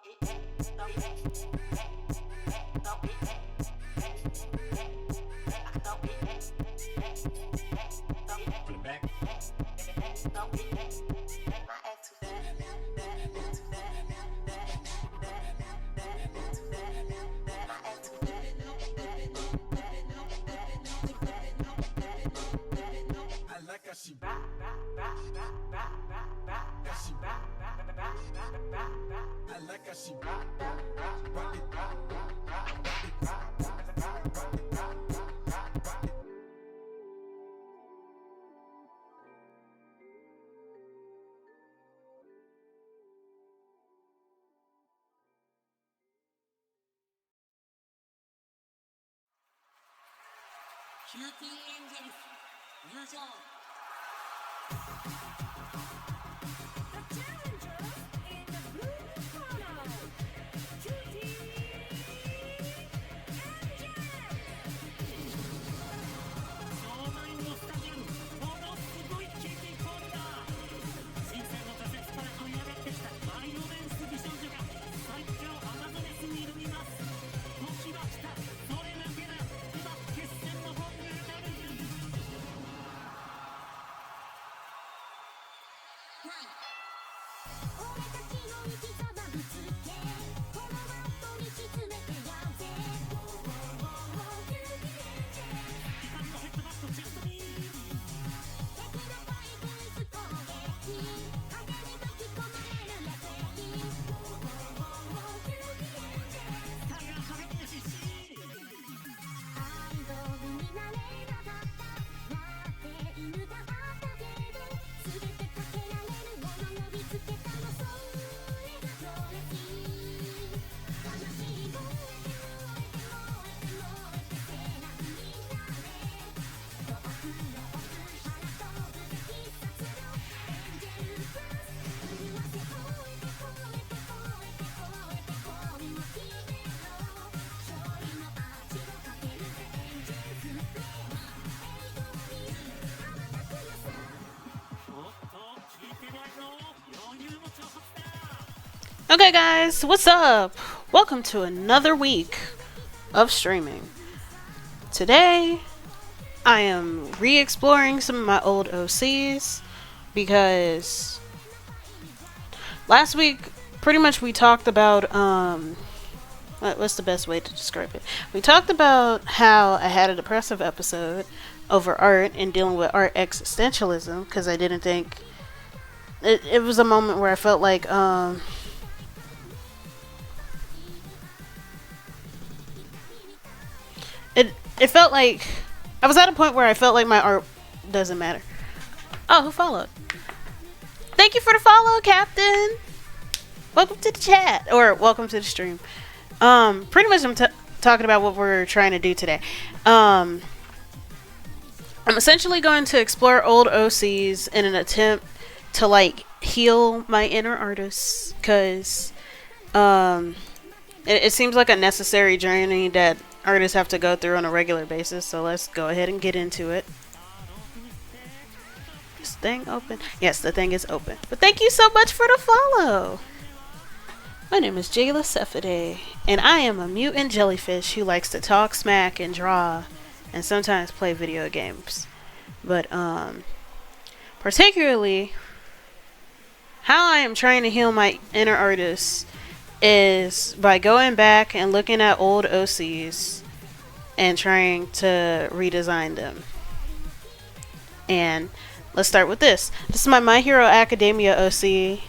Mutant Jellyfish Vtuber. The challengers in the blue corner, Mutant Okay guys, what's up? Welcome to another week of streaming. Today, I am re-exploring some of my old OCs because last week, pretty much we talked about, what's the best way to describe it? We talked about how I had a depressive episode over art and dealing with art existentialism because I didn't think, it was a moment where I felt like, It felt like I was at a point where I felt like my art doesn't matter. Oh, who followed? Thank you for the follow, Captain. Welcome to the chat, or welcome to the stream. Pretty much I'm talking about what we're trying to do today. I'm essentially going to explore old OCs in an attempt to like heal my inner artists, because it seems like a necessary journey that artists have to go through on a regular basis. So let's go ahead and get into it. Is this thing open? Yes, the thing is open. But thank you so much for the follow. My name is Jayla Cephidae, and I am a mutant jellyfish who likes to talk smack and draw and sometimes play video games. But particularly how I am trying to heal my inner artists is by going back and looking at old OCs and trying to redesign them. And let's start with this. This is my Hero Academia OC.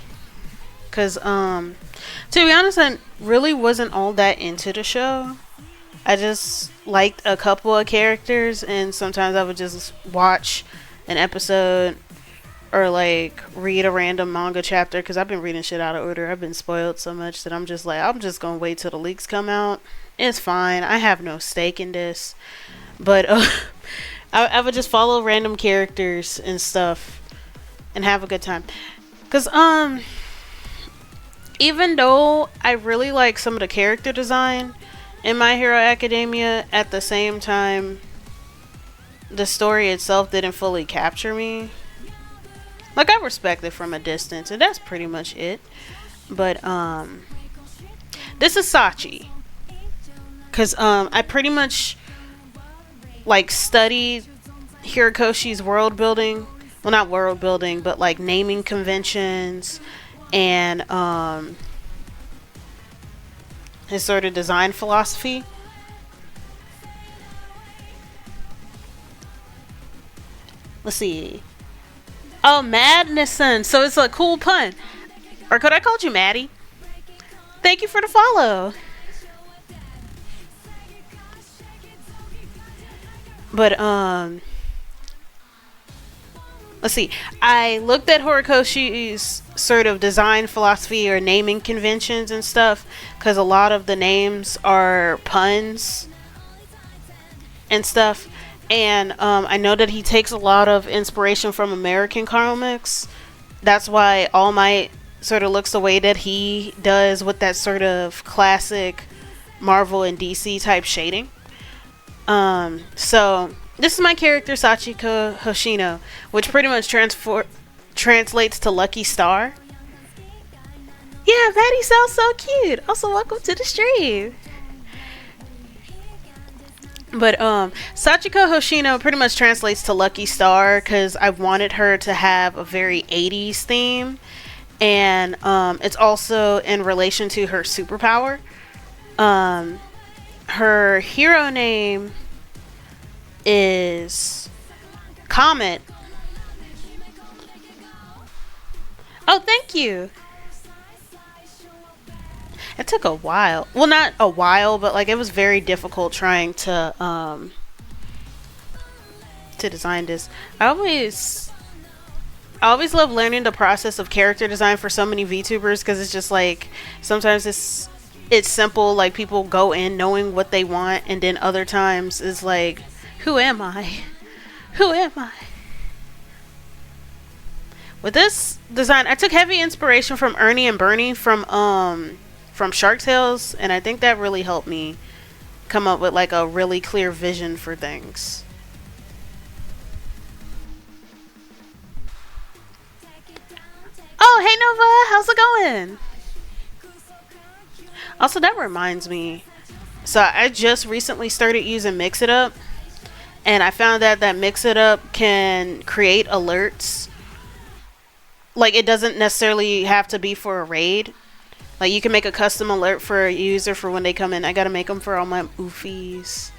Because, to be honest, I really wasn't all that into the show. I just liked a couple of characters, and sometimes I would just watch an episode or like read a random manga chapter, because I've been reading shit out of order. I've been spoiled so much that I'm just like, I'm just gonna wait till the leaks come out. It's fine. I have no stake in this. But I would just follow random characters and stuff and have a good time. Because even though I really like some of the character design in My Hero Academia, at the same time the story itself didn't fully capture me. Like, I respect it from a distance, and that's pretty much it. But this is Sachi, because I pretty much like studied Hirokoshi's world building. Well, not world building, but like naming conventions and his sort of design philosophy. Let's see. Oh, Madnison. So it's a cool pun. Or could I call you Maddie? Thank you for the follow. But let's see. I looked at Horikoshi's sort of design philosophy or naming conventions and stuff, because a lot of the names are puns and stuff. And I know that he takes a lot of inspiration from American comics. That's why All Might sort of looks the way that he does, with that sort of classic Marvel and DC type shading. So this is my character, Sachiko Hoshino, which pretty much translates to Lucky Star. Yeah, Maddie sounds so cute. Also, welcome to the stream. But Sachiko Hoshino pretty much translates to Lucky Star, because I wanted her to have a very 80s theme. And it's also in relation to her superpower. Her hero name is Comet. Oh, thank you. It took a while. Well, not a while, but like it was very difficult trying to design this. I always love learning the process of character design for so many VTubers, because it's just like sometimes it's simple, like people go in knowing what they want, and then other times it's like, who am I? Who am I? With this design, I took heavy inspiration from Ernie and Bernie from Shark Tales, and I think that really helped me come up with like a really clear vision for things. Oh, hey Nova, how's it going? Also, that reminds me. So I just recently started using Mix It Up, and I found that Mix It Up can create alerts. Like, it doesn't necessarily have to be for a raid. Like, you can make a custom alert for a user for when they come in. I gotta make them for all my oofies,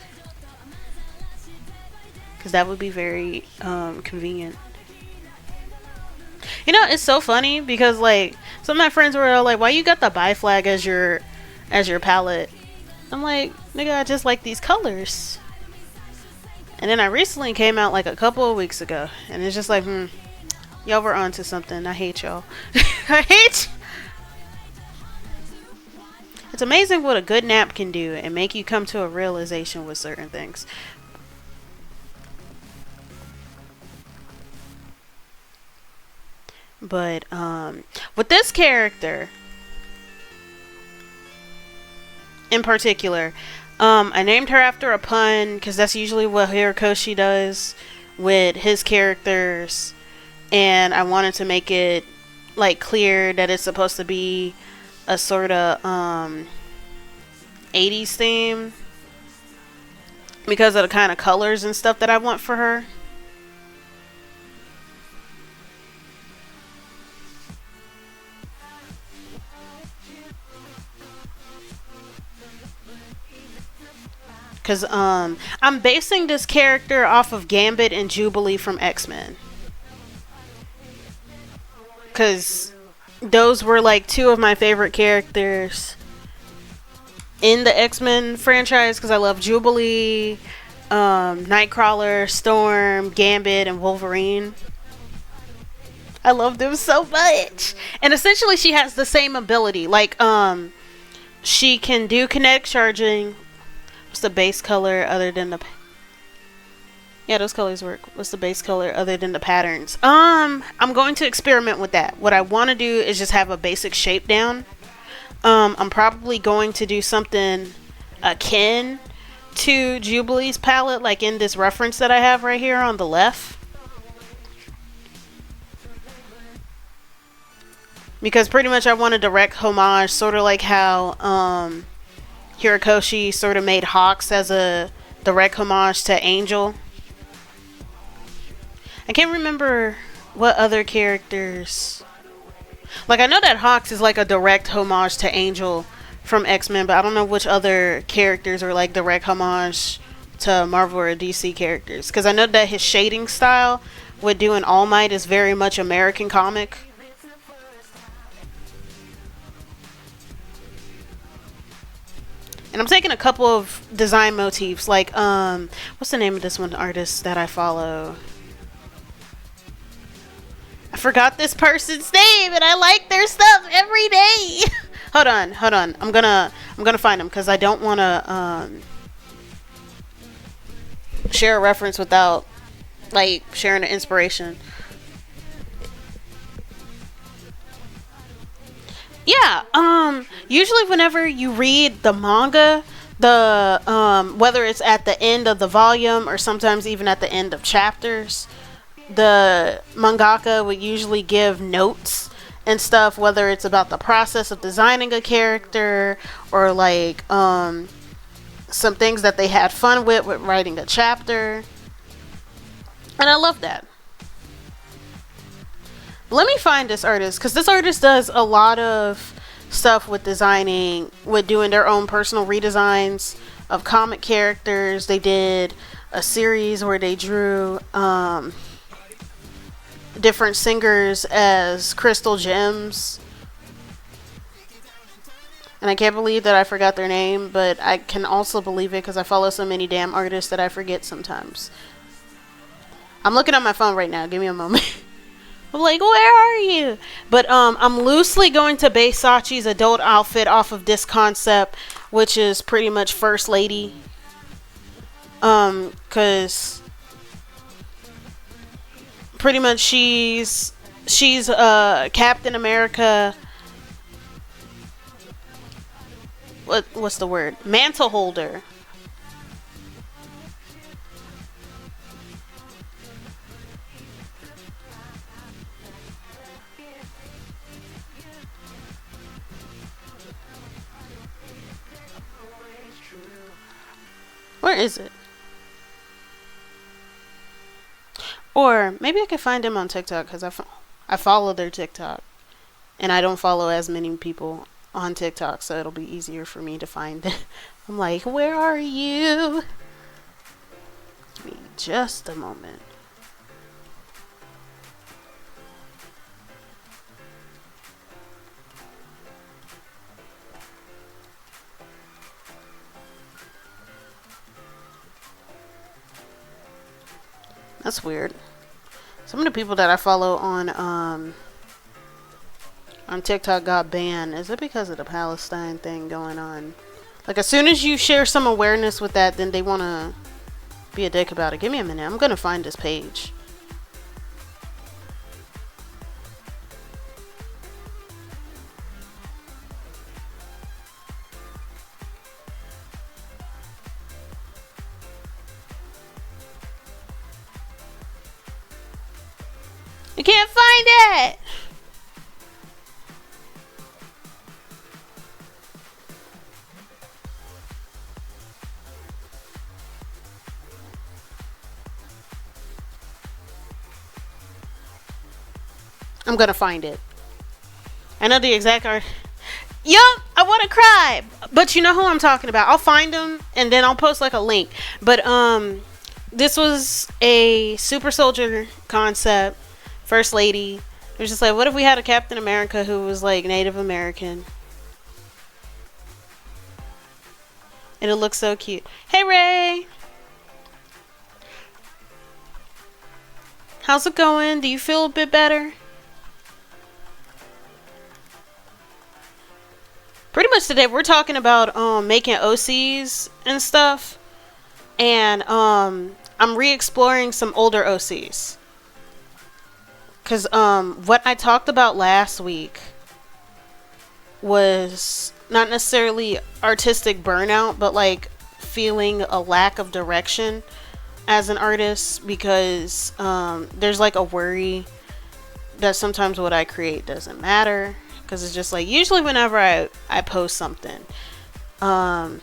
because that would be very convenient. You know, it's so funny because like some of my friends were like, "Why you got the bi flag as your palette?" I'm like, "Nigga, I just like these colors." And then I recently came out like a couple of weeks ago, and it's just like, y'all were onto something. I hate y'all. I hate. It's amazing what a good nap can do and make you come to a realization with certain things. But with this character in particular, I named her after a pun, because that's usually what Hirokoshi does with his characters, and I wanted to make it like clear that it's supposed to be a sort of 80s theme because of the kind of colors and stuff that I want for her. Because I'm basing this character off of Gambit and Jubilee from X-Men. Because those were like two of my favorite characters in the X-Men franchise. Because I love Jubilee, Nightcrawler, Storm, Gambit, and Wolverine. I love them so much. And essentially she has the same ability. Like, she can do kinetic charging. What's the base color other than the... Yeah, those colors work. What's the base color other than the patterns? I'm going to experiment with that. What I want to do is just have a basic shape down. I'm probably going to do something akin to Jubilee's palette, like in this reference that I have right here on the left. because pretty much I want a direct homage, sort of like how Hirikoshi sort of made Hawks as a direct homage to Angel. I can't remember what other characters. Like, I know that Hawks is like a direct homage to Angel from X-Men, but I don't know which other characters are like direct homage to Marvel or DC characters. Because I know that his shading style with doing All Might is very much American comic. And I'm taking a couple of design motifs, like, what's the name of this one artist that I follow? I forgot this person's name, and I like their stuff every day. hold on. I'm gonna find them because I don't want to share a reference without like sharing the inspiration. Yeah, usually whenever you read the manga, the whether it's at the end of the volume or sometimes even at the end of chapters, the mangaka would usually give notes and stuff, whether it's about the process of designing a character or like some things that they had fun with writing a chapter. And I love that. Let me find this artist, because this artist does a lot of stuff with designing, with doing their own personal redesigns of comic characters. They did a series where they drew different singers as crystal gems. And I can't believe that I forgot their name, but I can also believe it because I follow so many damn artists that I forget sometimes. I'm looking at my phone right now. Give me a moment. I'm like, where are you? But I'm loosely going to base Sachi's adult outfit off of this concept, which is pretty much First Lady. Cause pretty much she's Captain America. What's the word? Mantle holder. Where is it? Or maybe I could find him on TikTok, because I follow their TikTok. And I don't follow as many people on TikTok, so it'll be easier for me to find it. I'm like, where are you? Give me just a moment. That's weird. Some of the people that I follow on TikTok got banned. Is it because of the Palestine thing going on? Like, as soon as you share some awareness with that, then they want to be a dick about it. Give me a minute. I'm going to find this page. I can't find it! I'm gonna find it. I know the exact art. Yup, I want to cry. But you know who I'm talking about. I'll find them and then I'll post like a link. But this was a super soldier concept. First Lady. It was just like, what if we had a Captain America who was like Native American? It'll look so cute. Hey Ray! How's it going? Do you feel a bit better? Pretty much today we're talking about making OCs and stuff. And I'm re-exploring some older OCs. Because what I talked about last week was not necessarily artistic burnout, but like feeling a lack of direction as an artist, because there's like a worry that sometimes what I create doesn't matter, because it's just like usually whenever I post something, and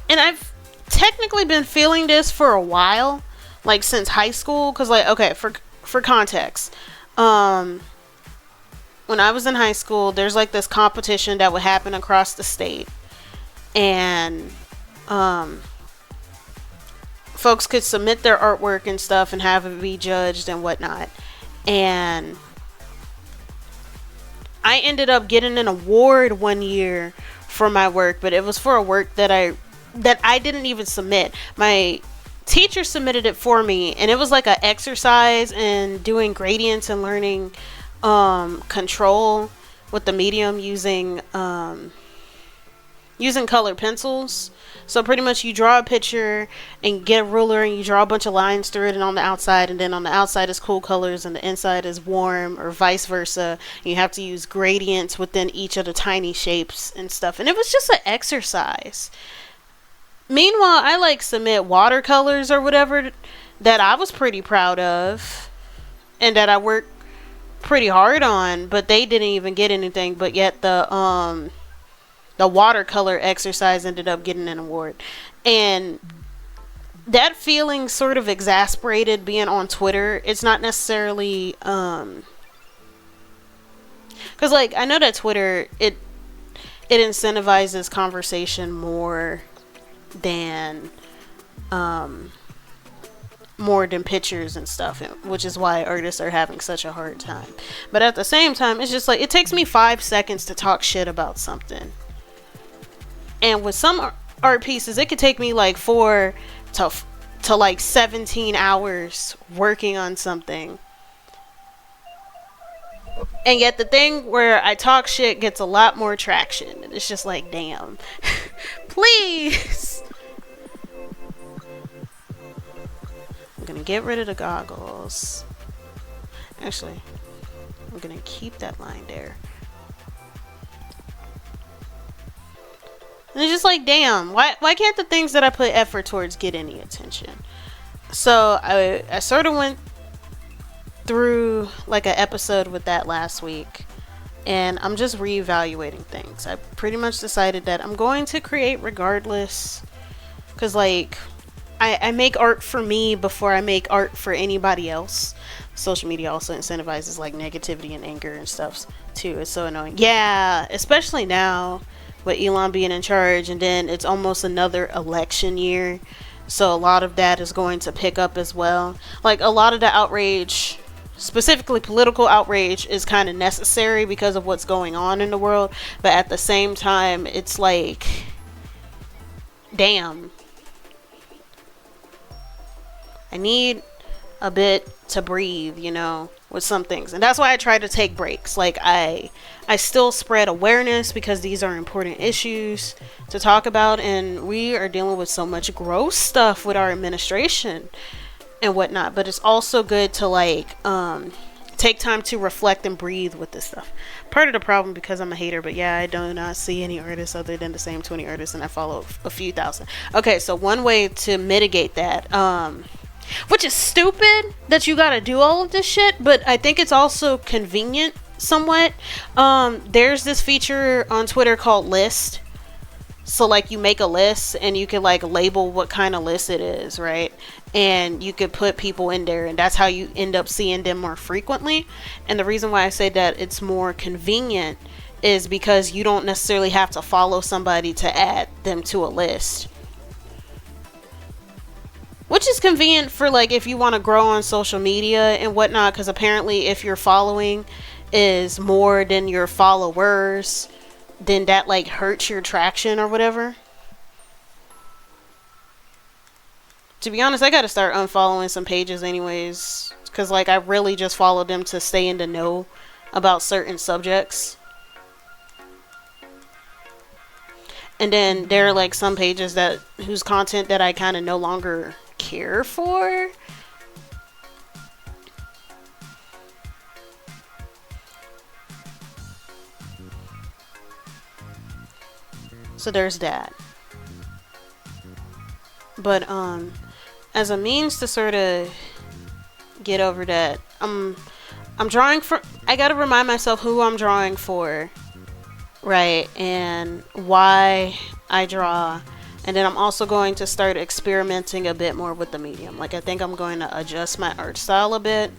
I've technically been feeling this for a while, like since high school, because like, okay, for context, when I was in high school, there's like this competition that would happen across the state, and folks could submit their artwork and stuff and have it be judged and whatnot. And I ended up getting an award one year for my work, but it was for a work that I didn't even submit. My teacher submitted it for me, and it was like an exercise in doing gradients and learning control with the medium using colored pencils. So pretty much you draw a picture and get a ruler and you draw a bunch of lines through it and on the outside, and then on the outside is cool colors and the inside is warm, or vice versa. You have to use gradients within each of the tiny shapes and stuff. And it was just an exercise. Meanwhile, I like submit watercolors or whatever that I was pretty proud of and that I worked pretty hard on, but they didn't even get anything, but yet the watercolor exercise ended up getting an award. And that feeling sort of exasperated being on Twitter. It's not necessarily because like I know that Twitter it incentivizes conversation more than pictures and stuff, which is why artists are having such a hard time. But at the same time, it's just like it takes me 5 seconds to talk shit about something. And with some art pieces, it could take me like 4 to like 17 hours working on something. And yet the thing where I talk shit gets a lot more traction. And it's just like, damn. Please. I'm going to get rid of the goggles. Actually, I'm going to keep that line there. And it's just like, damn, why can't the things that I put effort towards get any attention? So I sort of went through like an episode with that last week, and I'm just reevaluating things. I pretty much decided that I'm going to create regardless, because like I make art for me before I make art for anybody else. Social media also incentivizes like negativity and anger and stuff too. It's so annoying. Yeah, especially now with Elon being in charge, and then it's almost another election year, so a lot of that is going to pick up as well. Like a lot of the outrage, specifically political outrage, is kind of necessary because of what's going on in the world, but at the same time it's like, damn, I need a bit to breathe, you know, with some things. And that's why I try to take breaks. Like I still spread awareness because these are important issues to talk about, and we are dealing with so much gross stuff with our administration and whatnot. But it's also good to like take time to reflect and breathe with this stuff. Part of the problem, because I'm a hater, but yeah, I do not see any artists other than the same 20 artists, and I follow a few thousand. Okay, so one way to mitigate that, which is stupid that you gotta do all of this shit, but I think it's also convenient somewhat. There's this feature on Twitter called list. So like you make a list and you can like label what kind of list it is, right? And you could put people in there, and that's how you end up seeing them more frequently. And the reason why I say that it's more convenient is because you don't necessarily have to follow somebody to add them to a list. Which is convenient for like if you want to grow on social media and whatnot, because apparently if your following is more than your followers, then that like hurts your traction or whatever. To be honest, I gotta start unfollowing some pages anyways, because like I really just follow them to stay in the know about certain subjects. And then there are like some pages that whose content that I kind of no longer care for. So there's that. But as a means to sort of get over that, I'm drawing for. I gotta remind myself who I'm drawing for, right, and why I draw. And then I'm also going to start experimenting a bit more with the medium. Like, I think I'm going to adjust my art style a bit.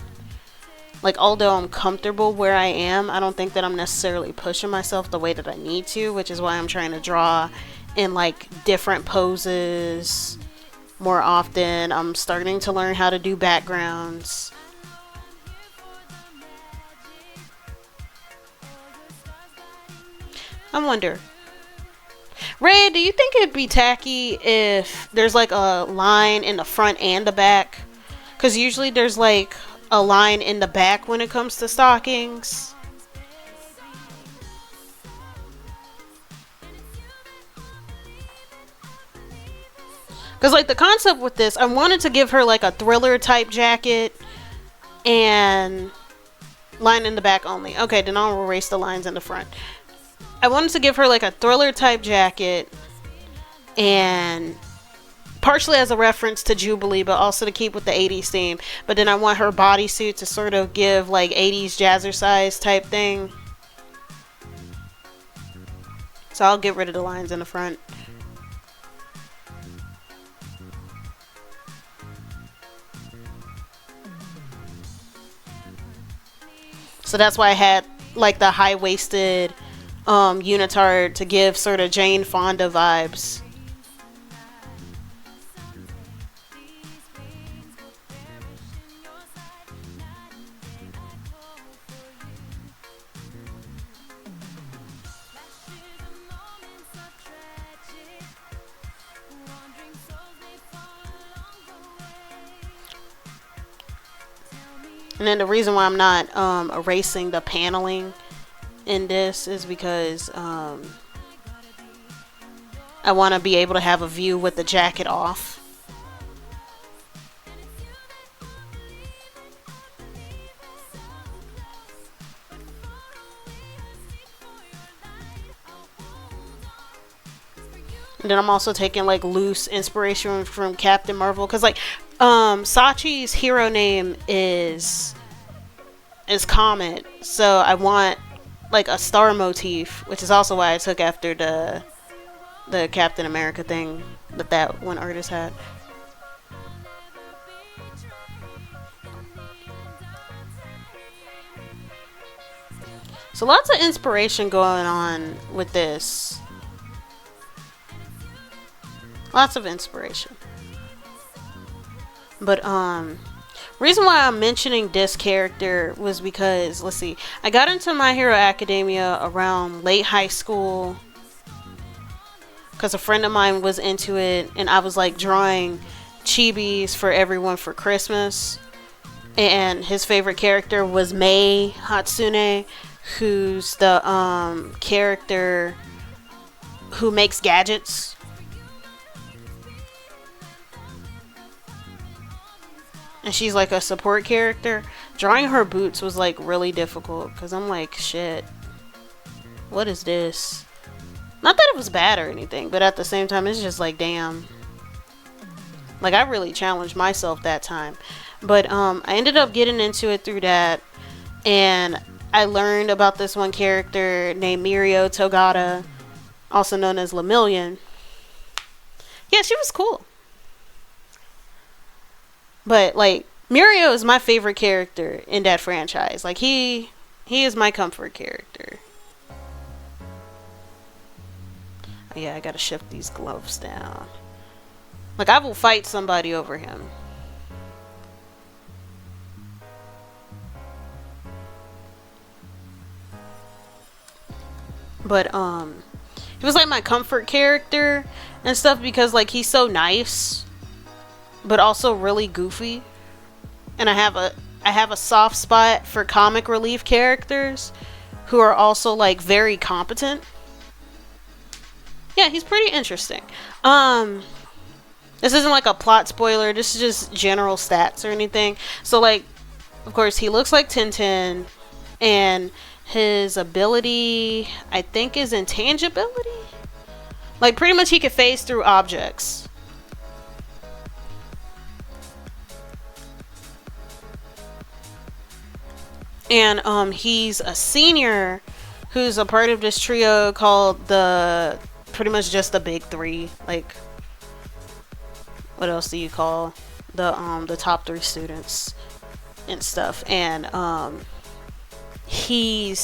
Like, although I'm comfortable where I am, I don't think that I'm necessarily pushing myself the way that I need to, which is why I'm trying to draw in like different poses more often. I'm starting to learn how to do backgrounds. I wonder, Ray, do you think it'd be tacky if there's like a line in the front and the back? Because usually there's like a line in the back when it comes to stockings. Because like the concept with this, I wanted to give her like a thriller type jacket and line in the back only. Okay, then I'll erase the lines in the front. I wanted to give her like a thriller type jacket, and partially as a reference to Jubilee, but also to keep with the 80s theme. But then I want her bodysuit to sort of give like 80s jazzercise type thing. So I'll get rid of the lines in the front. So that's why I had like the high-waisted unitard to give sort of Jane Fonda vibes. And then the reason why I'm not erasing the paneling in this is because I want to be able to have a view with the jacket off. And then I'm also taking like loose inspiration from Captain Marvel, because like Sachi's hero name is Comet, so I want like a star motif, which is also why I took after the Captain America thing that one artist had. So lots of inspiration going on with this. Lots of inspiration. But reason why I'm mentioning this character was because, let's see, I got into My Hero Academia around late high school because a friend of mine was into it, and I was like drawing chibis for everyone for Christmas, and his favorite character was Mei Hatsune, who's the character who makes gadgets. And she's like a support character. Drawing her boots was like really difficult because I'm like, shit, what is this? Not that it was bad or anything, but at the same time, it's just like, damn. Like, I really challenged myself that time. But I ended up getting into it through that, and I learned about this one character named Mirio Togata, also known as Lemillion. Yeah, she was cool. But like, Mirio is my favorite character in that franchise. Like, he is my comfort character. Oh, yeah, I gotta shift these gloves down. Like, I will fight somebody over him. But he was like my comfort character and stuff because like he's so nice, but also really goofy. And I have a soft spot for comic relief characters who are also like very competent. Yeah, he's pretty interesting. This isn't like a plot spoiler, this is just general stats or anything. So like, of course, he looks like Tintin, and his ability, I think, is intangibility. Like, pretty much he can phase through objects. and he's a senior who's a part of this trio called the pretty much just the big three. Like, what else do you call the top three students and stuff? And he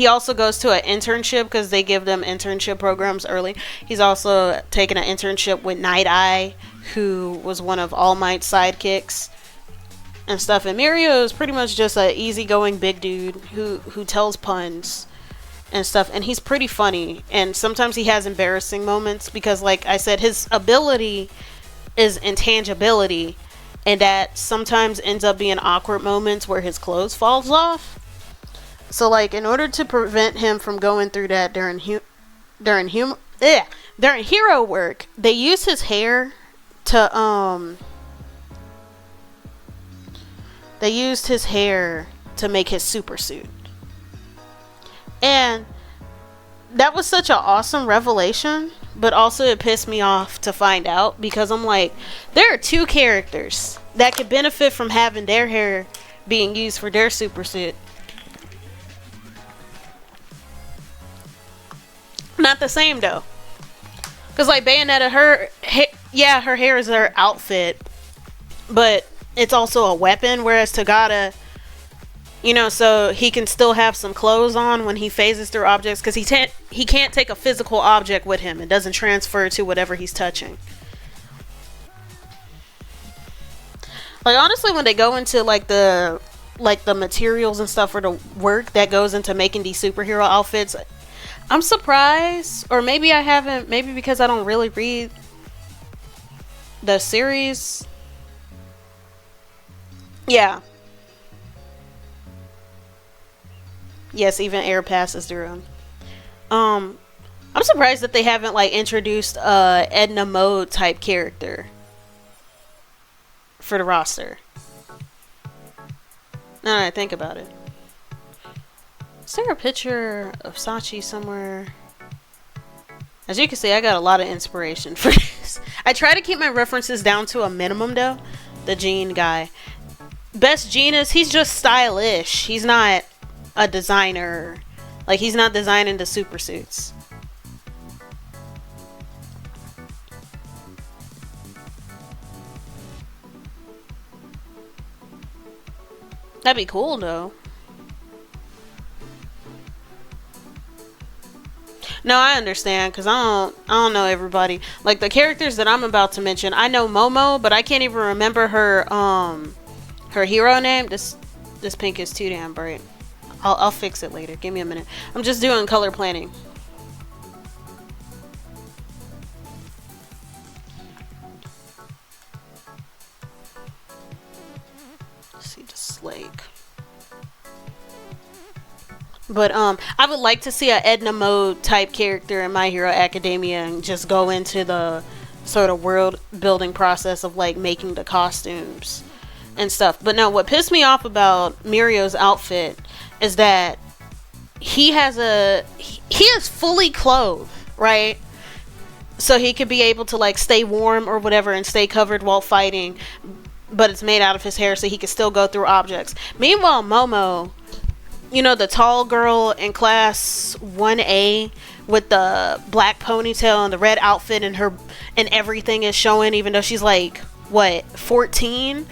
also goes to an internship because they give them internship programs early. He's also taking an internship with Night Eye, who was one of All Might's sidekicks and stuff. And Mirio is pretty much just a easygoing big dude who tells puns and stuff. And he's pretty funny. And sometimes he has embarrassing moments because, like I said, his ability is intangibility, and that sometimes ends up being awkward moments where his clothes falls off. So, like, in order to prevent him from going through that during hero work, they use his hair to they used his hair to make his super suit. And that was such an awesome revelation, but also it pissed me off to find out, because I'm like, there are two characters that could benefit from having their hair being used for their super suit. Not the same though, because like Bayonetta, her hair is her outfit, but it's also a weapon, whereas Tagada, so he can still have some clothes on when he phases through objects, because he can't take a physical object with him. It doesn't transfer to whatever he's touching. Like, honestly, when they go into like the materials and stuff for the work that goes into making these superhero outfits, I'm surprised, or maybe I haven't, maybe because I don't really read the series. Yeah. Yes, even air passes through them. I'm surprised that they haven't like introduced a Edna Mode type character for the roster. Now that I think about it. Is there a picture of Sachi somewhere? As you can see, I got a lot of inspiration for this. I try to keep my references down to a minimum though. The Jean guy. Best Jeanist, he's just stylish. He's not a designer. Like, he's not designing the super suits. That'd be cool though. No, I understand, because I don't know everybody. Like, the characters that I'm about to mention, I know Momo, but I can't even remember her hero name. This pink is too damn bright. I'll fix it later. Give me a minute. I'm just doing color planning. Let's see, this lake. But I would like to see a Edna Mode type character in My Hero Academia and just go into the sort of world building process of like making the costumes and stuff. But no, what pissed me off about Mirio's outfit is that he is fully clothed, right? So he could be able to like stay warm or whatever and stay covered while fighting, but it's made out of his hair so he can still go through objects. Meanwhile, Momo, the tall girl in class 1A with the black ponytail and the red outfit, and everything is showing, even though she's like, what, 14?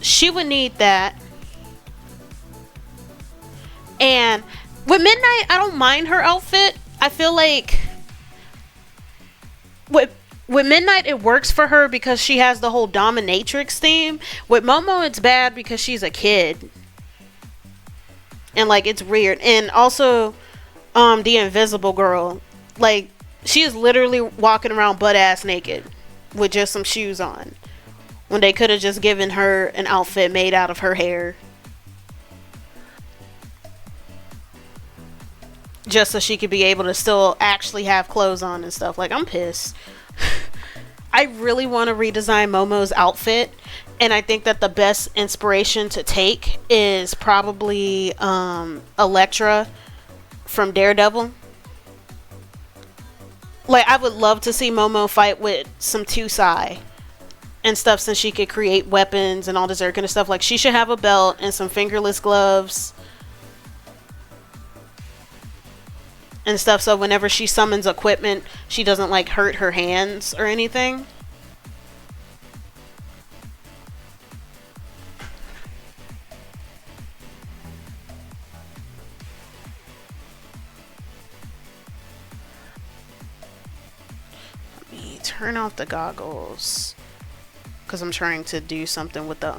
She would need that. And with Midnight, I don't mind her outfit. I feel like with Midnight, it works for her because she has the whole dominatrix theme. With Momo, it's bad because she's a kid. And like, it's weird. And also the Invisible Girl, like, she is literally walking around butt ass naked with just some shoes on, when they could have just given her an outfit made out of her hair, just so she could be able to still actually have clothes on and stuff. Like, I'm pissed. I really want to redesign Momo's outfit, and I think that the best inspiration to take is probably Elektra from Daredevil. Like, I would love to see Momo fight with some Tusai and stuff, since she could create weapons and all this other kind of stuff. Like, she should have a belt and some fingerless gloves and stuff, so whenever she summons equipment, she doesn't like hurt her hands or anything. Let me turn off the goggles because I'm trying to do something with the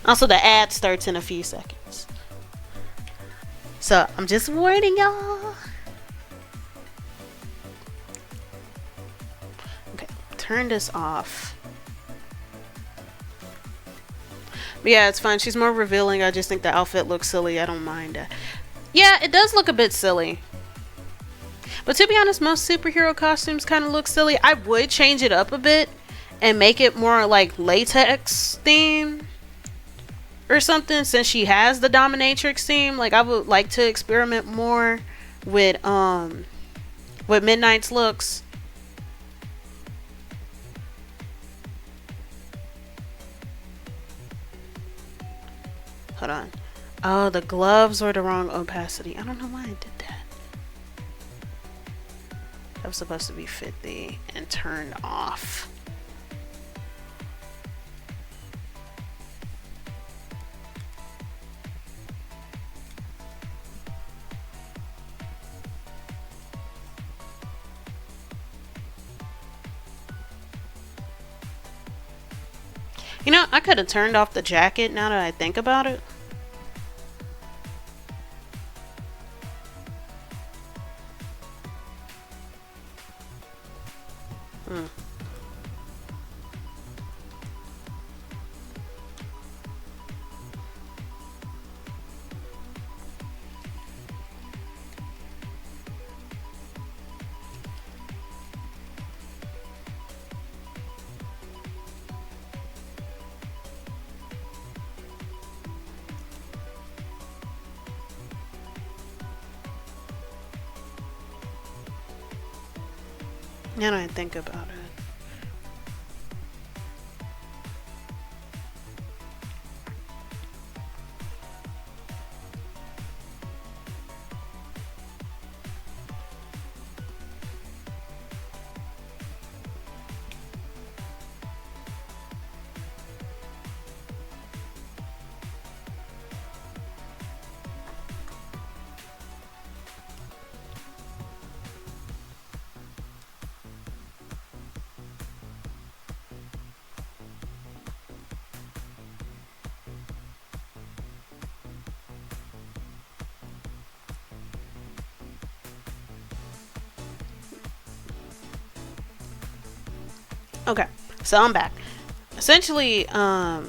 Also, the ad starts in a few seconds. So, I'm just warning y'all. Okay, turn this off. But yeah, it's fine. She's more revealing. I just think the outfit looks silly. I don't mind it. Yeah, it does look a bit silly. But to be honest, most superhero costumes kind of look silly. I would change it up a bit and make it more like latex theme or something, since she has the dominatrix theme. Like, I would like to experiment more with Midnight's looks. Hold on. Oh, the gloves were the wrong opacity. I don't know why I did that. That was supposed to be 50 and turned off. You know, I could have turned off the jacket now that I think about it. Now that I think about it. Okay, so I'm back. Essentially, but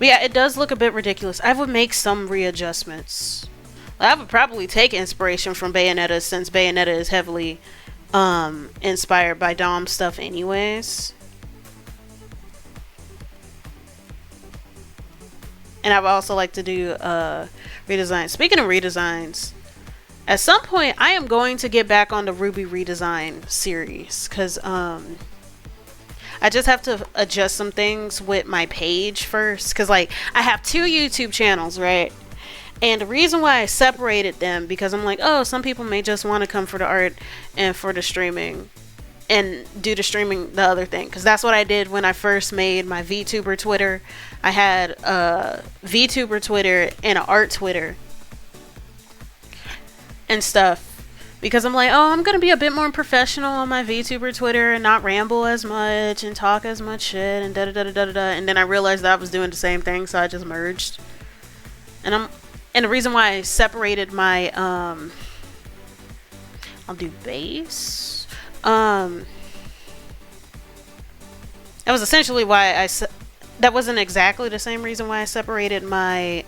yeah, it does look a bit ridiculous. I would make some readjustments. I would probably take inspiration from Bayonetta, since Bayonetta is heavily inspired by Dom stuff anyways. And I would also like to do redesign. Speaking of redesigns, at some point I am going to get back on the Ruby redesign series, because I just have to adjust some things with my page first, because like I have 2 YouTube channels, right? And the reason why I separated them, because I'm like, oh, some people may just want to come for the art and for the streaming, and do the streaming the other thing, because that's what I did when I first made my VTuber Twitter. I had a VTuber Twitter and an art Twitter and stuff, because I'm like, oh, I'm gonna be a bit more professional on my VTuber Twitter and not ramble as much and talk as much shit and da da da da da da. And then I realized that I was doing the same thing, so I just merged. And the reason why I separated my I'll do base. That was essentially why that wasn't exactly the same reason why I separated my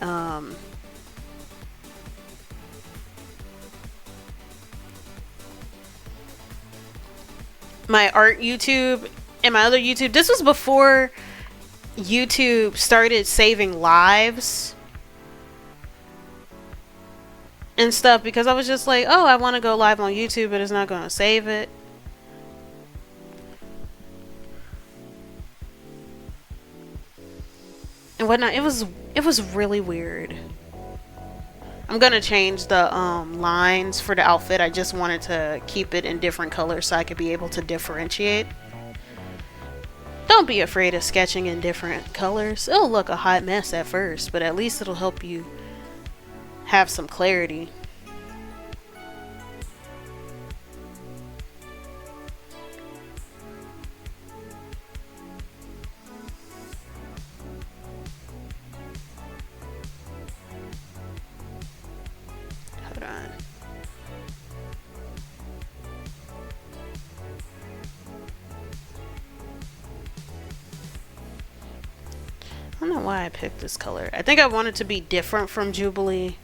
my art YouTube and my other YouTube. This was before YouTube started saving lives and stuff, because I was just like, oh, I want to go live on YouTube, but it's not going to save it. and whatnot. It was really weird. I'm gonna change the lines for the outfit. I just wanted to keep it in different colors so I could be able to differentiate. Don't be afraid of sketching in different colors. It'll look a hot mess at first, but at least it'll help you have some clarity. Hold on. I don't know why I picked this color. I think I want it to be different from Jubilee,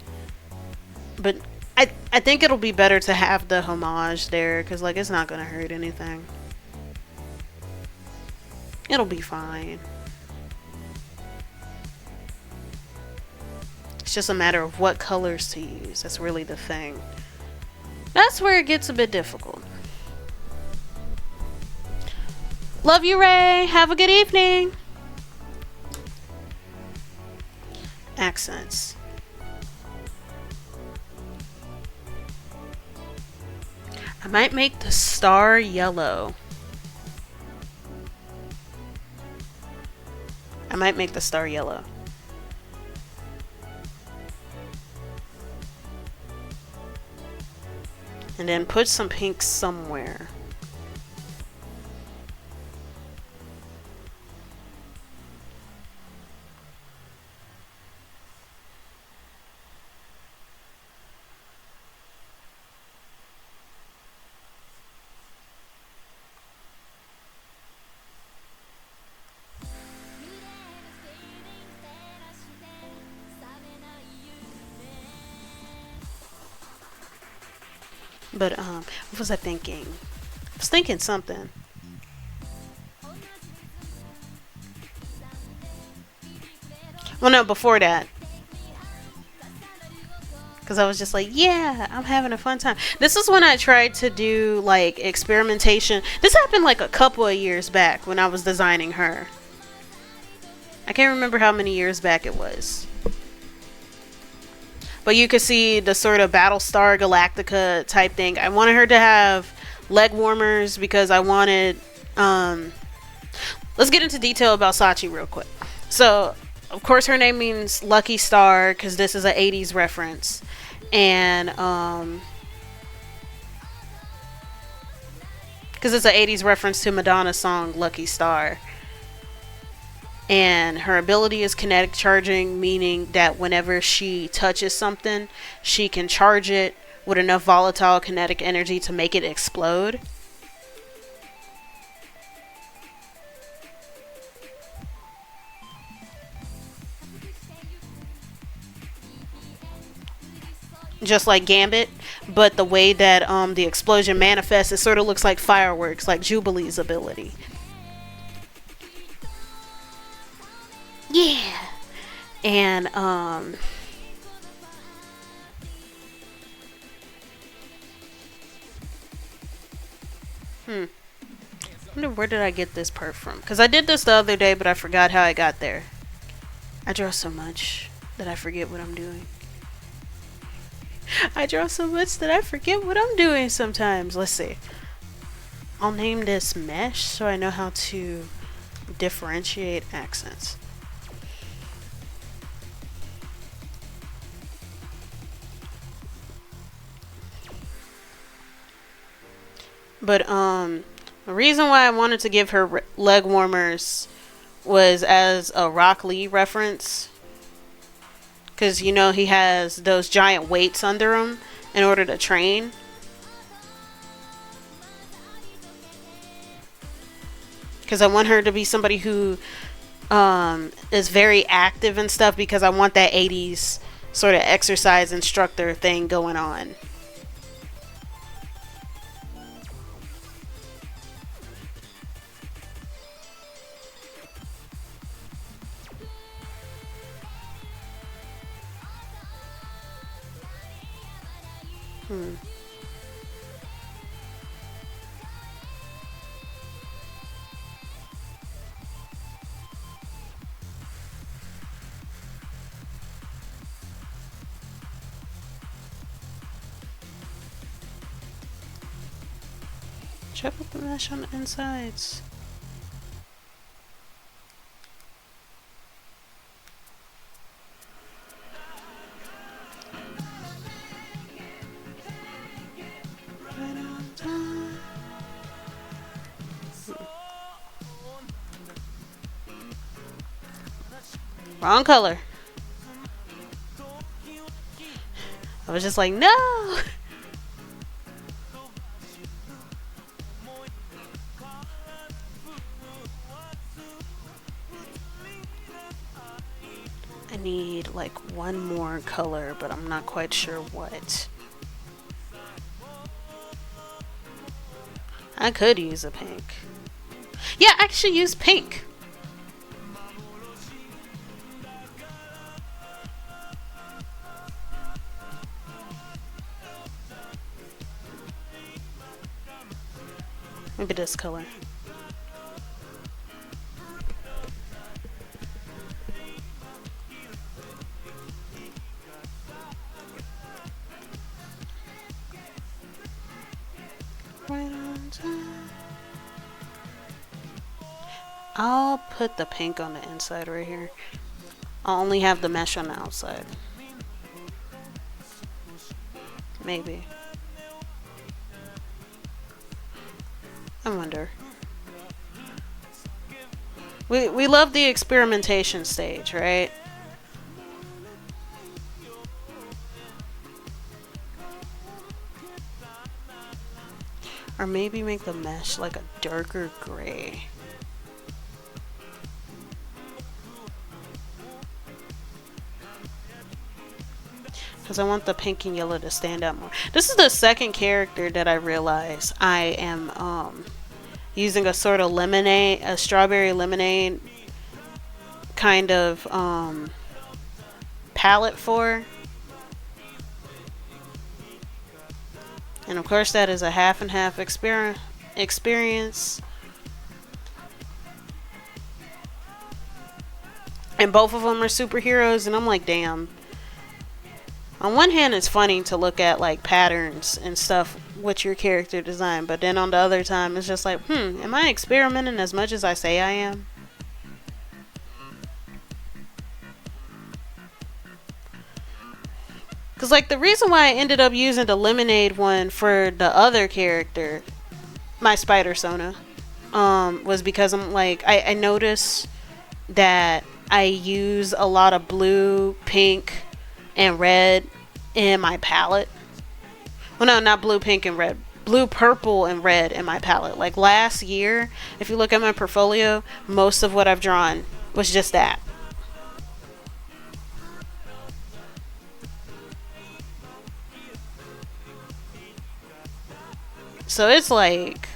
but I think it'll be better to have the homage there because like it's not gonna hurt anything. It'll be fine. It's just a matter of what colors to use. That's really the thing. That's where it gets a bit difficult. Love you, Ray. Have a good evening. Accents. I might make the star yellow. I might make the star yellow. And then put some pink somewhere. But what was I thinking? I was thinking something. Well, no, before that. Because I was just like, yeah, I'm having a fun time. This is when I tried to do, like, experimentation. This happened, like, a couple of years back when I was designing her. I can't remember how many years back it was. But you could see the sort of Battlestar Galactica type thing. I wanted her to have leg warmers because I wanted... let's get into detail about Sachi real quick. So, of course, her name means Lucky Star because this is an 80s reference. And, because it's an 80s reference to Madonna's song Lucky Star. And her ability is kinetic charging, meaning that whenever she touches something, she can charge it with enough volatile kinetic energy to make it explode. Just like Gambit, but the way that the explosion manifests, it sort of looks like fireworks, like Jubilee's ability. Yeah. And I wonder where did I get this part from? Because I did this the other day, but I forgot how I got there. I draw so much that I forget what I'm doing. I draw so much that I forget what I'm doing sometimes. Let's see. I'll name this Mesh so I know how to differentiate accents. But the reason why I wanted to give her leg warmers was as a Rock Lee reference. Because, you know, he has those giant weights under him in order to train. Because I want her to be somebody who is very active and stuff. Because I want that 80s sort of exercise instructor thing going on. Should I put the mesh on the insides? Right on time. Wrong color. I was just like, no! I need like one more color, but I'm not quite sure what. I could use a pink. Yeah, I should use pink. Maybe this color. Right on time. I'll put the pink on the inside right here. I'll only have the mesh on the outside. Maybe. I wonder. We love the experimentation stage, right? Or maybe make the mesh like a darker gray. Because I want the pink and yellow to stand out more. This is the second character that I realize I am using a sort of lemonade, a strawberry lemonade kind of palette for. And of course that is a half and half experience. And both of them are superheroes, and I'm like, damn. On one hand, it's funny to look at like patterns and stuff with your character design, but then on the other time, it's just like, am I experimenting as much as I say I am? Because like the reason why I ended up using the lemonade one for the other character, my spider Sona, was because I'm like, I noticed that I use a lot of blue, pink, and red in my palette. Well, no, not blue, pink, and red. Blue, purple, and red in my palette. Like last year, if you look at my portfolio, most of what I've drawn was just that. So it's like...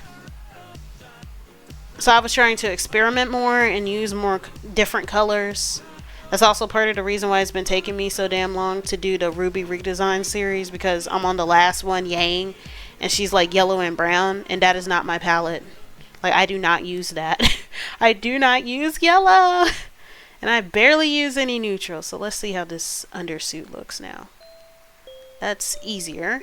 So I was trying to experiment more and use more different colors. That's also part of the reason why it's been taking me so damn long to do the Ruby redesign series, because I'm on the last one, Yang, and she's like yellow and brown, and that is not my palette. Like, I do not use that. I do not use yellow, and I barely use any neutral. So let's see how this undersuit looks now. That's easier.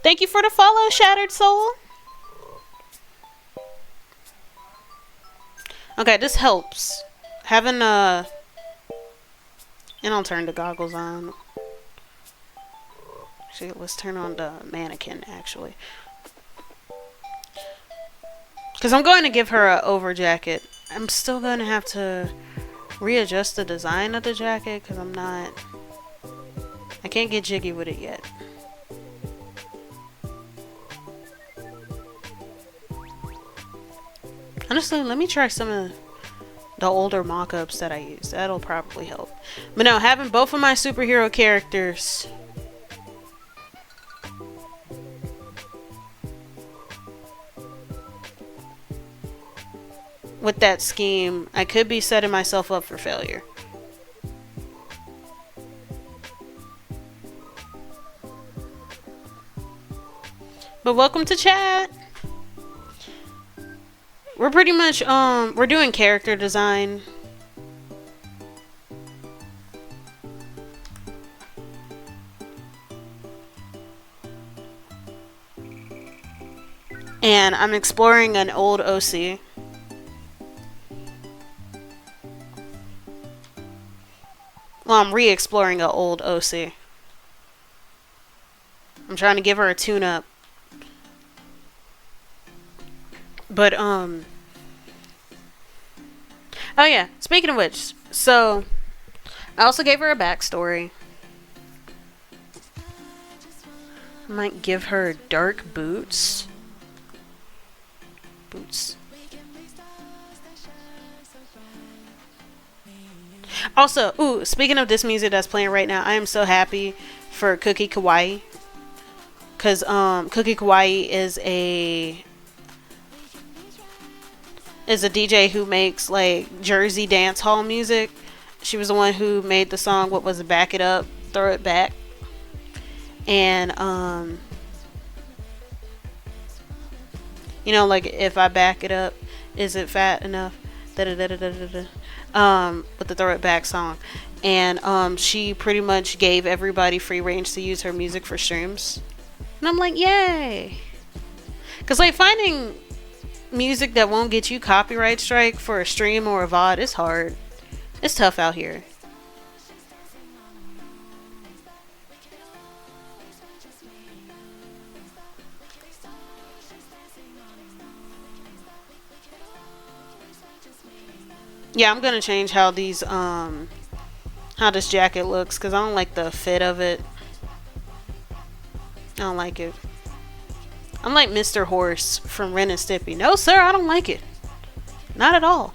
Thank you for the follow, Shattered Soul. Okay, this helps. Having and I'll turn the goggles on. Actually, let's turn on the mannequin, actually. Because I'm going to give her an over jacket. I'm still going to have to readjust the design of the jacket, because I can't get jiggy with it yet. Honestly, let me try some of the older mock-ups that I use. That'll probably help. But no, having both of my superhero characters with that scheme, I could be setting myself up for failure. But welcome to chat. We're pretty much, we're doing character design. and I'm exploring an old OC. Well, I'm re-exploring an old OC. I'm trying to give her a tune-up. But, oh yeah, speaking of which, so, I also gave her a backstory. I might give her dark boots. Boots. Also, ooh, speaking of this music that's playing right now, I am so happy for Cookie Kawaii. Cause Cookie Kawaii is a DJ who makes like Jersey dance hall music. She was the one who made the song What Was It, Back It Up, Throw It Back. And you know, like if I back it up, is it fat enough? Da da da da da da. With the Throw It Back song. And she pretty much gave everybody free range to use her music for streams. And I'm like, yay! Cause like finding music that won't get you copyright strike for a stream or a VOD is hard. It's tough out here. Yeah, I'm gonna change how these how this jacket looks because I don't like the fit of it. I don't like it. I'm like Mr. Horse from Ren and Stimpy. No, sir, I don't like it. Not at all.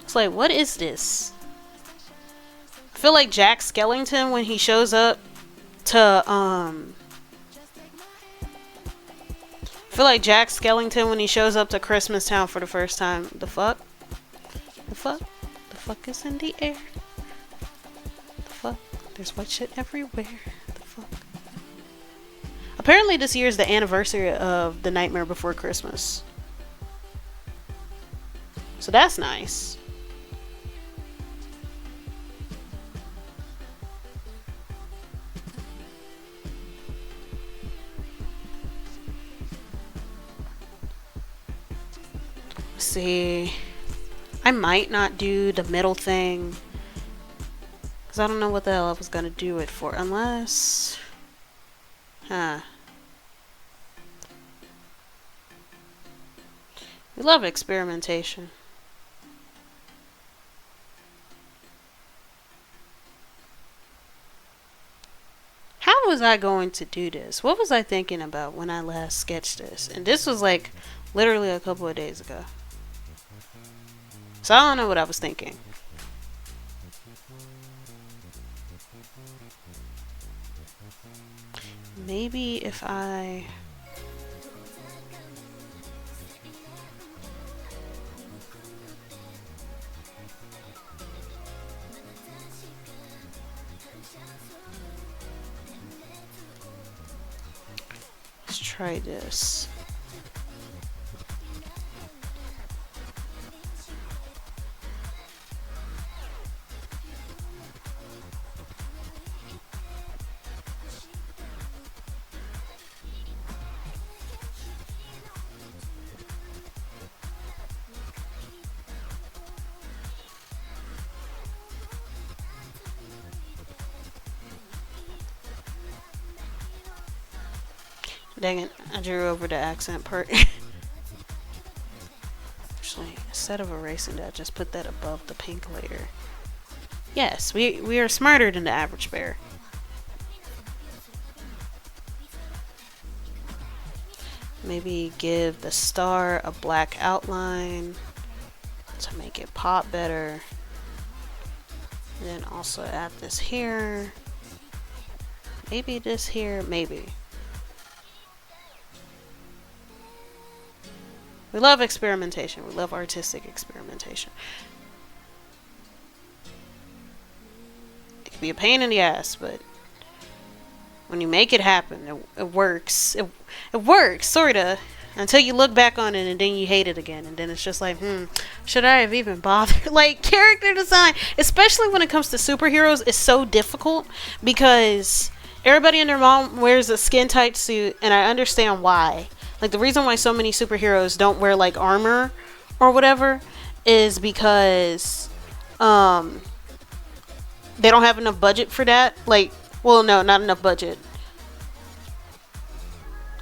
It's like, what is this? I feel like Jack Skellington when he shows up to I feel like Jack Skellington when he shows up to Christmas Town for the first time. The fuck? The fuck? The fuck is in the air? The fuck? There's white shit everywhere. The fuck? Apparently this year is the anniversary of The Nightmare Before Christmas. So that's nice. See, I might not do the middle thing because I don't know what the hell I was gonna do it for unless we love experimentation. How was I going to do this? What was I thinking about when I last sketched this? And this was like literally a couple of days ago. So I don't know what I was thinking. Maybe if I... Let's try this. Dang it, I drew over the accent part. Actually, instead of erasing that, just put that above the pink layer. Yes, we are smarter than the average bear. Maybe give the star a black outline to make it pop better. And then also add this here. Maybe this here, maybe. We love experimentation. We love artistic experimentation. It can be a pain in the ass, but when you make it happen, it works. It works, sorta. until you look back on it and then you hate it again, and then it's just like, should I have even bothered? Like, character design, especially when it comes to superheroes, is so difficult because everybody and their mom wears a skin tight suit, and I understand why. Like, the reason why so many superheroes don't wear like armor or whatever is because they don't have enough budget for that. Like, well, no, not enough budget.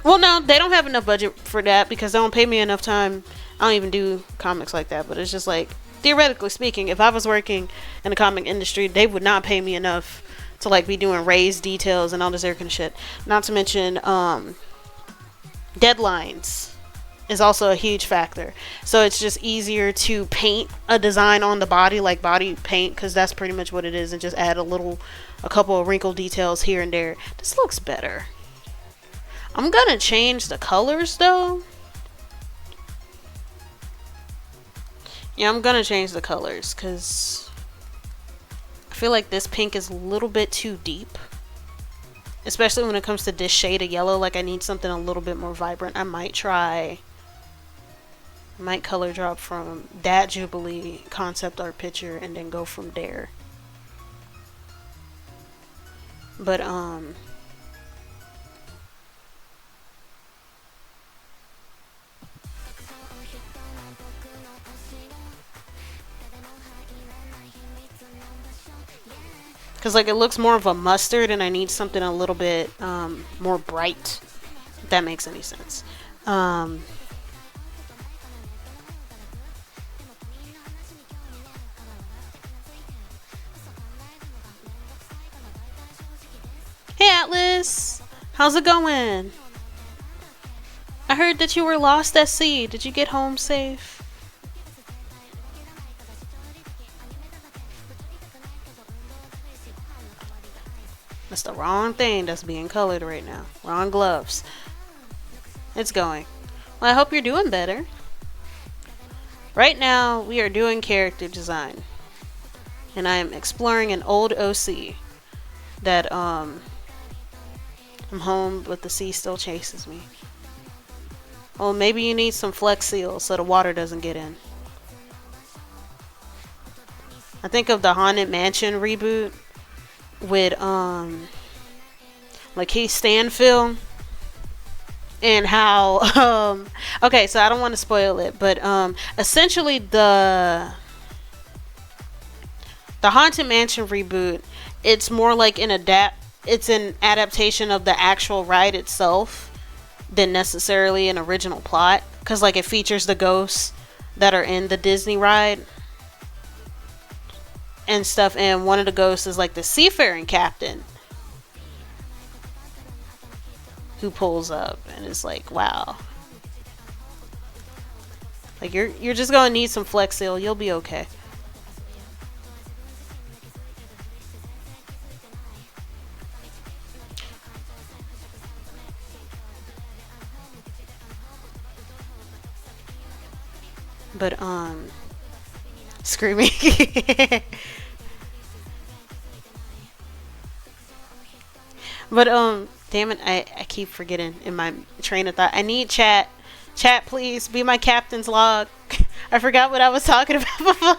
Well, no, they don't have enough budget for that because they don't pay me enough time. I don't even do comics like that, but it's just like, theoretically speaking, if I was working in the comic industry, they would not pay me enough to like be doing raised details and all this other kind of shit. Not to mention, deadlines is also a huge factor. So it's just easier to paint a design on the body, like body paint, because that's pretty much what it is, and just add a couple of wrinkle details here and there. This looks better. I'm gonna change the colors though. Yeah, I'm gonna change the colors because I feel like this pink is a little bit too deep. Especially when it comes to this shade of yellow. Like, I need something a little bit more vibrant. I might color drop from that Jubilee concept art picture and then go from there. But because like it looks more of a mustard, and I need something a little bit more bright, if that makes any sense. Hey Atlas, how's it going? I heard that you were lost at sea. Did you get home safe? That's the wrong thing that's being colored right now. Wrong gloves. It's going. Well, I hope you're doing better. Right now, we are doing character design. And I am exploring an old OC that, I'm home, but the sea still chases me. Well, maybe you need some Flex Seal so the water doesn't get in. I think of the Haunted Mansion reboot with like Keith Stanfield, and how okay, so I don't want to spoil it, but essentially the Haunted Mansion reboot, it's more like an adaptation of the actual ride itself than necessarily an original plot, because like it features the ghosts that are in the Disney ride and stuff, and one of the ghosts is like the seafaring captain who pulls up, and it's like, wow, like you're just gonna need some Flex Seal, you'll be okay. But screaming. But damn it, I keep forgetting in my train of thought. I need chat. Chat, please be my captain's log. I forgot what I was talking about before.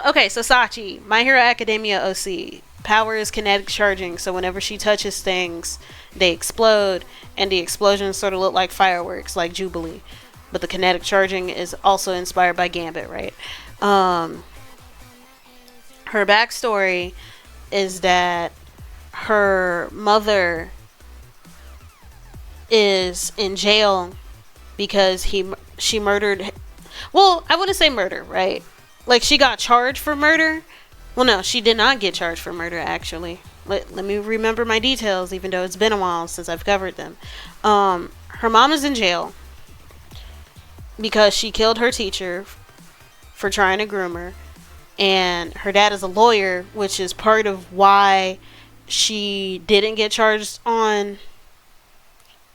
Okay, so Sachi, My Hero Academia OC. Power is kinetic charging, so whenever she touches things, they explode, and the explosions sort of look like fireworks, like Jubilee. But the kinetic charging is also inspired by Gambit, right? Her backstory is that her mother is in jail because she murdered. Well, I wouldn't say murder, right? Like, she got charged for murder. Well, no, she did not get charged for murder, actually. Let me remember my details, even though it's been a while since I've covered them. Her mom is in jail because she killed her teacher for trying to groom her, and her dad is a lawyer, which is part of why she didn't get charged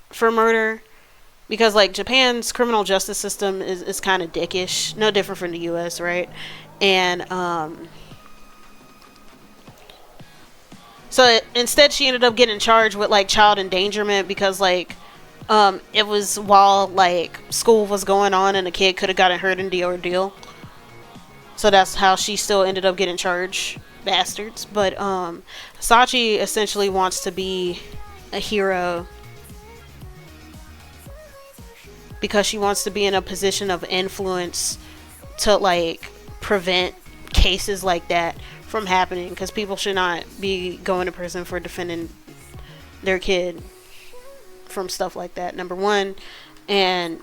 for murder, because like Japan's criminal justice system is kind of dickish, no different from the US, right? And so instead she ended up getting charged with like child endangerment, because like It was while like school was going on and the kid could have gotten hurt in the ordeal. So that's how she still ended up getting charged. Bastards. But Sachi essentially wants to be a hero because she wants to be in a position of influence to like prevent cases like that from happening, because people should not be going to prison for defending their kid from stuff like that, number one. And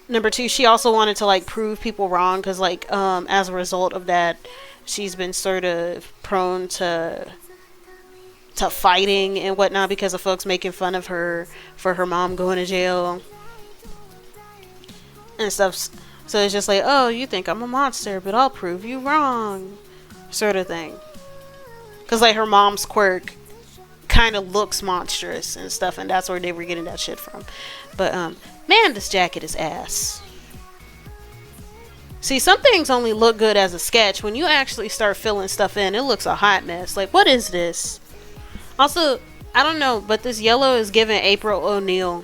number two, she also wanted to like prove people wrong, because like as a result of that, she's been sort of prone to fighting and whatnot because of folks making fun of her for her mom going to jail and stuff. So it's just like, oh, you think I'm a monster, but I'll prove you wrong, sort of thing. Because like her mom's quirk kind of looks monstrous and stuff, and that's where they were getting that shit from. But man, this jacket is ass. See, some things only look good as a sketch. When you actually start filling stuff in, it looks a hot mess. Like, what is this? Also, I don't know, but this yellow is giving April O'Neil.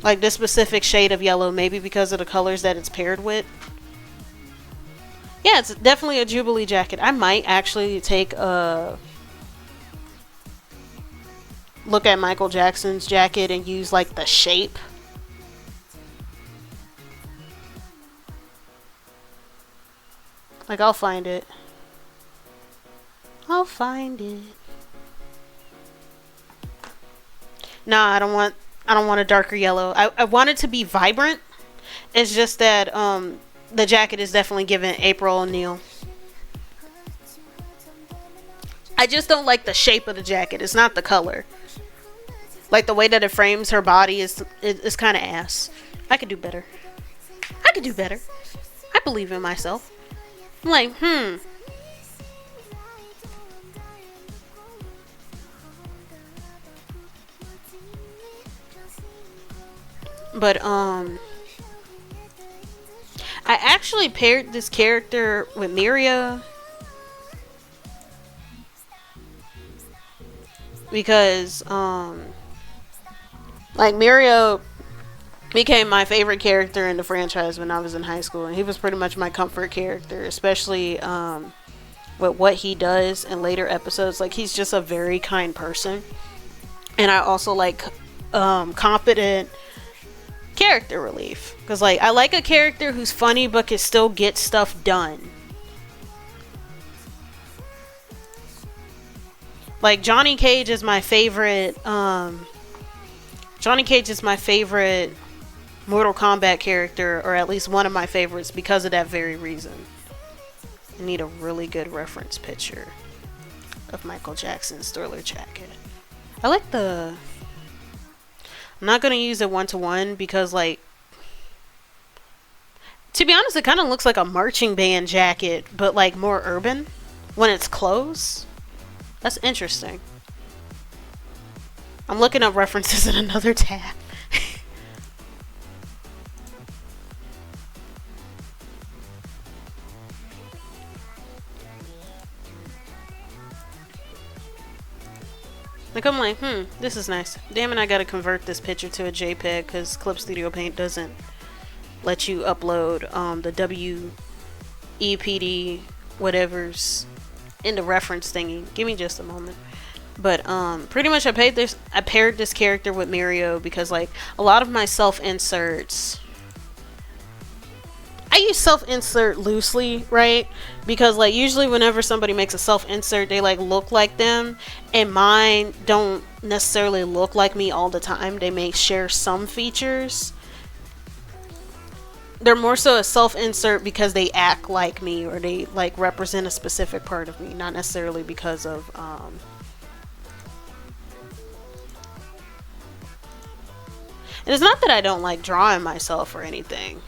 Like this specific shade of yellow, maybe because of the colors that it's paired with. Yeah, it's definitely a Jubilee jacket. I might actually take a look at Michael Jackson's jacket and use like the shape. Like, I'll find it. I'll find it. Nah, I don't want a darker yellow. I want it to be vibrant. It's just that the jacket is definitely giving April O'Neil. I just don't like the shape of the jacket. It's not the color. Like the way that it frames her body is kind of ass. I could do better. I believe in myself. I'm like, But I actually paired this character with Miria because like Mirio became my favorite character in the franchise when I was in high school, and he was pretty much my comfort character, especially with what he does in later episodes. Like, he's just a very kind person, and I also like competent character relief, because like I like a character who's funny but can still get stuff done. Like Johnny Cage is my favorite Mortal Kombat character, or at least one of my favorites, because of that very reason. I need a really good reference picture of Michael Jackson's Thriller jacket. I like the I'm not going to use it one-to-one because, like, to be honest, it kind of looks like a marching band jacket, but, like, more urban when it's closed. That's interesting. I'm looking up references in another tab. Like, I'm like, this is nice. Damn it, I gotta convert this picture to a JPEG because Clip Studio Paint doesn't let you upload the WEPD whatever's in the reference thingy. Give me just a moment. But pretty much I paired this character with Mirio because, like, a lot of my self-inserts, I use self-insert loosely, right? Because, like, usually whenever somebody makes a self-insert, they, like, look like them. And mine don't necessarily look like me all the time. They may share some features. They're more so a self-insert because they act like me, or they, like, represent a specific part of me. Not necessarily because of, And it's not that I don't like drawing myself or anything.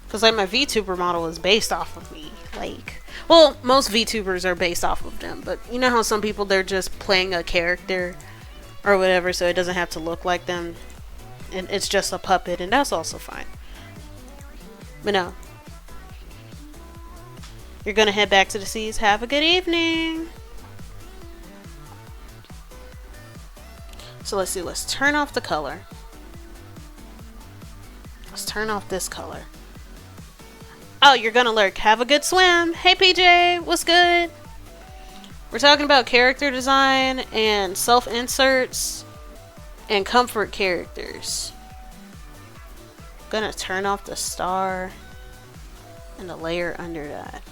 Because, like, my VTuber model is based off of me. Like, well, most VTubers are based off of them. But you know how some people, they're just playing a character or whatever, so it doesn't have to look like them. And it's just a puppet, and that's also fine. But no. You're gonna head back to the seas. Have a good evening. So let's see. Let's turn off the color. Let's turn off this color. Oh, you're gonna lurk. Have a good swim. Hey, PJ. What's good? We're talking about character design and self-inserts and comfort characters. Gonna turn off the star and the layer under that.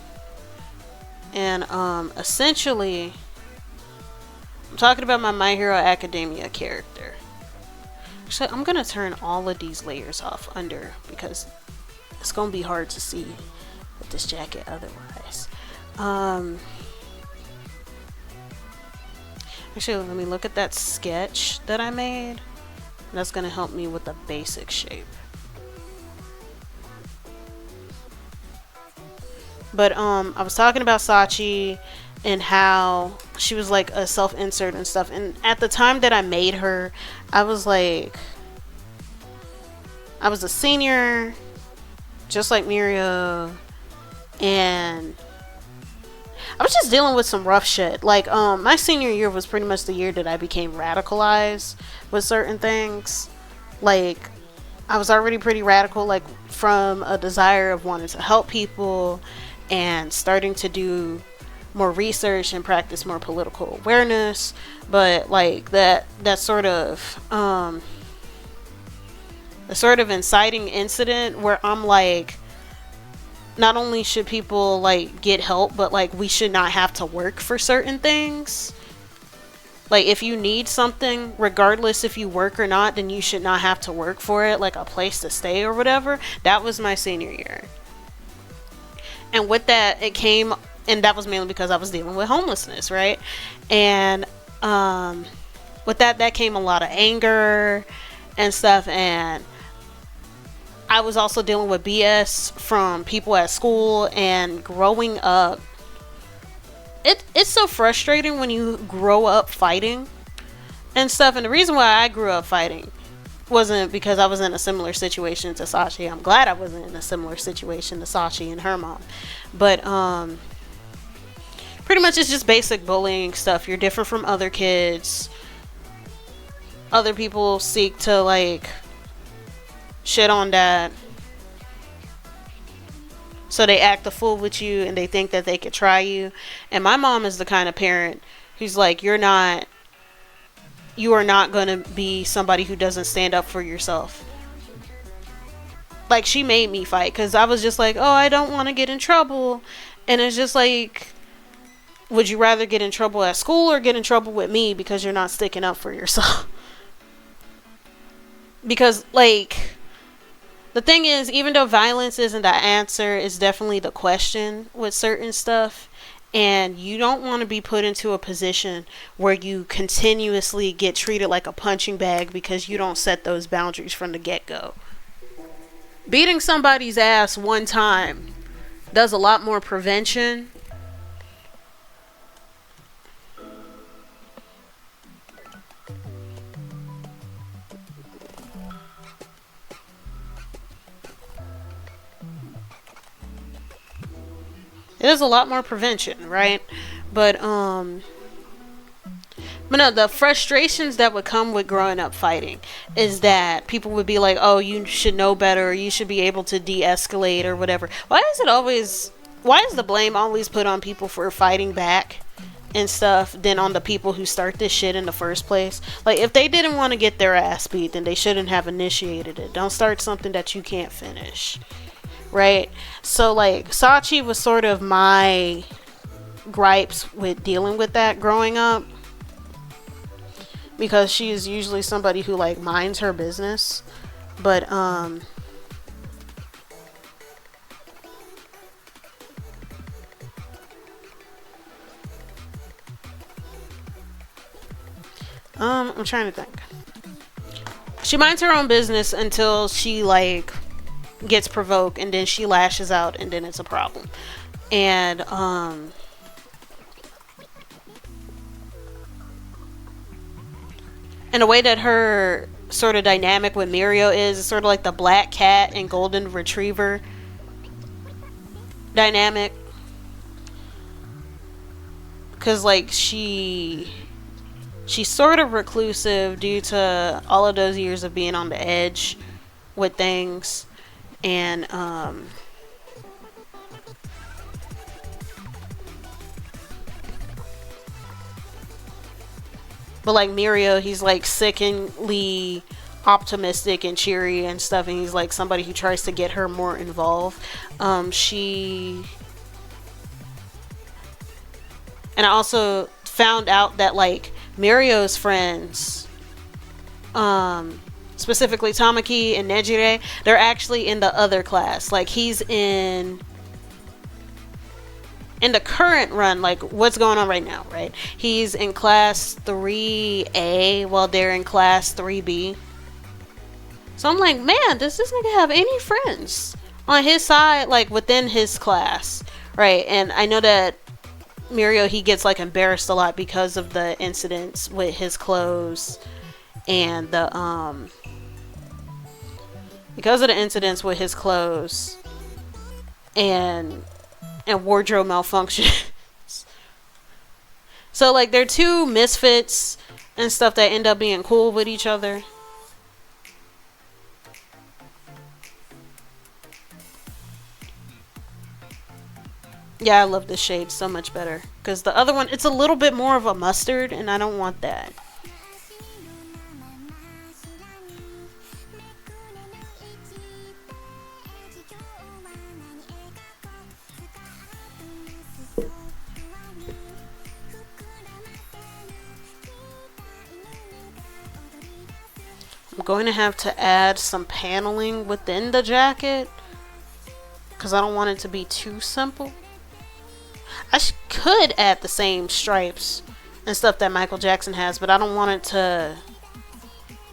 And essentially, I'm talking about my My Hero Academia character. Actually, I'm gonna turn all of these layers off under because it's gonna be hard to see with this jacket otherwise. Actually, let me look at that sketch that I made. That's gonna help me with the basic shape. But I was talking about Sachi and how she was like a self-insert and stuff. And at the time that I made her, I was like, I was a senior, just like Mirio, and I was just dealing with some rough shit. Like, my senior year was pretty much the year that I became radicalized with certain things. Like, I was already pretty radical, like, from a desire of wanting to help people and starting to do more research and practice more political awareness. But, like, that sort of, a sort of inciting incident where I'm like, not only should people like get help, but like we should not have to work for certain things. Like if you need something, regardless if you work or not, then you should not have to work for it, like a place to stay or whatever. That was my senior year. And with that, it came, and that was mainly because I was dealing with homelessness, right? And with that came a lot of anger and stuff, and I was also dealing with BS from people at school. And growing up, it's so frustrating when you grow up fighting and stuff. And the reason why I grew up fighting wasn't because I was in a similar situation to Sachi. I'm glad I wasn't in a similar situation to Sachi and her mom. But pretty much it's just basic bullying stuff. You're different from other kids. Other people seek to like shit on that, so they act a fool with you and they think that they could try you. And my mom is the kind of parent who's like, you are not gonna be somebody who doesn't stand up for yourself. Like, she made me fight because I was just like, oh, I don't want to get in trouble. And it's just like, would you rather get in trouble at school or get in trouble with me because you're not sticking up for yourself? Because like, the thing is, even though violence isn't the answer, it's definitely the question with certain stuff. And you don't want to be put into a position where you continuously get treated like a punching bag because you don't set those boundaries from the get-go. Beating somebody's ass one time does a lot more prevention . It is a lot more prevention, right? But no, the frustrations that would come with growing up fighting is that people would be like, oh, you should know better, or you should be able to de-escalate or whatever. Why is the blame always put on people for fighting back and stuff than on the people who start this shit in the first place? Like, if they didn't want to get their ass beat, then they shouldn't have initiated it. Don't start something that you can't finish. Right? So like, Sachi was sort of my gripes with dealing with that growing up, because she is usually somebody who like minds her business. But I'm trying to think. She minds her own business until she like gets provoked, and then she lashes out, and then it's a problem. And and the way that her sort of dynamic with Mirio is sort of like the black cat and golden retriever dynamic. because like she's sort of reclusive due to all of those years of being on the edge with things, and but like Mirio, he's like sickeningly optimistic and cheery and stuff, and he's like somebody who tries to get her more involved. She and I also found out that like Mirio's friends, specifically Tamaki and Nejire, they're actually in the other class. Like he's in the current run, like what's going on right now, right? He's in class 3A while they're in class 3B. So I'm like, man, does this nigga have any friends on his side, like within his class, right? And I know that Mirio, he gets like embarrassed a lot because of the incidents with his clothes and the because of the incidents with his clothes and wardrobe malfunctions. So like they're two misfits and stuff that end up being cool with each other. Yeah, I love this shade so much better. Because the other one, it's a little bit more of a mustard, and I don't want that. I'm going to have to add some paneling within the jacket. Because I don't want it to be too simple. I could add the same stripes and stuff that Michael Jackson has, but I don't want it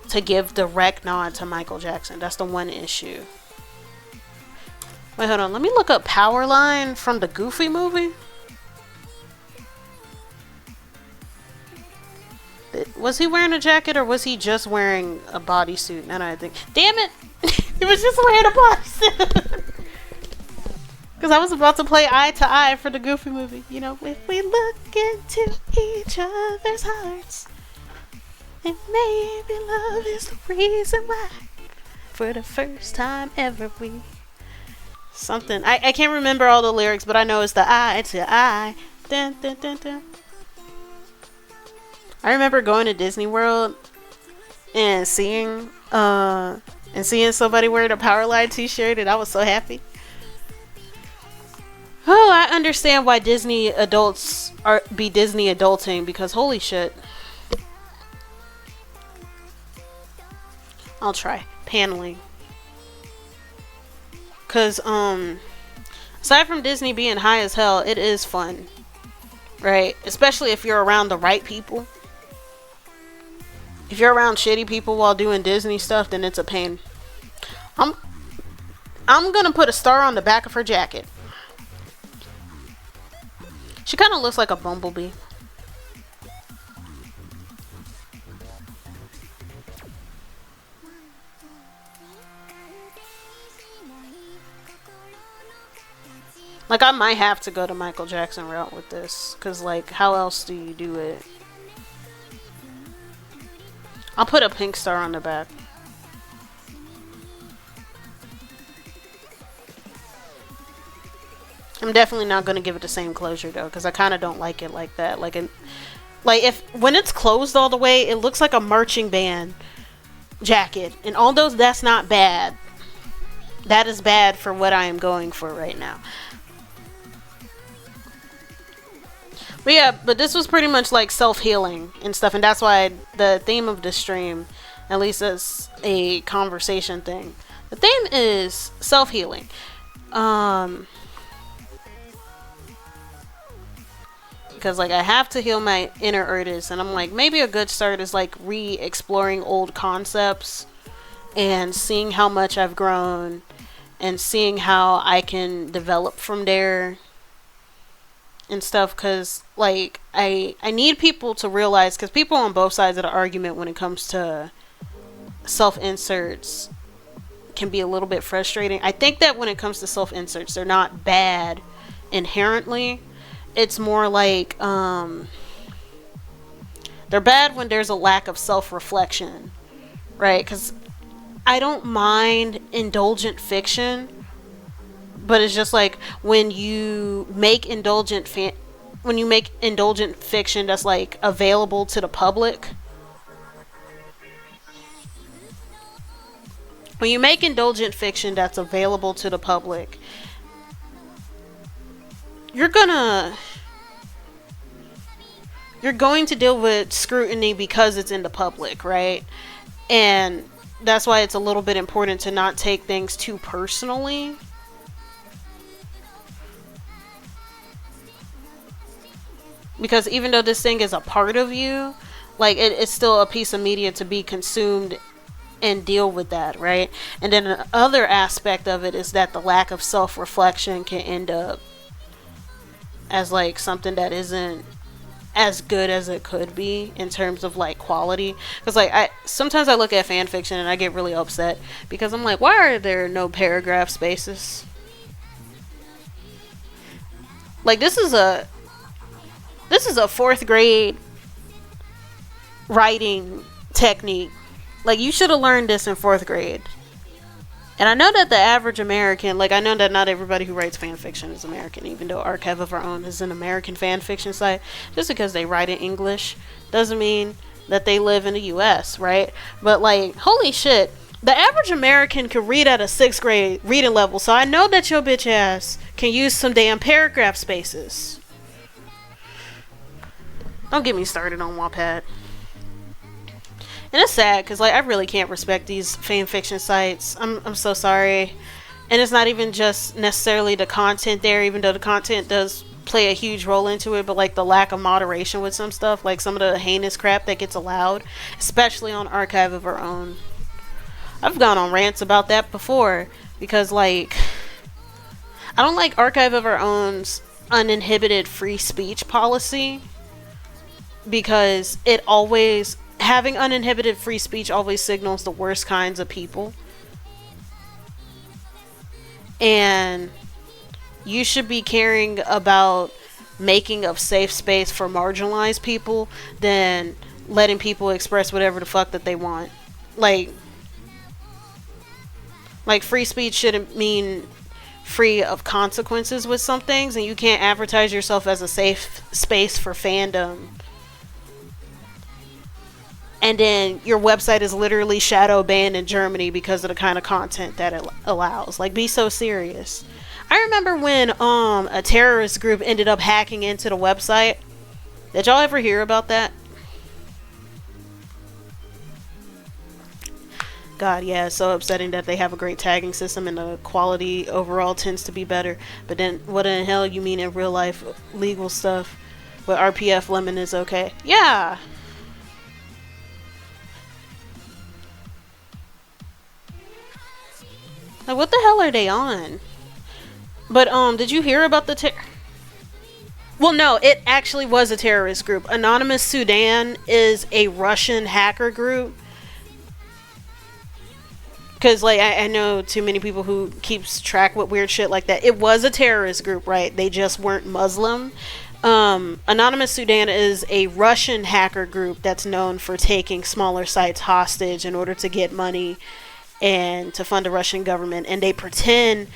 to give direct nod to Michael Jackson. That's the one issue. Wait, hold on. Let me look up Powerline from the Goofy movie. Was he wearing a jacket or was he just wearing a bodysuit? Now that I think, damn it, he was just wearing a bodysuit. Because I was about to play Eye to Eye for the Goofy movie. You know, if we look into each other's hearts, and maybe love is the reason why. For the first time ever we... Something. I can't remember all the lyrics, but I know it's the Eye to Eye. Dun, dun, dun, dun. I remember going to Disney World and seeing somebody wearing a Powerline t-shirt, and I was so happy. Oh, I understand why Disney adults be Disney adulting, because holy shit. I'll try paneling. Cause aside from Disney being high as hell, it is fun. Right? Especially if you're around the right people. If you're around shitty people while doing Disney stuff, then it's a pain. I'm gonna put a star on the back of her jacket. She kind of looks like a bumblebee. Like, I might have to go the Michael Jackson route with this. Because, like, how else do you do it? I'll put a pink star on the back. I'm definitely not going to give it the same closure, though. Because I kind of don't like it like that. Like, when it's closed all the way, it looks like a marching band jacket. And although that's not bad, that is bad for what I am going for right now. But yeah, but this was pretty much like self-healing and stuff, and that's why the theme of the stream, at least as a conversation thing, the theme is self-healing. Because like I have to heal my inner artist, and I'm like, maybe a good start is like re-exploring old concepts and seeing how much I've grown and seeing how I can develop from there and stuff. Because like I need people to realize, because people on both sides of the argument when it comes to self-inserts can be a little bit frustrating. I think that when it comes to self-inserts, they're not bad inherently. it's more like they're bad when there's a lack of self-reflection, right? Because I don't mind indulgent fiction, but it's just like when you make indulgent fiction that's like available to the public. When you make indulgent fiction that's available to the public, you're gonna you're going to deal with scrutiny because it's in the public, right? And that's why it's a little bit important to not take things too personally. Because even though this thing is a part of you, like it's still a piece of media to be consumed and deal with that, right? And then the other aspect of it is that the lack of self-reflection can end up as like something that isn't as good as it could be in terms of like quality. Because like I sometimes I look at fan fiction and I get really upset because I'm like, why are there no paragraph spaces? Like this is a fourth grade writing technique. Like you should have learned this in fourth grade. And I know that the average American, like I know that not everybody who writes fan fiction is American, even though Archive of Our Own is an American fan fiction site. Just because they write in English doesn't mean that they live in the US, right? But like, holy shit, the average American could read at a 6th grade reading level, so I know that your bitch ass can use some damn paragraph spaces. Don't get me started on Wattpad. And it's sad because like I really can't respect these fan fiction sites. I'm so sorry. And it's not even just necessarily the content there, even though the content does play a huge role into it, but like the lack of moderation with some stuff, like some of the heinous crap that gets allowed, especially on Archive of Our Own. I've gone on rants about that before because like I don't like Archive of Our Own's uninhibited free speech policy, because it always having uninhibited free speech always signals the worst kinds of people. And you should be caring about making a safe space for marginalized people than letting people express whatever the fuck that they want. Like free speech shouldn't mean free of consequences with some things, and you can't advertise yourself as a safe space for fandom and then your website is literally shadow banned in Germany because of the kind of content that it allows. Like, be so serious. I remember when a terrorist group ended up hacking into the website. Did y'all ever hear about that? God, yeah, it's so upsetting that they have a great tagging system and the quality overall tends to be better. But then, what in the hell you mean in real life legal stuff with RPF lemon is okay? Yeah. Like, what the hell are they on? But, did you hear about the well, no, it actually was a terrorist group. Anonymous Sudan is a Russian hacker group. Because, like, I know too many people who keeps track with weird shit like that. It was a terrorist group, right? They just weren't Muslim. Anonymous Sudan is a Russian hacker group that's known for taking smaller sites hostage in order to get money and to fund the Russian government. And they pretend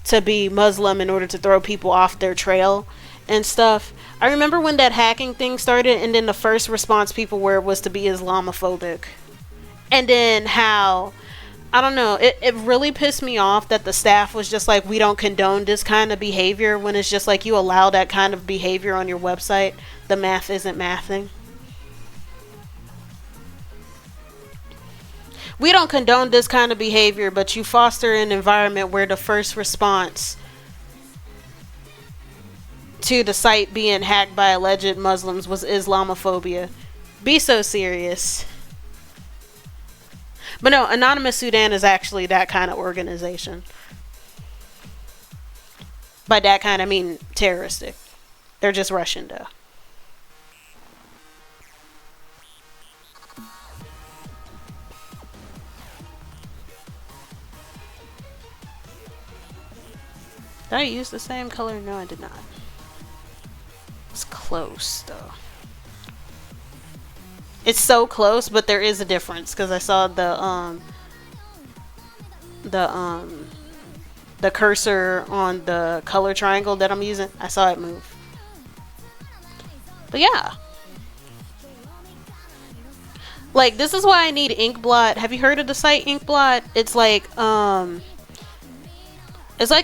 to be Muslim in order to throw people off their trail and stuff. I remember when that hacking thing started, and then the first response people were was to be Islamophobic. And then how, I don't know, it really pissed me off that the staff was just like, we don't condone this kind of behavior, when it's just like, you allow that kind of behavior on your website. The math isn't mathing. We don't condone this kind of behavior, but you foster an environment where the first response to the site being hacked by alleged Muslims was Islamophobia. Be so serious. But no, Anonymous Sudan is actually that kind of organization. By that kind, I mean terroristic. They're just Russian, though. Did I use the same color? No, I did not. It's close though. It's so close, but there is a difference because I saw the the cursor on the color triangle that I'm using. I saw it move. But yeah. Like, this is why I need Inkblot. Have you heard of the site Inkblot? It's like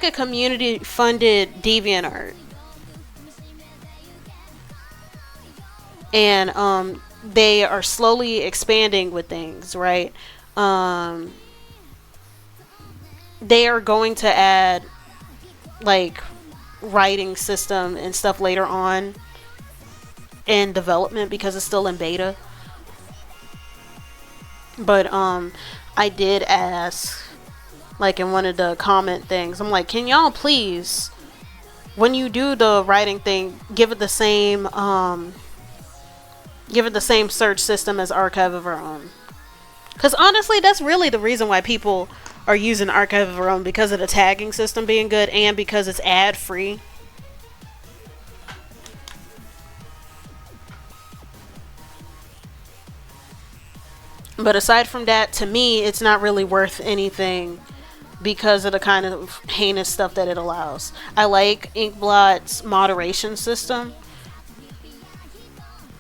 a community funded DeviantArt. And they are slowly expanding with things, right? They are going to add like writing system and stuff later on in development because it's still in beta. But I did ask, like, in one of the comment things, I'm like, can y'all please, when you do the writing thing, give it the same search system as Archive of Our Own? Because honestly, that's really the reason why people are using Archive of Our Own, because of the tagging system being good and because it's ad free. But aside from that, to me, it's not really worth anything because of the kind of heinous stuff that it allows. I like Inkblot's moderation system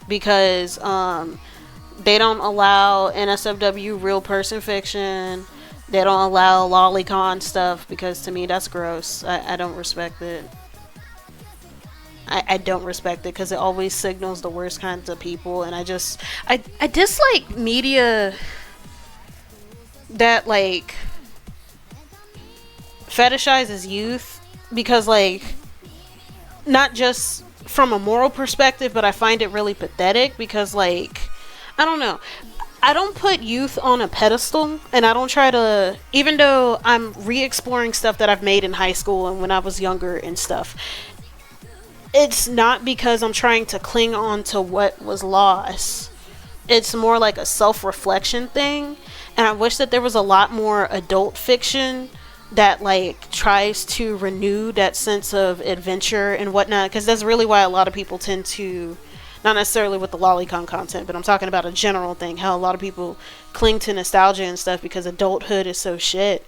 because they don't allow NSFW real person fiction. They don't allow lolicon stuff because to me that's gross. I don't respect it. I don't respect it because it always signals the worst kinds of people, and I dislike media that like fetishizes youth, because like, not just from a moral perspective, but I find it really pathetic because like, I don't know, I don't put youth on a pedestal, and I don't try to, even though I'm re-exploring stuff that I've made in high school and when I was younger and stuff, it's not because I'm trying to cling on to what was lost. It's more like a self-reflection thing, and I wish that there was a lot more adult fiction that like tries to renew that sense of adventure and whatnot, because that's really why a lot of people tend to, not necessarily with the lolicon content, but I'm talking about a general thing, how a lot of people cling to nostalgia and stuff because adulthood is so shit.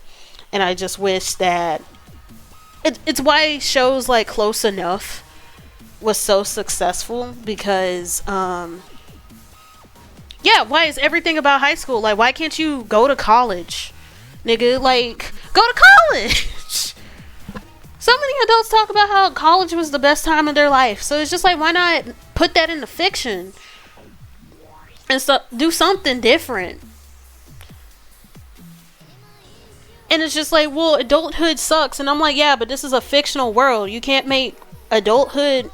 And I just wish that it's why shows like Close Enough was so successful, because yeah, why is everything about high school? Like, why can't you go to college, nigga? Like, go to college. So many adults talk about how college was the best time of their life, so it's just like, why not put that into fiction and do something different? And it's just like, well, adulthood sucks, and I'm like, yeah, but this is a fictional world. You can't make adulthood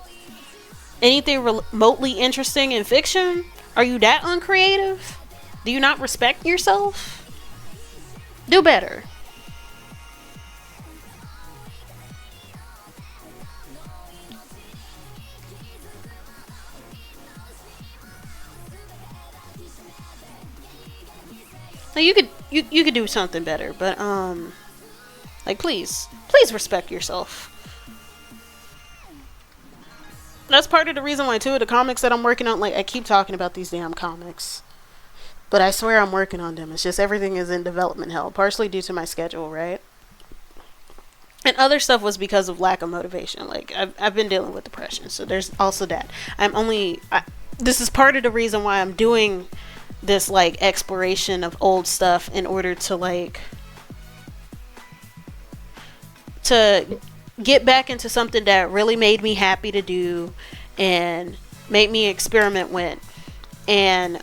anything remotely interesting in fiction? Are you that uncreative? Do you not respect yourself? Do better. Now you could do something better, but like, please respect yourself. That's part of the reason why, too, of the comics that I'm working on, like, I keep talking about these damn comics, but I swear I'm working on them. It's just everything is in development hell, partially due to my schedule, right? And other stuff was because of lack of motivation. Like, I've been dealing with depression, so there's also that. This is part of the reason why I'm doing this, like, exploration of old stuff in order to, like, to get back into something that really made me happy to do and made me experiment with. And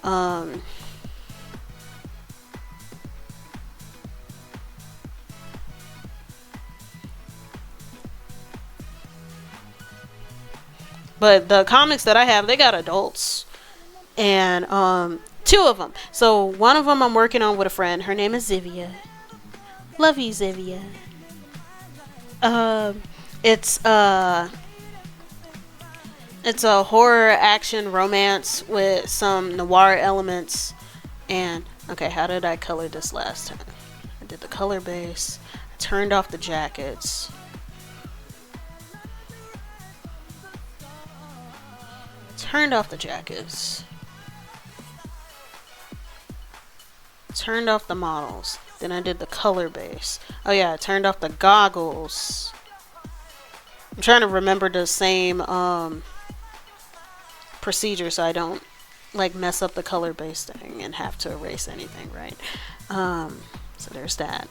but the comics that I have, they got adults, and two of them. So one of them I'm working on with a friend. Her name is Zivia. Love you, Zivia. It's a horror action romance with some noir elements. And okay, how did I color this last time? I did the color base. I turned off the jackets. Turned off the jackets. Turned off the models. Then I did the color base. Oh yeah, I turned off the goggles. I'm trying to remember the same procedure so I don't like mess up the color base thing and have to erase anything, right? So there's that.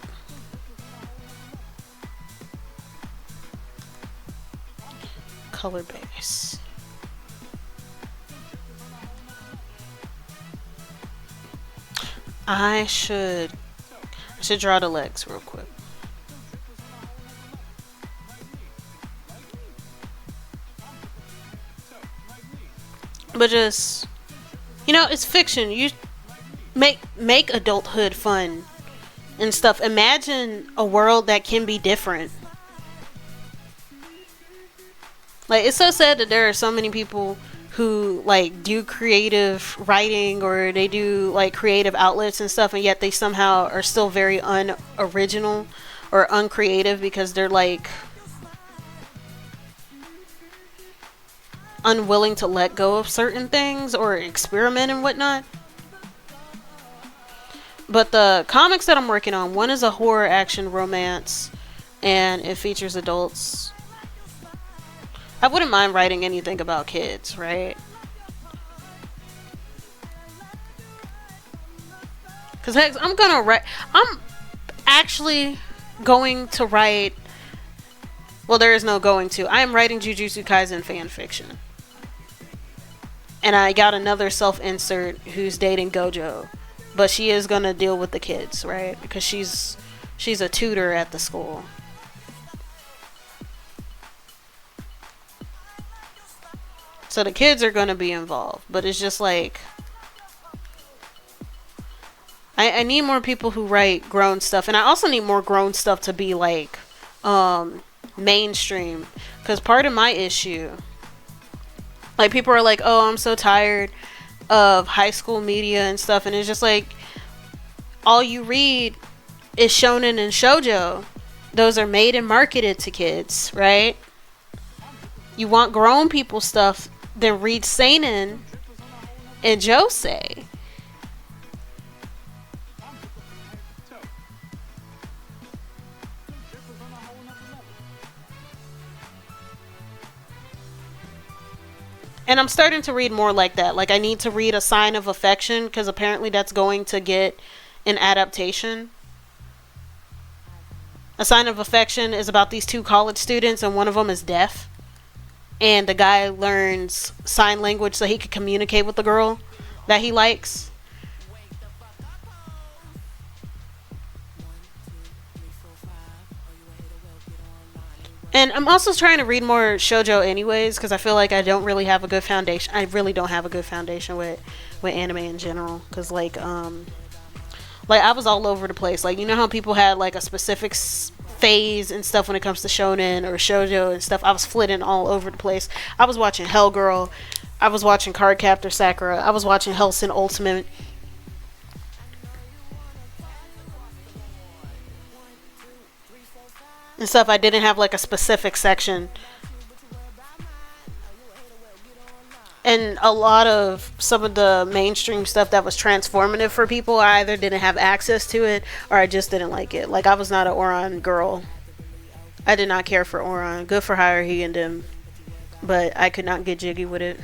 Color base. I should draw the legs real quick. But just, you know, it's fiction. You make adulthood fun and stuff. Imagine a world that can be different. Like, it's so sad that there are so many people who like do creative writing or they do like creative outlets and stuff, and yet they somehow are still very unoriginal or uncreative because they're like unwilling to let go of certain things or experiment and whatnot. But the comics that I'm working on, one is a horror action romance and it features adults. I wouldn't mind writing anything about kids, right? Because I'm actually going to write, well, there is no going to. I am writing Jujutsu Kaisen fan fiction. And I got another self-insert who's dating Gojo. But she is going to deal with the kids, right? Because she's a tutor at the school. So the kids are going to be involved. But it's just like, I need more people who write grown stuff. And I also need more grown stuff to be like mainstream. Because part of my issue, like, people are like, oh, I'm so tired of high school media and stuff. And it's just like, all you read is shonen and shoujo. Those are made and marketed to kids, right? You want grown people stuff, then read seinen and josei. And I'm starting to read more like that. Like, I need to read A Sign of Affection because apparently that's going to get an adaptation. A Sign of Affection is about these two college students and one of them is deaf. And the guy learns sign language so he can communicate with the girl that he likes. And I'm also trying to read more shoujo anyways because I feel like I don't really have a good foundation. I really don't have a good foundation with anime in general because like I was all over the place. Like, you know how people had like a specific phase and stuff when it comes to shonen or shoujo and stuff? I was flitting all over the place. I was watching Hellgirl. I was watching Cardcaptor Sakura. I was watching Hellsing Ultimate. And stuff. I didn't have like a specific section. And a lot of some of the mainstream stuff that was transformative for people, I either didn't have access to it or I just didn't like it. Like, I was not an Oran girl. I did not care for Oran. Good for Haruhi and them. But I could not get jiggy with it.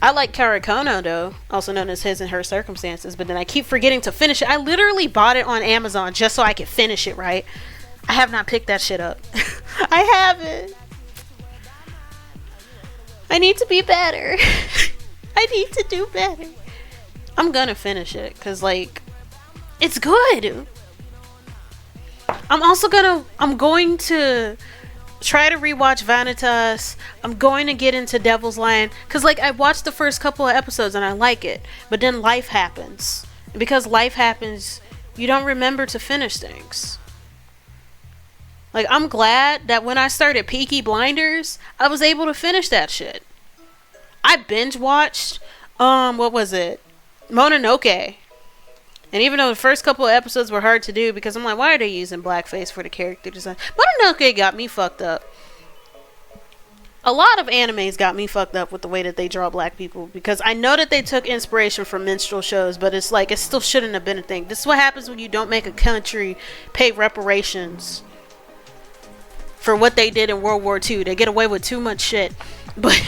I like Karakono though, also known as His and Her Circumstances, but then I keep forgetting to finish it. I literally bought it on Amazon just so I could finish it, right? I have not picked that shit up. I haven't. I need to be better. I need to do better. I'm gonna finish it because, like, it's good. I'm going to try to rewatch Vanitas. I'm going to get into Devil's Lion because, like, I watched the first couple of episodes and I like it, but then life happens. And because life happens, you don't remember to finish things. Like, I'm glad that when I started Peaky Blinders, I was able to finish that shit. I binge watched, what was it? Mononoke. And even though the first couple of episodes were hard to do because I'm like, why are they using blackface for the character design? Mononoke got me fucked up. A lot of animes got me fucked up with the way that they draw black people, because I know that they took inspiration from minstrel shows, but it's like it still shouldn't have been a thing. This is what happens when you don't make a country pay reparations for what they did in World War II. They get away with too much shit. But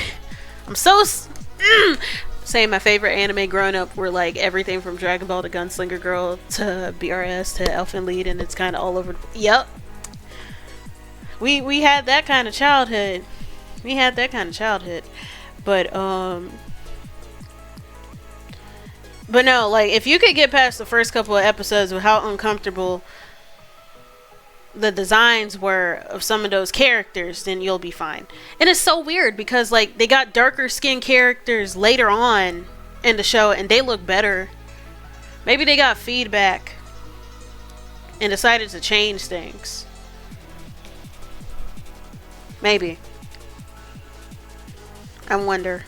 I'm so saying my favorite anime growing up were like everything from Dragon Ball to Gunslinger Girl to BRS to Elfen Lied, and it's kind of all over. Yep, we had that kind of childhood. But no, like if you could get past the first couple of episodes with how uncomfortable the designs were of some of those characters, then you'll be fine. And it's so weird because like they got darker skinned characters later on in the show and they look better. Maybe they got feedback and decided to change things. Maybe. I wonder.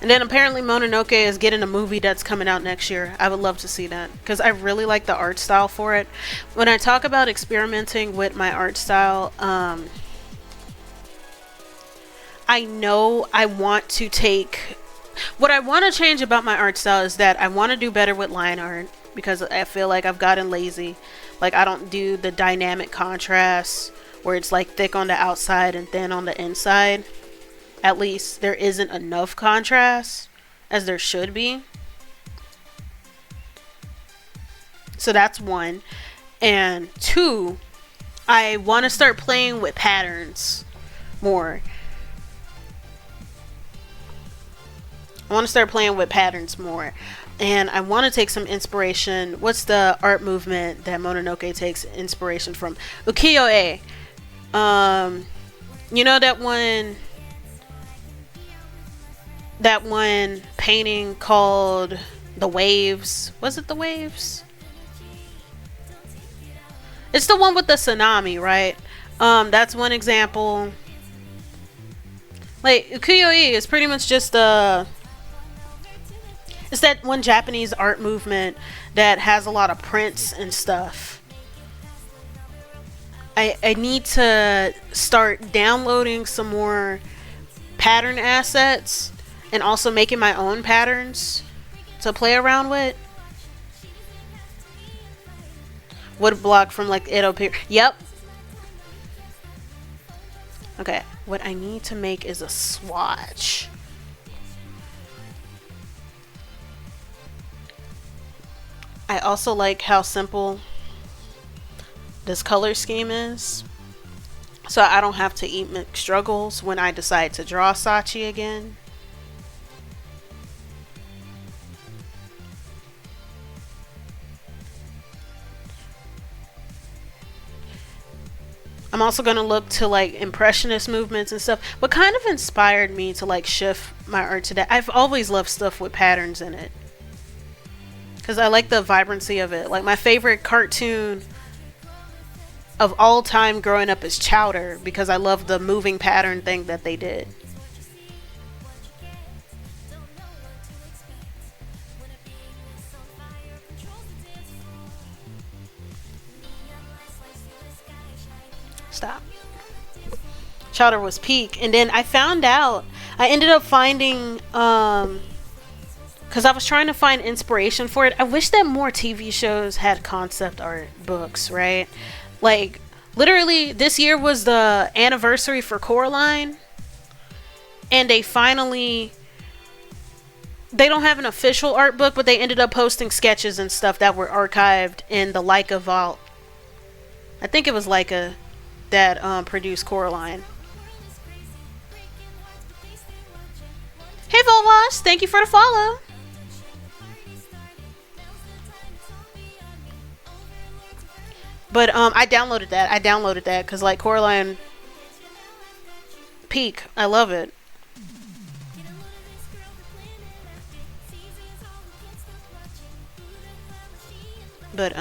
And then apparently Mononoke is getting a movie that's coming out next year. I would love to see that because I really like the art style for it. When I talk about experimenting with my art style, I know I want to take... What I want to change about my art style is that I want to do better with line art because I feel like I've gotten lazy. Like I don't do the dynamic contrast where it's like thick on the outside and thin on the inside. At least there isn't enough contrast as there should be. So that's one. And two, I want to start playing with patterns more. And I want to take some inspiration. What's the art movement that Mononoke takes inspiration from? Ukiyo-e. You know that one painting called The Waves? Was it The Waves? It's the one with the tsunami, right? That's one example. Like ukiyo-e is pretty much just it's that one Japanese art movement that has a lot of prints and stuff. I need to start downloading some more pattern assets and also making my own patterns to play around with. Wood block from like Edo period. Yep. Okay, what I need to make is a swatch. I also like how simple this color scheme is. So I don't have to eat mixed struggles when I decide to draw Sachi again. I'm also going to look to like impressionist movements and stuff. What kind of inspired me to like shift my art to that? I've always loved stuff with patterns in it. Because I like the vibrancy of it. Like my favorite cartoon of all time growing up is Chowder. Because I love the moving pattern thing that they did. Stop. Chowder was peak. And then I found out, I ended up finding, because I was trying to find inspiration for it. I wish that more TV shows had concept art books, right? Like, literally, this year was the anniversary for Coraline. And they finally, they don't have an official art book, but they ended up posting sketches and stuff that were archived in the Leica vault. I think it was Leica that produced Coraline. Hey Volwash, thank you for the follow. But I downloaded that because like Coraline peak. I love it. But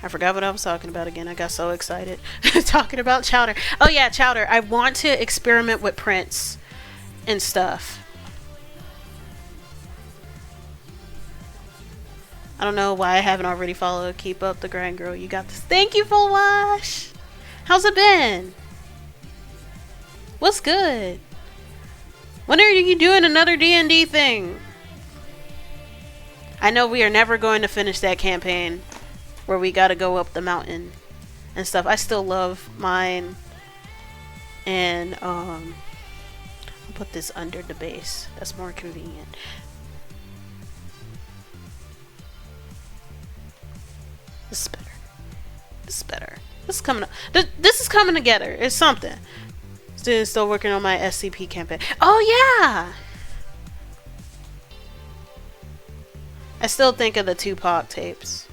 I forgot what I was talking about again. I got so excited talking about Chowder. Oh yeah, Chowder. I want to experiment with prints and stuff. I don't know why I haven't already followed. Keep up the grind, girl. You got this. Thank you, Full Wash. How's it been? What's good? When are you doing another D&D thing? I know we are never going to finish that campaign where we gotta go up the mountain and stuff. I still love mine. And I'll put this under the base. That's more convenient. This is better. This is better. This is coming up. This is coming together. It's something. Still working on my SCP campaign. Oh yeah! I still think of the Tupac tapes.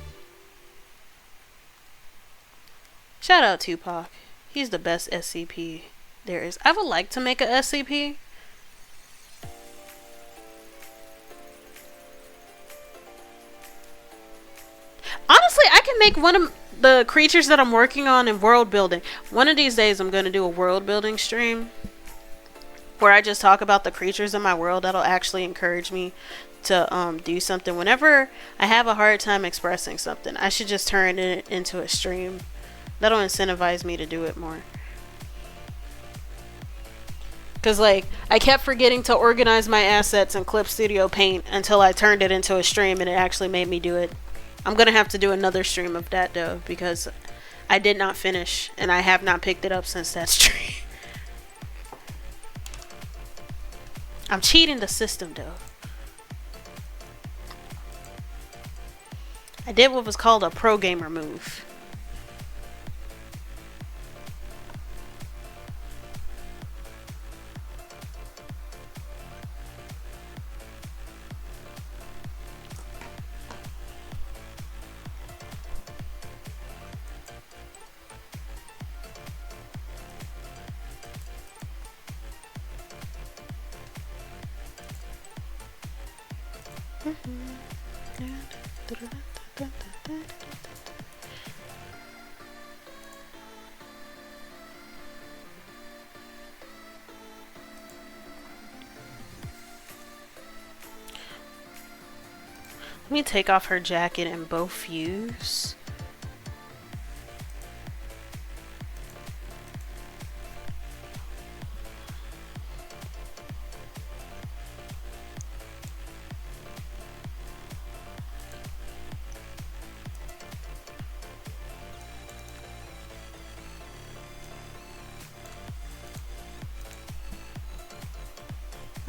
Shout out Tupac. He's the best SCP there is. I would like to make a SCP. Honestly, I can make one of the creatures that I'm working on in world building. One of these days I'm going to do a world building stream where I just talk about the creatures in my world. That'll actually encourage me to do something. Whenever I have a hard time expressing something, I should just turn it into a stream. That'll incentivize me to do it more. Because, like, I kept forgetting to organize my assets in Clip Studio Paint until I turned it into a stream and it actually made me do it. I'm going to have to do another stream of that, though, because I did not finish and I have not picked it up since that stream. I'm cheating the system, though. I did what was called a pro gamer move. Let me take off her jacket and bow fuse.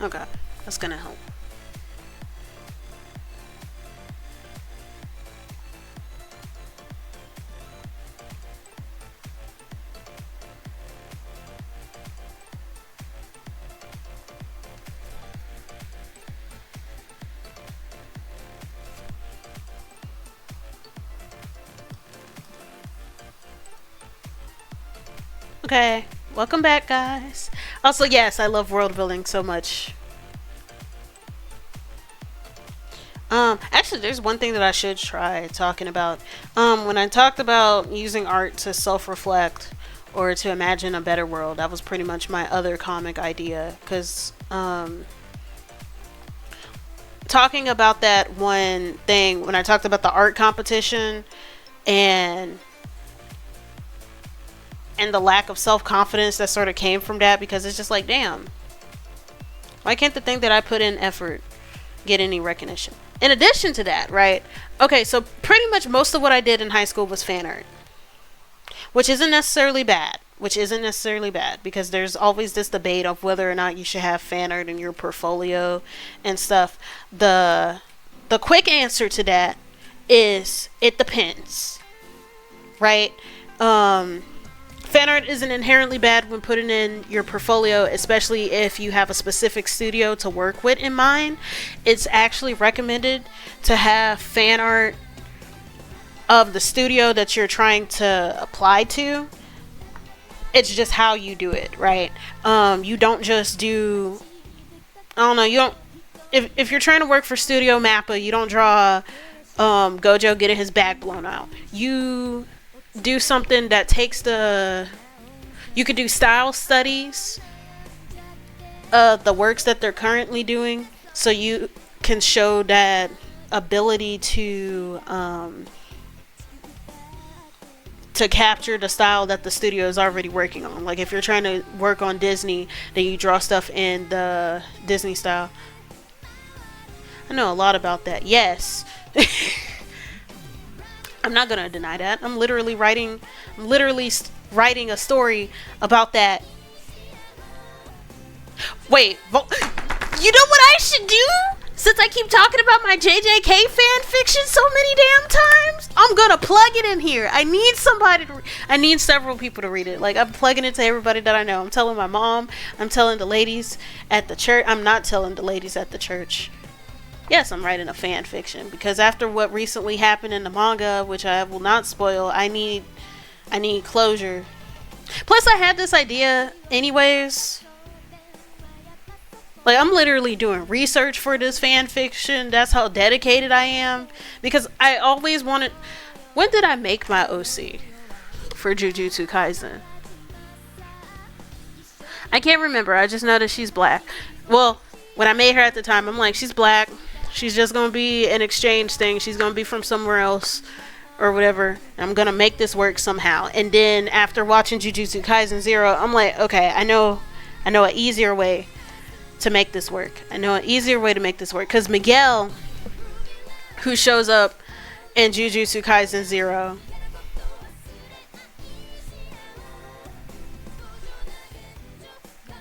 Okay, that's gonna help. Okay, welcome back, guys. Also, yes, I love world building so much. Actually, there's one thing that I should try talking about. When I talked about using art to self-reflect or to imagine a better world, that was pretty much my other comic idea. Because, talking about that one thing, when I talked about the art competition and the lack of self-confidence that sort of came from that, because it's just like, damn, why can't the thing that I put in effort get any recognition? In addition to that, right? Okay, so pretty much most of what I did in high school was fan art, which isn't necessarily bad. Because there's always this debate of whether or not you should have fan art in your portfolio and stuff. The quick answer to that is it depends, right? Fan art isn't inherently bad when putting in your portfolio, especially if you have a specific studio to work with in mind. It's actually recommended to have fan art of the studio that you're trying to apply to. It's just how you do it, right? You don't just do, I don't know, you don't, if you're trying to work for Studio Mappa, you don't draw Gojo getting his back blown out. You do something that takes you could do style studies of the works that they're currently doing, so you can show that ability to to capture the style that the studio is already working on. Like if you're trying to work on Disney, then you draw stuff in the Disney style. I know a lot about that. Yes. I'm not gonna deny that. I'm literally writing a story about that. Wait, you know what I should do? Since I keep talking about my JJK fan fiction so many damn times, I'm gonna plug it in here. I need several people to read it. Like, I'm plugging it to everybody that I know. I'm telling my mom. I'm telling the ladies at the church. I'm not telling the ladies at the church. Yes, I'm writing a fan fiction because after what recently happened in the manga, which I will not spoil, I need closure. Plus, I had this idea anyways. Like, I'm literally doing research for this fan fiction. That's how dedicated I am. Because I always wanted... When did I make my OC for Jujutsu Kaisen? I can't remember. I just know that she's black. Well, when I made her at the time, I'm like, she's black. She's just going to be an exchange thing. She's going to be from somewhere else or whatever. I'm going to make this work somehow. And then after watching Jujutsu Kaisen 0, I'm like, okay, I know an easier way to make this work. Because Miguel, who shows up in Jujutsu Kaisen 0,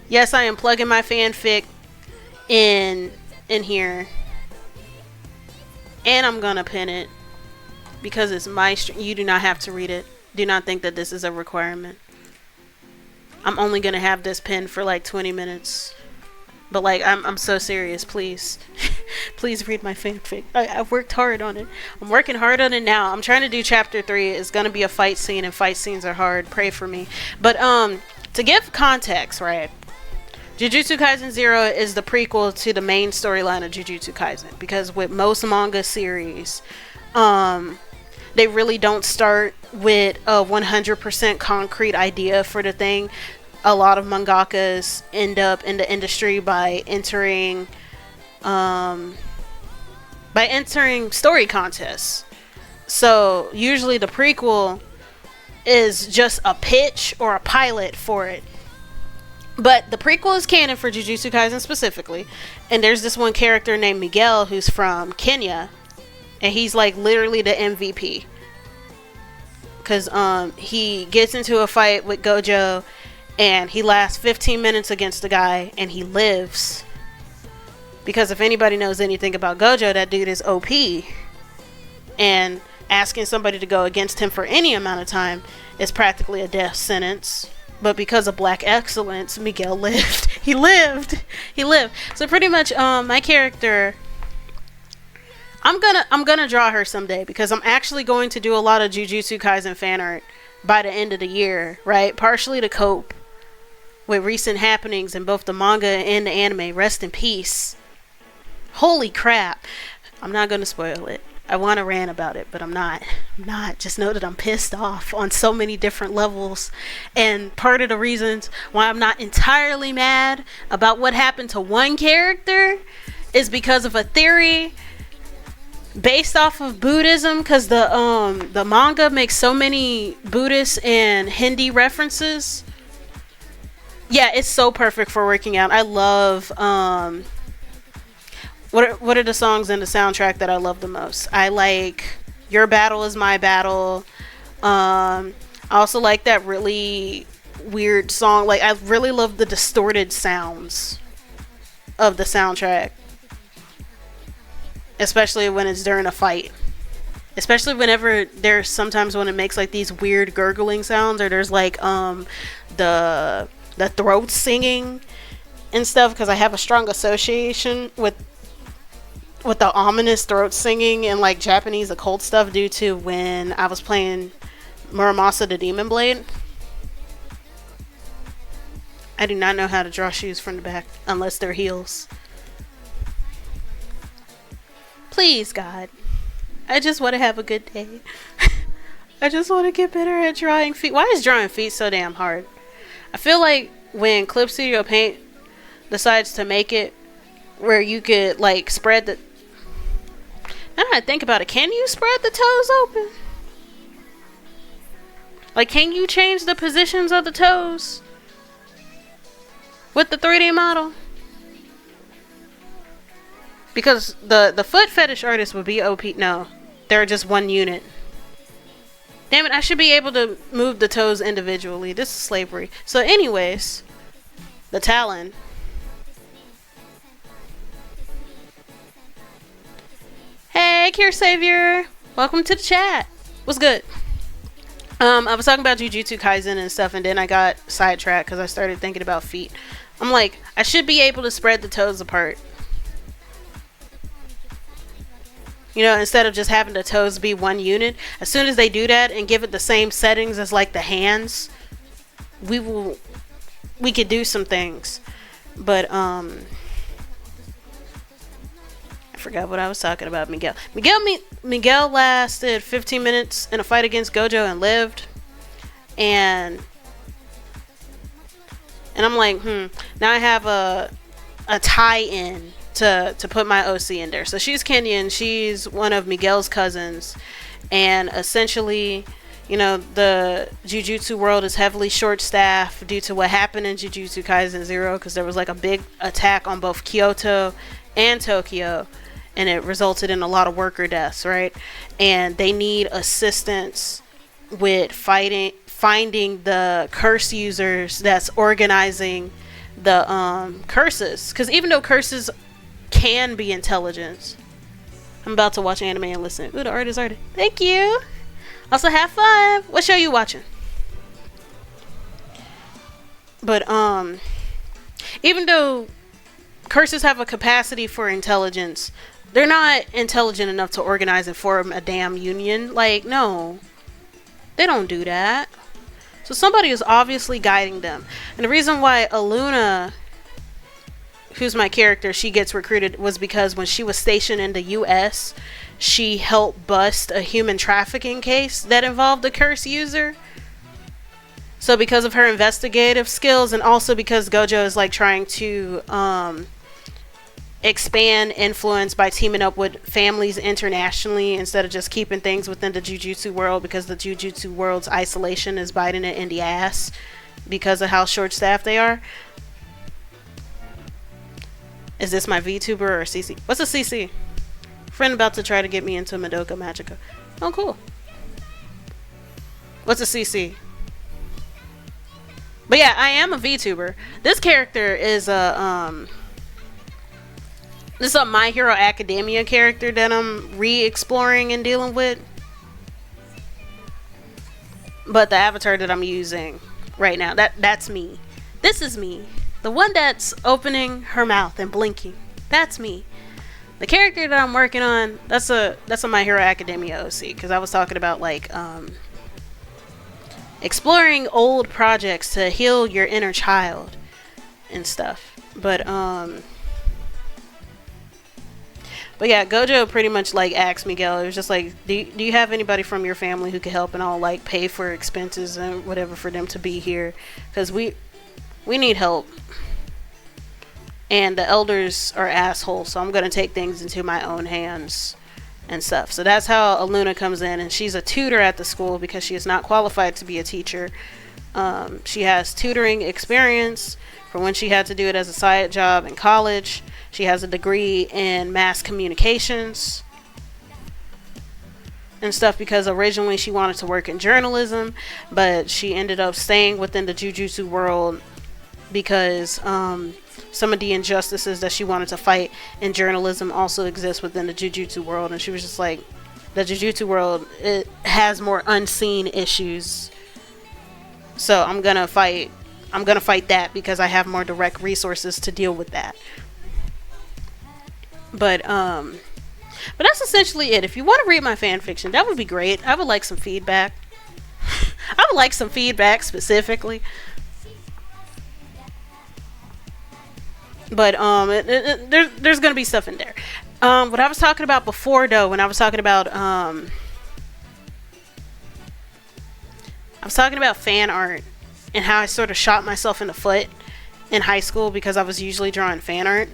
yes, I am plugging my fanfic in here, and I'm gonna pin it because it's my you do not have to read it. Do not think that this is a requirement. I'm only gonna have this pinned for like 20 minutes. But like, I'm so serious. Please, please read my fanfic. I've worked hard on it. I'm working hard on it now. I'm trying to do chapter 3. It's gonna be a fight scene, and fight scenes are hard. Pray for me. But to give context, right? Jujutsu Kaisen 0 is the prequel to the main storyline of Jujutsu Kaisen, because with most manga series, they really don't start with a 100% concrete idea for the thing. A lot of mangakas end up in the industry by entering story contests. So usually the prequel is just a pitch or a pilot for it. But the prequel is canon for Jujutsu Kaisen specifically. And there's this one character named Miguel who's from Kenya. And he's like literally the MVP. Because he gets into a fight with Gojo. And he lasts 15 minutes against the guy, and he lives. Because if anybody knows anything about Gojo, that dude is OP. And asking somebody to go against him for any amount of time is practically a death sentence. But because of black excellence, Miguel lived. He lived. So pretty much, my character, I'm gonna draw her someday, because I'm actually going to do a lot of Jujutsu Kaisen fan art by the end of the year, right? Partially to cope with recent happenings in both the manga and the anime. Rest in peace. Holy crap. I'm not going to spoil it. I want to rant about it, but I'm not. Just know that I'm pissed off on so many different levels. And part of the reasons why I'm not entirely mad about what happened to one character is because of a theory based off of Buddhism, because the manga makes so many Buddhist and Hindi references. Yeah, it's so perfect for working out. I love what are the songs in the soundtrack that I love the most? I like Your Battle Is My Battle. I also like that really weird song. Like, I really love the distorted sounds of the soundtrack. Especially when it's during a fight. Especially whenever there's sometimes when it makes like these weird gurgling sounds, or there's like the throat singing and stuff, because I have a strong association with the ominous throat singing and like Japanese occult stuff due to when I was playing Muramasa the Demon Blade. I do not know how to draw shoes from the back unless they're heels. Please, God. I just want to have a good day. I just want to get better at drawing feet. Why is drawing feet so damn hard? I feel like when Clip Studio Paint decides to make it where you could like spread the... Now that I think about it, can you spread the toes open? Like, can you change the positions of the toes with the 3D model? Because the foot fetish artist would be OP. No, they're just one unit. Damn it, I should be able to move the toes individually. This is slavery. So anyways, the talon. Hey, Cure Savior. Welcome to the chat. What's good? I was talking about Jujutsu Kaisen and stuff, and then I got sidetracked because I started thinking about feet. I'm like, I should be able to spread the toes apart. You know, instead of just having the toes be one unit. As soon as they do that and give it the same settings as like the hands, we could do some things. But I forgot what I was talking about. Miguel lasted 15 minutes in a fight against Gojo and lived. And I'm like, now I have a tie-in to put my OC in there. So she's Kenyan. She's one of Miguel's cousins. And essentially, you know, the Jujutsu world is heavily short-staffed due to what happened in Jujutsu Kaisen 0, because there was like a big attack on both Kyoto and Tokyo, and it resulted in a lot of worker deaths, right? And they need assistance with finding the curse users that's organizing the curses, because even though curses can be intelligence. I'm about to watch anime and listen. Ooh, the art is arty. Thank you. Also, have fun. What show you watching? But even though curses have a capacity for intelligence, they're not intelligent enough to organize and form a damn union. Like, no, they don't do that. So somebody is obviously guiding them. And the reason why Aluna, who's my character, she gets recruited, was because when she was stationed in the US, she helped bust a human trafficking case that involved a curse user. So because of her investigative skills, and also because Gojo is like trying to expand influence by teaming up with families internationally instead of just keeping things within the Jujutsu world, because the Jujutsu world's isolation is biting it in the ass because of how short-staffed they are. Is this my VTuber or CC? What's a CC? Friend about to try to get me into Madoka Magica. Oh, cool. What's a CC? But yeah, I am a VTuber. This character is a this is a My Hero Academia character that I'm re-exploring and dealing with. But the avatar that I'm using right now, that's me. This is me. The one that's opening her mouth and blinking. That's me. The character that I'm working on, that's a My Hero Academia OC, because I was talking about like exploring old projects to heal your inner child and stuff. But yeah, Gojo pretty much like asked Miguel, it was just like, do you have anybody from your family who could help, and I'll like pay for expenses and whatever for them to be here, because we need help. And the elders are assholes, so I'm going to take things into my own hands and stuff. So that's how Aluna comes in, and she's a tutor at the school because she is not qualified to be a teacher. She has tutoring experience from when she had to do it as a side job in college. She has a degree in mass communications and stuff, because originally she wanted to work in journalism, but she ended up staying within the Jujutsu world because some of the injustices that she wanted to fight in journalism also exist within the Jujutsu world. And she was just like, the Jujutsu world, it has more unseen issues, so I'm gonna fight that because I have more direct resources to deal with that. But that's essentially it. If you want to read my fan fiction, that would be great. I would like some feedback. I would like some feedback specifically. But there's gonna be stuff in there. What I was talking about before, though, when I was talking about fan art and how I sort of shot myself in the foot in high school because I was usually drawing fan art.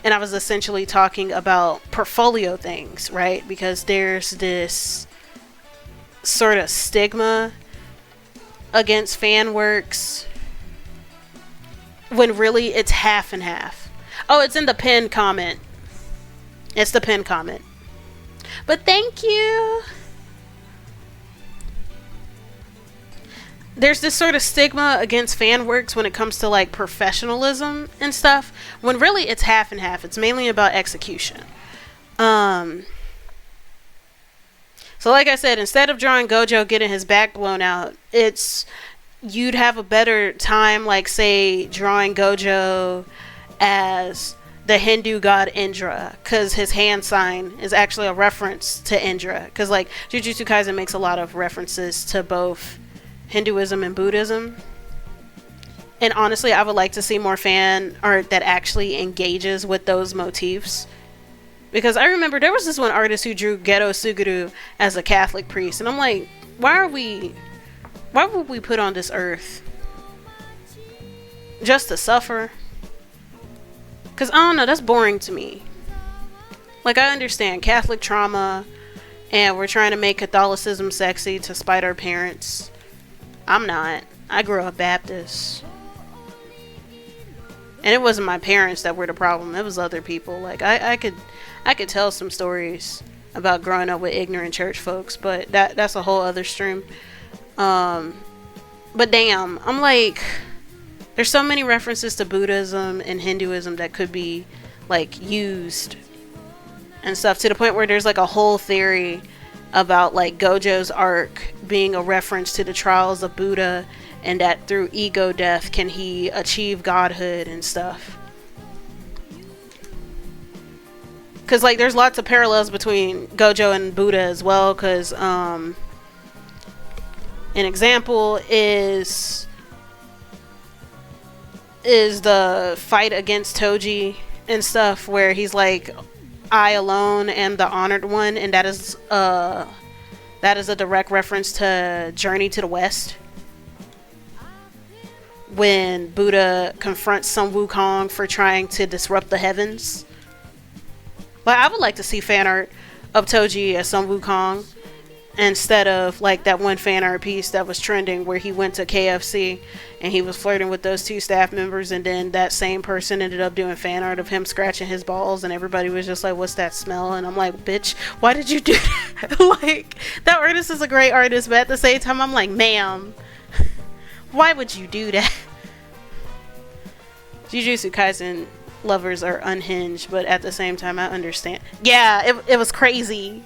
And I was essentially talking about portfolio things, right? Because there's this sort of stigma against fan works when really it's half and half. Oh, it's in the pinned comment. It's the pinned comment. But thank you. There's this sort of stigma against fan works when it comes to like professionalism and stuff, when really it's half and half. It's mainly about execution. So like I said, instead of drawing Gojo getting his back blown out, you'd have a better time, like, say, drawing Gojo as the Hindu god Indra, because his hand sign is actually a reference to Indra. Because, like, Jujutsu Kaisen makes a lot of references to both Hinduism and Buddhism. And honestly, I would like to see more fan art that actually engages with those motifs. Because I remember there was this one artist who drew Geto Suguru as a Catholic priest. And I'm like, why would we put on this earth just to suffer? Because I don't know, that's boring to me. Like, I understand Catholic trauma and we're trying to make Catholicism sexy to spite our parents. I'm not. I grew up Baptist. And it wasn't my parents that were the problem. It was other people. Like, I could tell some stories about growing up with ignorant church folks, but that's a whole other stream. But damn, I'm like, there's so many references to Buddhism and Hinduism that could be like used and stuff, to the point where there's like a whole theory about like Gojo's arc being a reference to the trials of Buddha, and that through ego death can he achieve godhood and stuff. Because like there's lots of parallels between Gojo and Buddha as well, because an example is the fight against Toji and stuff, where he's like, I alone am the honored one, and that is a direct reference to Journey to the West, when Buddha confronts Sun Wukong for trying to disrupt the heavens. Like, I would like to see fan art of Toji as Sun Wukong, instead of like that one fan art piece that was trending where he went to KFC and he was flirting with those two staff members, and then that same person ended up doing fan art of him scratching his balls, and everybody was just like, what's that smell? And I'm like, bitch, why did you do that? Like, that artist is a great artist, but at the same time I'm like, ma'am, why would you do that? Jujutsu Kaisen lovers are unhinged, but at the same time I understand. Yeah, it was crazy.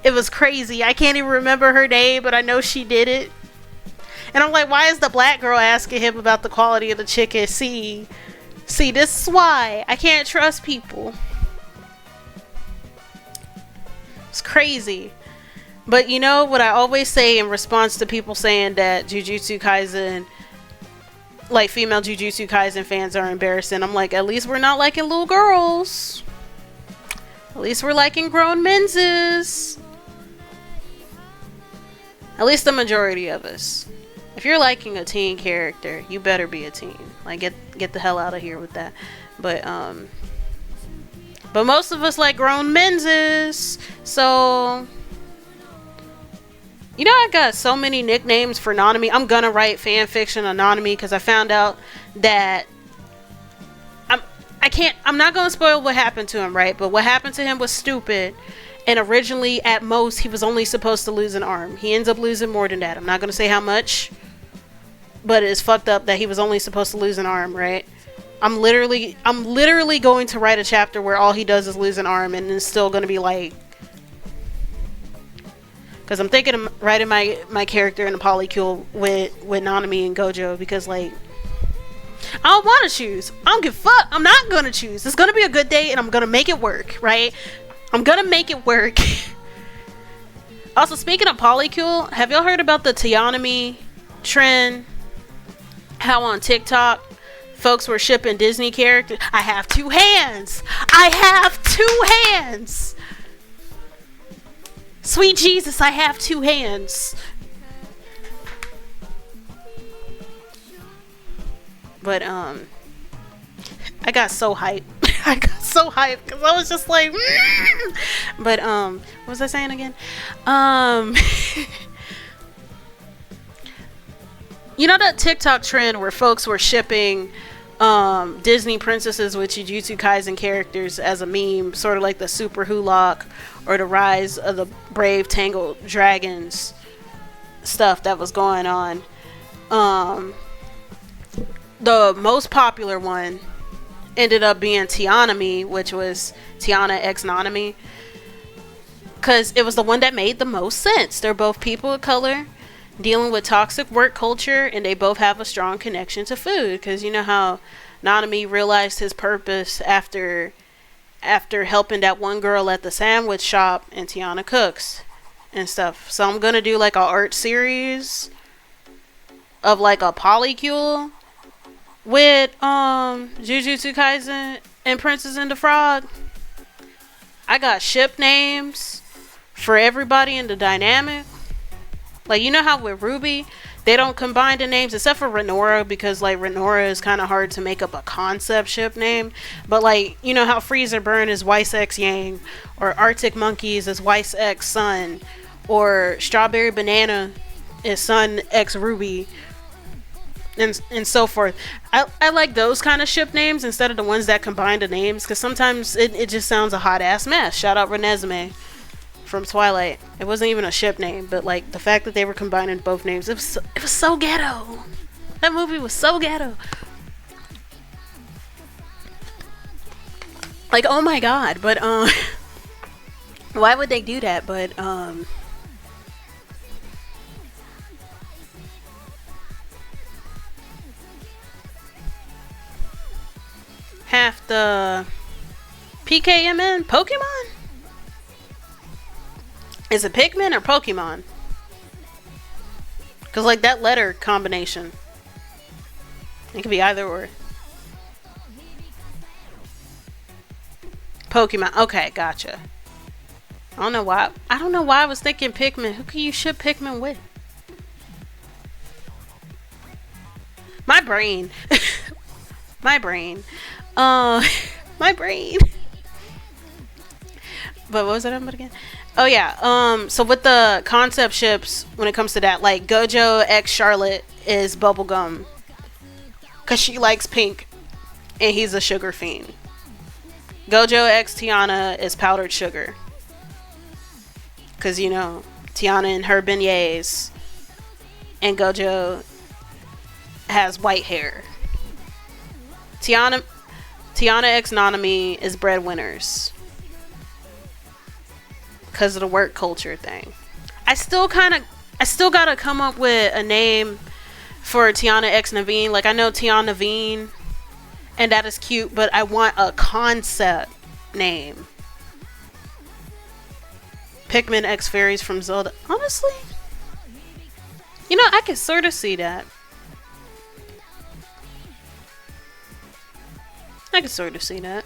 It was crazy. I can't even remember her name, but I know she did it. And I'm like, why is the black girl asking him about the quality of the chicken? See, this is why I can't trust people. It's crazy. But you know what I always say in response to people saying that Jujutsu Kaisen, like female Jujutsu Kaisen fans are embarrassing? I'm like, at least we're not liking little girls. At least we're liking grown menses. At least the majority of us. If you're liking a teen character, you better be a teen. Like, get the hell out of here with that. But most of us like grown menses. So, you know, I got so many nicknames for Nanami. I'm gonna write fan fiction on Nanami because I found out that I'm not gonna spoil what happened to him, right? But what happened to him was stupid. And originally, at most, he was only supposed to lose an arm. He ends up losing more than that. I'm not gonna say how much, but it's fucked up that he was only supposed to lose an arm, right? I'm literally going to write a chapter where all he does is lose an arm, and it's still gonna be like, because I'm thinking of writing my character in a polycule with Nanami and Gojo, because like, I don't want to choose. I don't give a fuck. I'm not gonna choose. It's gonna be a good day, and I'm gonna make it work, right? I'm gonna make it work. Also, speaking of polycule, have y'all heard about the Teonomy trend? How on TikTok folks were shipping Disney characters? I have two hands. I have two hands. Sweet Jesus, I have two hands. But I got so hyped. I got so hyped because I was just like, But what was I saying again? You know that TikTok trend where folks were shipping Disney princesses with Jujutsu Kaisen characters as a meme, sort of like the Super Hulock or the Rise of the Brave Tangled Dragons stuff that was going on. The most popular one ended up being Tianami, which was Tiana X Nanami, because it was the one that made the most sense. They're both people of color dealing with toxic work culture, and they both have a strong connection to food, because you know how Nanami realized his purpose after helping that one girl at the sandwich shop, and Tiana cooks and stuff. So I'm gonna do like a art series of like a polycule with Jujutsu Kaisen and Princess and the Frog. I got ship names for everybody in the dynamic. Like, you know how with Ruby, they don't combine the names except for Renora, because like Renora is kind of hard to make up a concept ship name. But like, you know how Freezer Burn is Weiss X Yang, or Arctic Monkeys is Weiss X Sun, or Strawberry Banana is Sun X Ruby, and so forth. I like those kind of ship names instead of the ones that combine the names, because sometimes it just sounds a hot ass mess. Shout out Renesmee from Twilight. It wasn't even a ship name, but like the fact that they were combining both names, it was so ghetto. That movie was so ghetto. Like, oh my god. But why would they do that? But half the PKMN Pokemon? Is it Pikmin or Pokemon? Because like that letter combination, it could be either or. Pokemon. Okay, gotcha. I don't know why I was thinking Pikmin. Who can you ship Pikmin with? My brain. My brain. My brain. But what was that about again? Oh yeah. So with the concept ships, when it comes to that, like Gojo X Charlotte is bubblegum, cause she likes pink, and he's a sugar fiend. Gojo X Tiana is powdered sugar, cause you know Tiana and her beignets, and Gojo has white hair. Tiana X Nanami is breadwinners, because of the work culture thing. I still gotta come up with a name for Tiana X Naveen. Like, I know Tiana Naveen, and that is cute, but I want a concept name. Pikmin X Fairies from Zelda. Honestly, you know, I can sort of see that. I can sort of see that.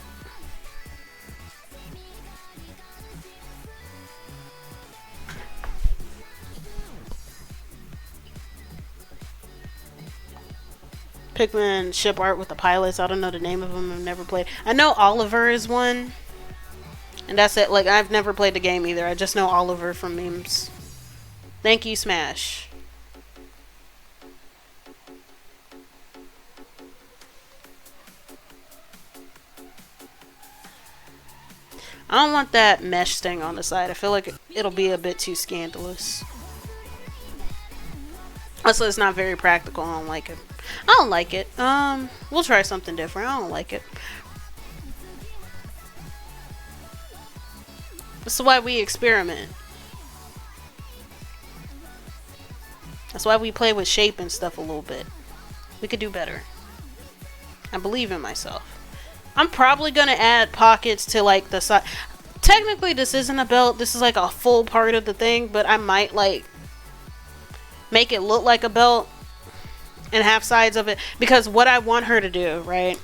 Pikmin ship art with the pilots. I don't know the name of them. I've never played. I know Oliver is one, and that's it. Like, I've never played the game either. I just know Oliver from memes. Thank you, Smash. I don't want that mesh thing on the side. I feel like it'll be a bit too scandalous. Also, it's not very practical. I don't like it. I don't like it. We'll try something different. I don't like it. That's why we experiment. That's why we play with shape and stuff a little bit. We could do better. I believe in myself. I'm probably gonna add pockets to like the side. Technically, this isn't a belt. This is like a full part of the thing, but I might like make it look like a belt and have sides of it, because what I want her to do, right?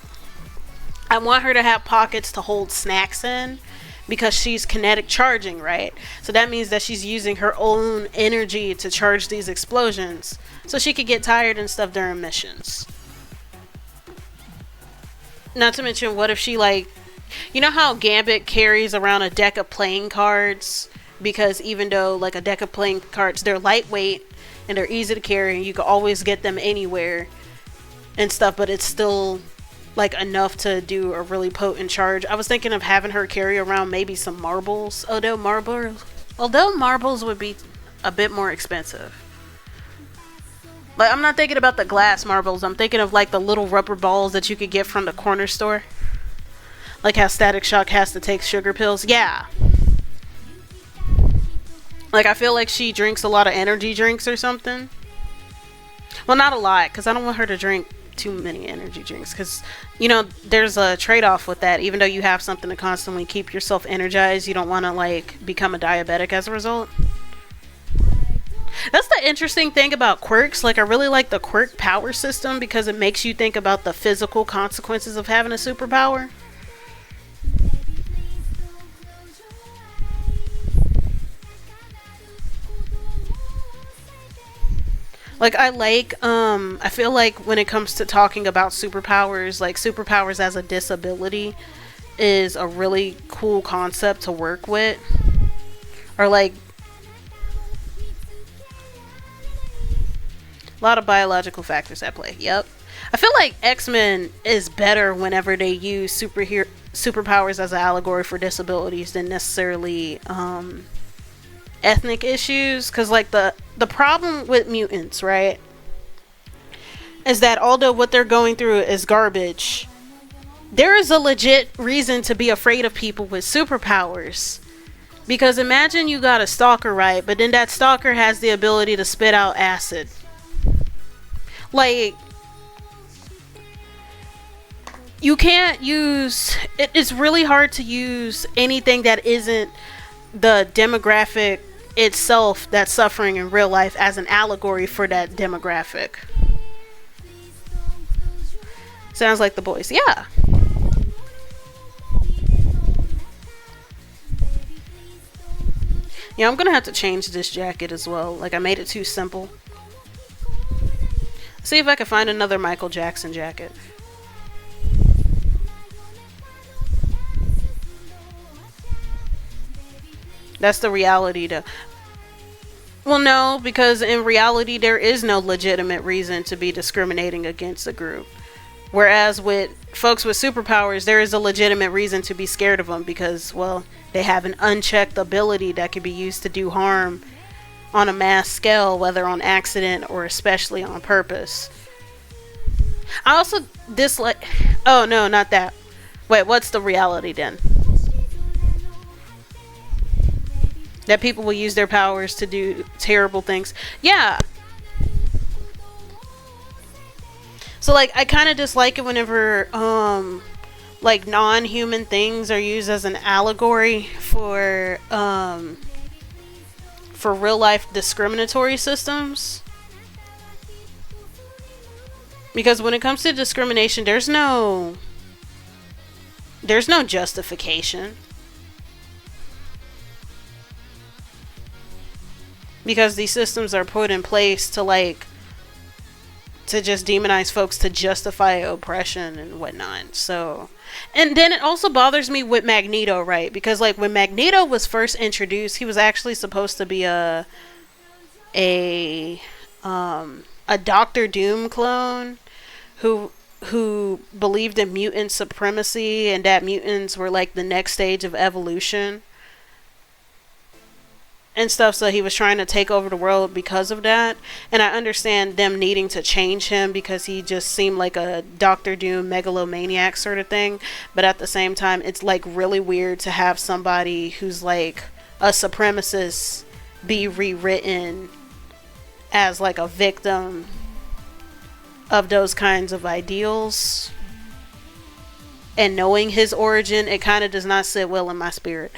I want her to have pockets to hold snacks in, because she's kinetic charging, right? So that means that she's using her own energy to charge these explosions, so she could get tired and stuff during missions. Not to mention, what if she, like, you know how Gambit carries around a deck of playing cards because even though like a deck of playing cards, they're lightweight and they're easy to carry and you can always get them anywhere and stuff, but it's still like enough to do a really potent charge. I was thinking of having her carry around maybe some marbles, although marbles would be a bit more expensive. Like, I'm not thinking about the glass marbles. I'm thinking of like the little rubber balls that you could get from the corner store. Like how Static Shock has to take sugar pills. Yeah. Like, I feel like she drinks a lot of energy drinks or something. Well, not a lot, because I don't want her to drink too many energy drinks. Because, you know, there's a trade-off with that. Even though you have something to constantly keep yourself energized, you don't want to, like, become a diabetic as a result. That's the interesting thing about quirks. Like, I really like the quirk power system because it makes you think about the physical consequences of having a superpower. Like, I feel like when it comes to talking about superpowers, like, superpowers as a disability is a really cool concept to work with. Or, like, a lot of biological factors at play. Yep. I feel like X-Men is better whenever they use superpowers as an allegory for disabilities than necessarily, ethnic issues, because like the problem with mutants, right, is that although what they're going through is garbage, there is a legit reason to be afraid of people with superpowers. Because imagine you got a stalker, right, but then that stalker has the ability to spit out acid. Like, you can't use it's really hard to use anything that isn't the demographic itself that's suffering in real life as an allegory for that demographic. Sounds like the boys. Yeah. Yeah, I'm gonna have to change this jacket as well. Like, I made it too simple. See if I can find another Michael Jackson jacket. That's the reality to... Well, no, because in reality there is no legitimate reason to be discriminating against a group. Whereas with folks with superpowers, there is a legitimate reason to be scared of them because, well, they have an unchecked ability that can be used to do harm on a mass scale, whether on accident or especially on purpose. I also dislike... Oh, no, not that. Wait, what's the reality then? That people will use their powers to do terrible things. Yeah. So, like, I kind of dislike it whenever, like, non-human things are used as an allegory for real-life discriminatory systems. Because when it comes to discrimination, there's no justification. Because these systems are put in place to, like, to just demonize folks to justify oppression and whatnot. So, and then it also bothers me with Magneto, right? Because, like, when Magneto was first introduced, he was actually supposed to be a Doctor Doom clone who believed in mutant supremacy and that mutants were like the next stage of evolution and stuff, so he was trying to take over the world because of that. And I understand them needing to change him because he just seemed like a Doctor Doom megalomaniac sort of thing, but at the same time it's like really weird to have somebody who's like a supremacist be rewritten as like a victim of those kinds of ideals. And knowing his origin, it kind of does not sit well in my spirit.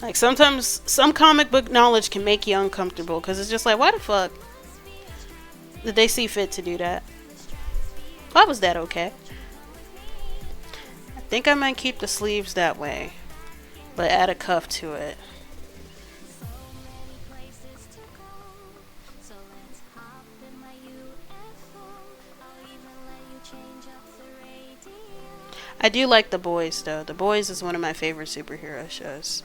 Like, sometimes some comic book knowledge can make you uncomfortable because it's just like, why the fuck did they see fit to do that? Why was that okay? I think I might keep the sleeves that way, but add a cuff to it. I do like The Boys though. The Boys is one of my favorite superhero shows.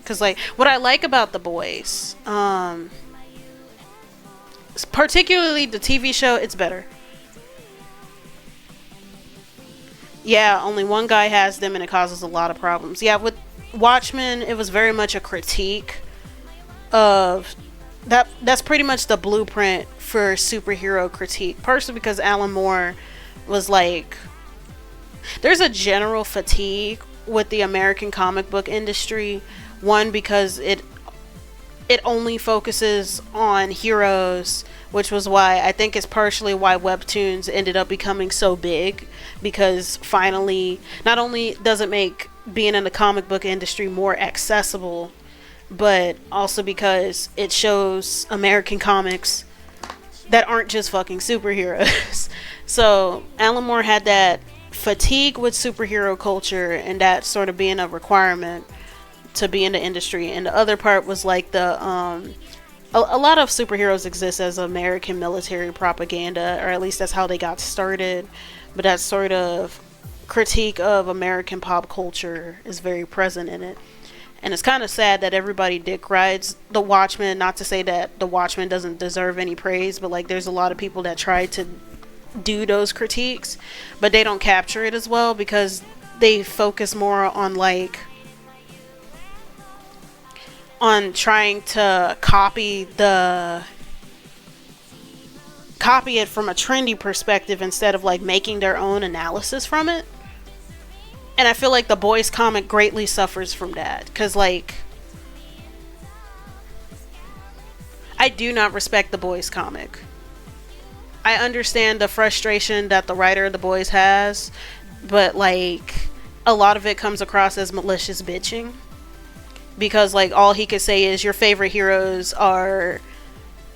Cause like what I like about The Boys, particularly the TV show, it's better. Yeah, only one guy has them and it causes a lot of problems. Yeah, with Watchmen, it was very much a critique of that's pretty much the blueprint for superhero critique. Partially because Alan Moore was like, there's a general fatigue with the American comic book industry. One, because it only focuses on heroes, which was why I think it's partially why webtoons ended up becoming so big, because finally not only does it make being in the comic book industry more accessible, but also because it shows American comics that aren't just fucking superheroes. So Alan Moore had that fatigue with superhero culture and that sort of being a requirement to be in the industry. And the other part was like the a lot of superheroes exist as American military propaganda, or at least that's how they got started. But that sort of critique of American pop culture is very present in it. And it's kind of sad that everybody dick rides The Watchmen. Not to say that The Watchmen doesn't deserve any praise, but like there's a lot of people that try to do those critiques, but they don't capture it as well because they focus more on like on trying to copy it from a trendy perspective instead of like making their own analysis from it. And I feel like the Boys comic greatly suffers from that, because like I do not respect the Boys comic. I understand the frustration that the writer of the Boys has, but like a lot of it comes across as malicious bitching, because like all he could say is your favorite heroes are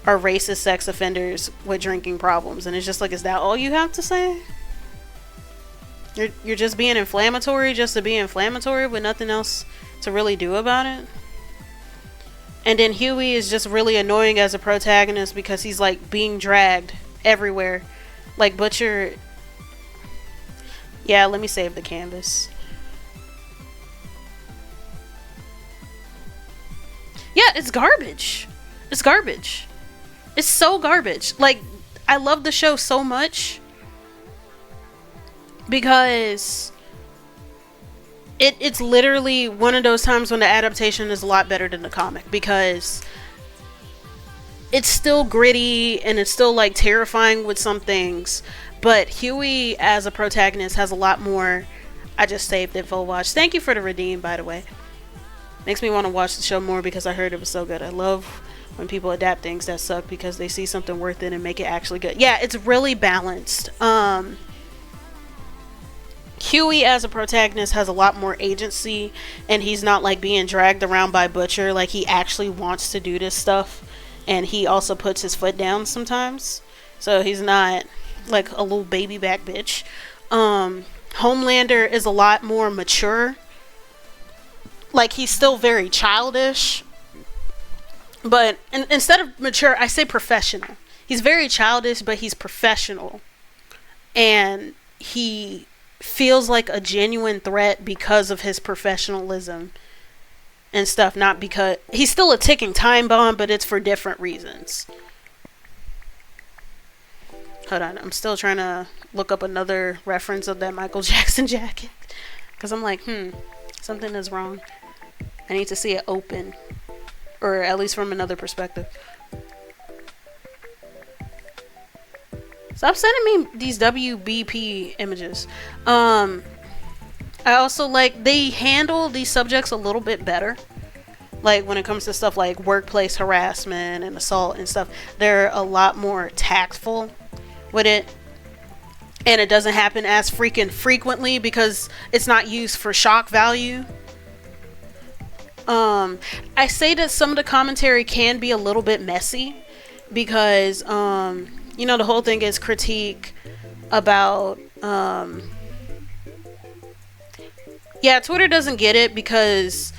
racist sex offenders with drinking problems, and it's just like, is that all you have to say? You're just being inflammatory just to be inflammatory with nothing else to really do about it. And then Huey is just really annoying as a protagonist because he's like being dragged everywhere. Like Butcher. Yeah, let me save the canvas. Yeah, it's garbage. It's garbage. It's so garbage. Like, I love the show so much because it's literally one of those times when the adaptation is a lot better than the comic, because it's still gritty and it's still like terrifying with some things, but Huey as a protagonist has a lot more. I just saved it for watch. Thank you for the redeem, by the way. Makes me want to watch the show more because I heard it was so good. I love when people adapt things that suck because they see something worth it and make it actually good. Yeah, it's really balanced. Huey as a protagonist has a lot more agency, and he's not like being dragged around by Butcher. Like, he actually wants to do this stuff, and he also puts his foot down sometimes, so he's not like a little baby back bitch. Homelander is a lot more mature. Like, he's still very childish, but instead of mature, I say professional. He's very childish, but he's professional, and he feels like a genuine threat because of his professionalism and stuff, not because he's still a ticking time bomb, but it's for different reasons. Hold on, I'm still trying to look up another reference of that Michael Jackson jacket, because I'm like, something is wrong. I need to see it open, or at least from another perspective. Stop sending me these WBP images. I also like they handle these subjects a little bit better. Like when it comes to stuff like workplace harassment and assault and stuff, they're a lot more tactful with it. And it doesn't happen as frequently because it's not used for shock value. I say that some of the commentary can be a little bit messy because you know, the whole thing is critique about Twitter doesn't get it because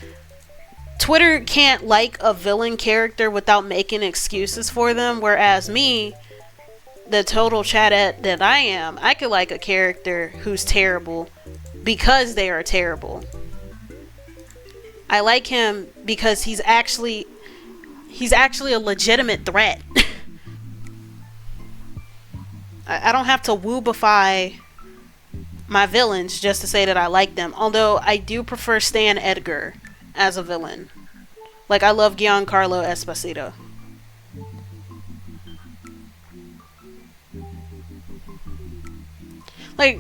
Twitter can't like a villain character without making excuses for them, whereas me, the total chatette that I am, I could like a character who's terrible because they are terrible. I like him because he's actually a legitimate threat. I don't have to woobify my villains just to say that I like them. Although I do prefer Stan Edgar as a villain. Like, I love Giancarlo Esposito. Like,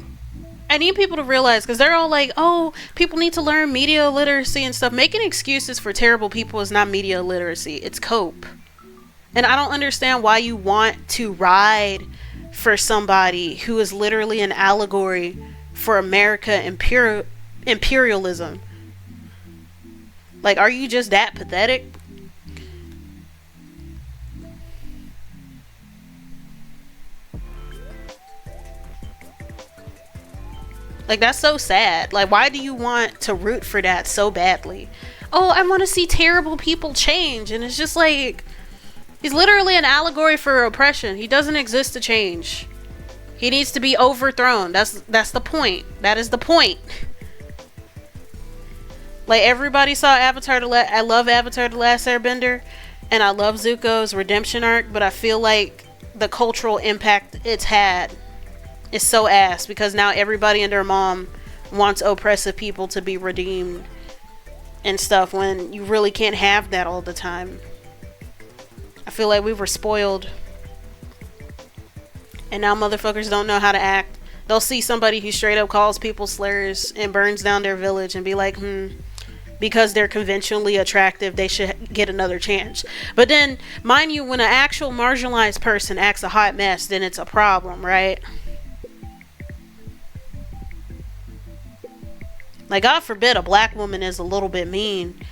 I need people to realize, because they're all like, oh, people need to learn media literacy and stuff. Making excuses for terrible people is not media literacy. It's cope. And I don't understand why you want to ride for somebody who is literally an allegory for America imperialism. Like, are you just that pathetic? Like, that's so sad. Like, why do you want to root for that so badly? Oh, I want to see terrible people change. And it's just like, he's literally an allegory for oppression. He doesn't exist to change. He needs to be overthrown. That's the point. That is the point. Like, everybody saw Avatar I love Avatar The Last Airbender, and I love Zuko's redemption arc, but I feel like the cultural impact it's had is so ass, because now everybody and their mom wants oppressive people to be redeemed and stuff, when you really can't have that all the time. I feel like we were spoiled, and now motherfuckers don't know how to act. They'll see somebody who straight up calls people slurs and burns down their village and be like, because they're conventionally attractive, they should get another chance. But then, mind you, when an actual marginalized person acts a hot mess, then it's a problem, right? Like, God forbid a black woman is a little bit mean.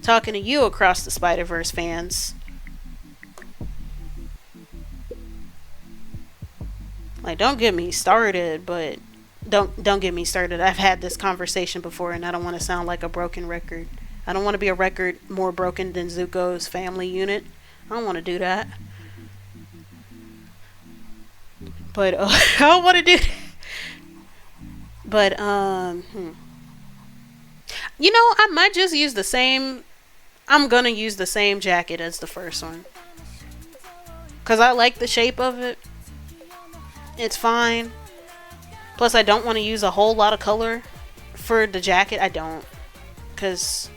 Talking to you, Across the Spider-Verse fans. Like, don't get me started, but don't get me started. I've had this conversation before, and I don't want to sound like a broken record. I don't want to be a record more broken than Zuko's family unit. I don't want to do that. But I don't want to do that. But you know, I might just use the same. I'm gonna use the same jacket as the first one, cause I like the shape of it. It's fine. Plus, I don't want to use a whole lot of color for the jacket. I don't, cause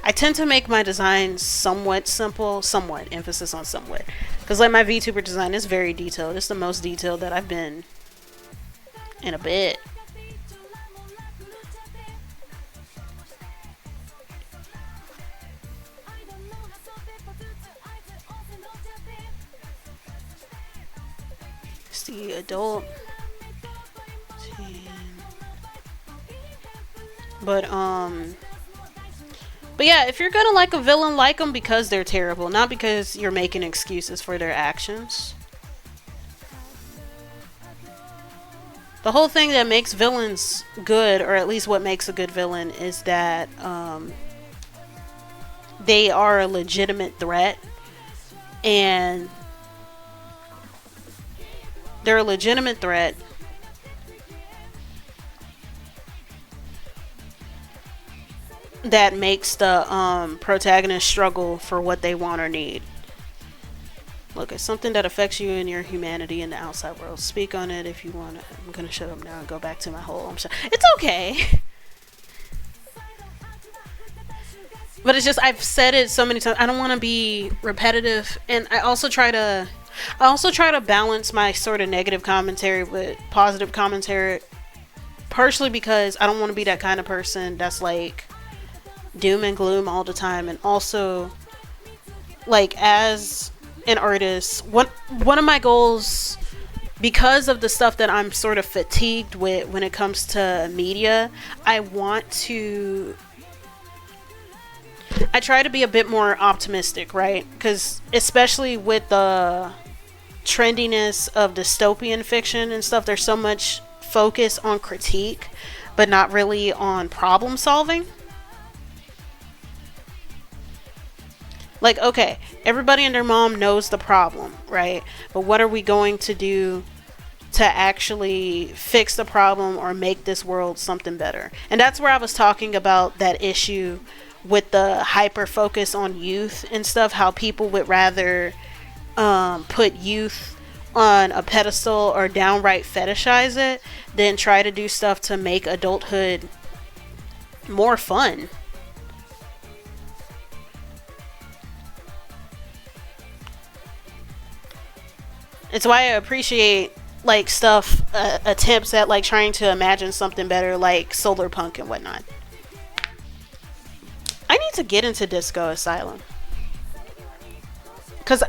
I tend to make my designs somewhat simple. Somewhat, emphasis on somewhat. Cause like my VTuber design is very detailed. It's the most detailed that I've been in a bit. It's the adult. But yeah, if you're gonna like a villain, like them because they're terrible, not because you're making excuses for their actions. The whole thing that makes villains good, or at least what makes a good villain, is that they are a legitimate threat, and they're a legitimate threat that makes the protagonist struggle for what they want or need. Look, it's something that affects you and your humanity in the outside world. Speak on it if you want to. I'm gonna shut up now and go back to my whole. It's okay. But it's just, I've said it so many times. I don't want to be repetitive, and I also try to balance my sort of negative commentary with positive commentary. Partially because I don't want to be that kind of person that's like doom and gloom all the time, and also, like, as an artist, one of my goals, because of the stuff that I'm sort of fatigued with when it comes to media, I try to be a bit more optimistic, right? Because especially with the trendiness of dystopian fiction and stuff, there's so much focus on critique but not really on problem solving. Like, okay, everybody and their mom knows the problem, right? But what are we going to do to actually fix the problem or make this world something better? And that's where I was talking about that issue with the hyper focus on youth and stuff, how people would rather put youth on a pedestal or downright fetishize it than try to do stuff to make adulthood more fun. It's why I appreciate like stuff, attempts at like trying to imagine something better, like solar punk and whatnot. I need to get into Disco Asylum because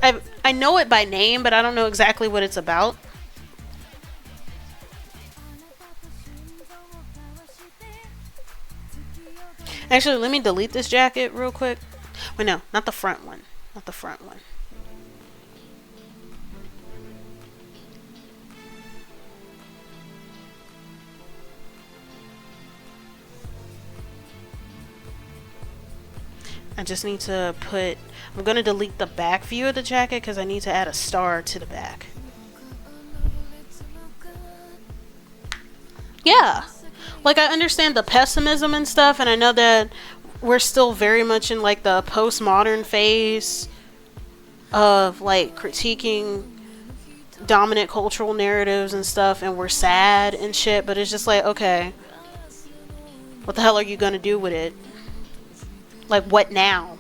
I know it by name, but I don't know exactly what it's about. Actually, let me delete this jacket real quick. Wait, no, not the front one. Not the front one. I just need to put... I'm going to delete the back view of the jacket because I need to add a star to the back. Yeah. Like, I understand the pessimism and stuff, and I know that we're still very much in, like, the postmodern phase of, like, critiquing dominant cultural narratives and stuff, and we're sad and shit, but it's just like, okay, what the hell are you gonna do with it? Like, what now?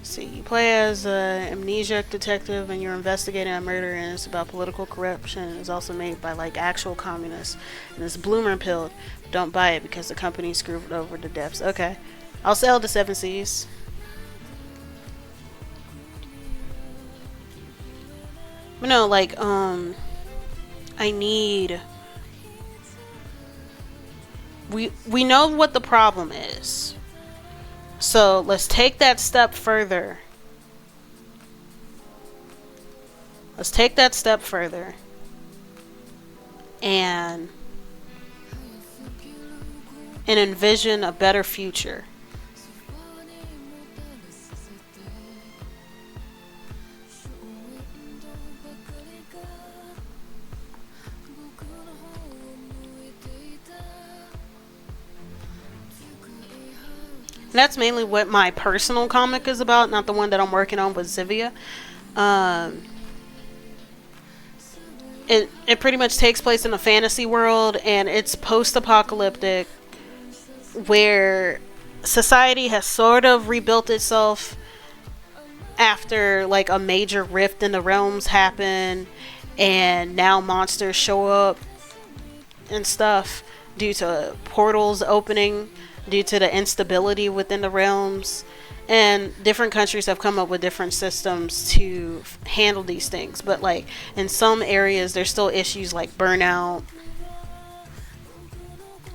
See, you play as an amnesiac detective and you're investigating a murder, and it's about political corruption. It's also made by like actual communists, and it's bloomer pilled. Don't buy it because the company screwed over the depths. Okay, I'll sell the 7 Seas. But no, like I need. We know what the problem is. So let's take that step further. Let's take that step further. And envision a better future. That's mainly what my personal comic is about, not the one that I'm working on with Zivia. It pretty much takes place in a fantasy world, and it's post-apocalyptic, where society has sort of rebuilt itself after like a major rift in the realms happen, and now monsters show up and stuff due to portals opening, due to the instability within the realms. And different countries have come up with different systems to handle these things, but like in some areas there's still issues like burnout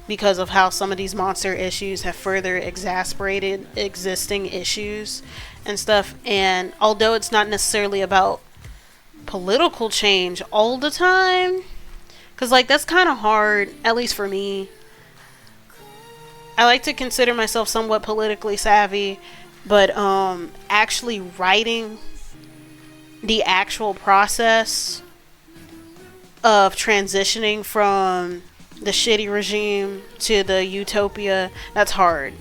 because of how some of these monster issues have further exacerbated existing issues and stuff. And although it's not necessarily about political change all the time, because like that's kind of hard, at least for me. I like to consider myself somewhat politically savvy, but actually writing the actual process of transitioning from the shitty regime to the utopia, that's hard.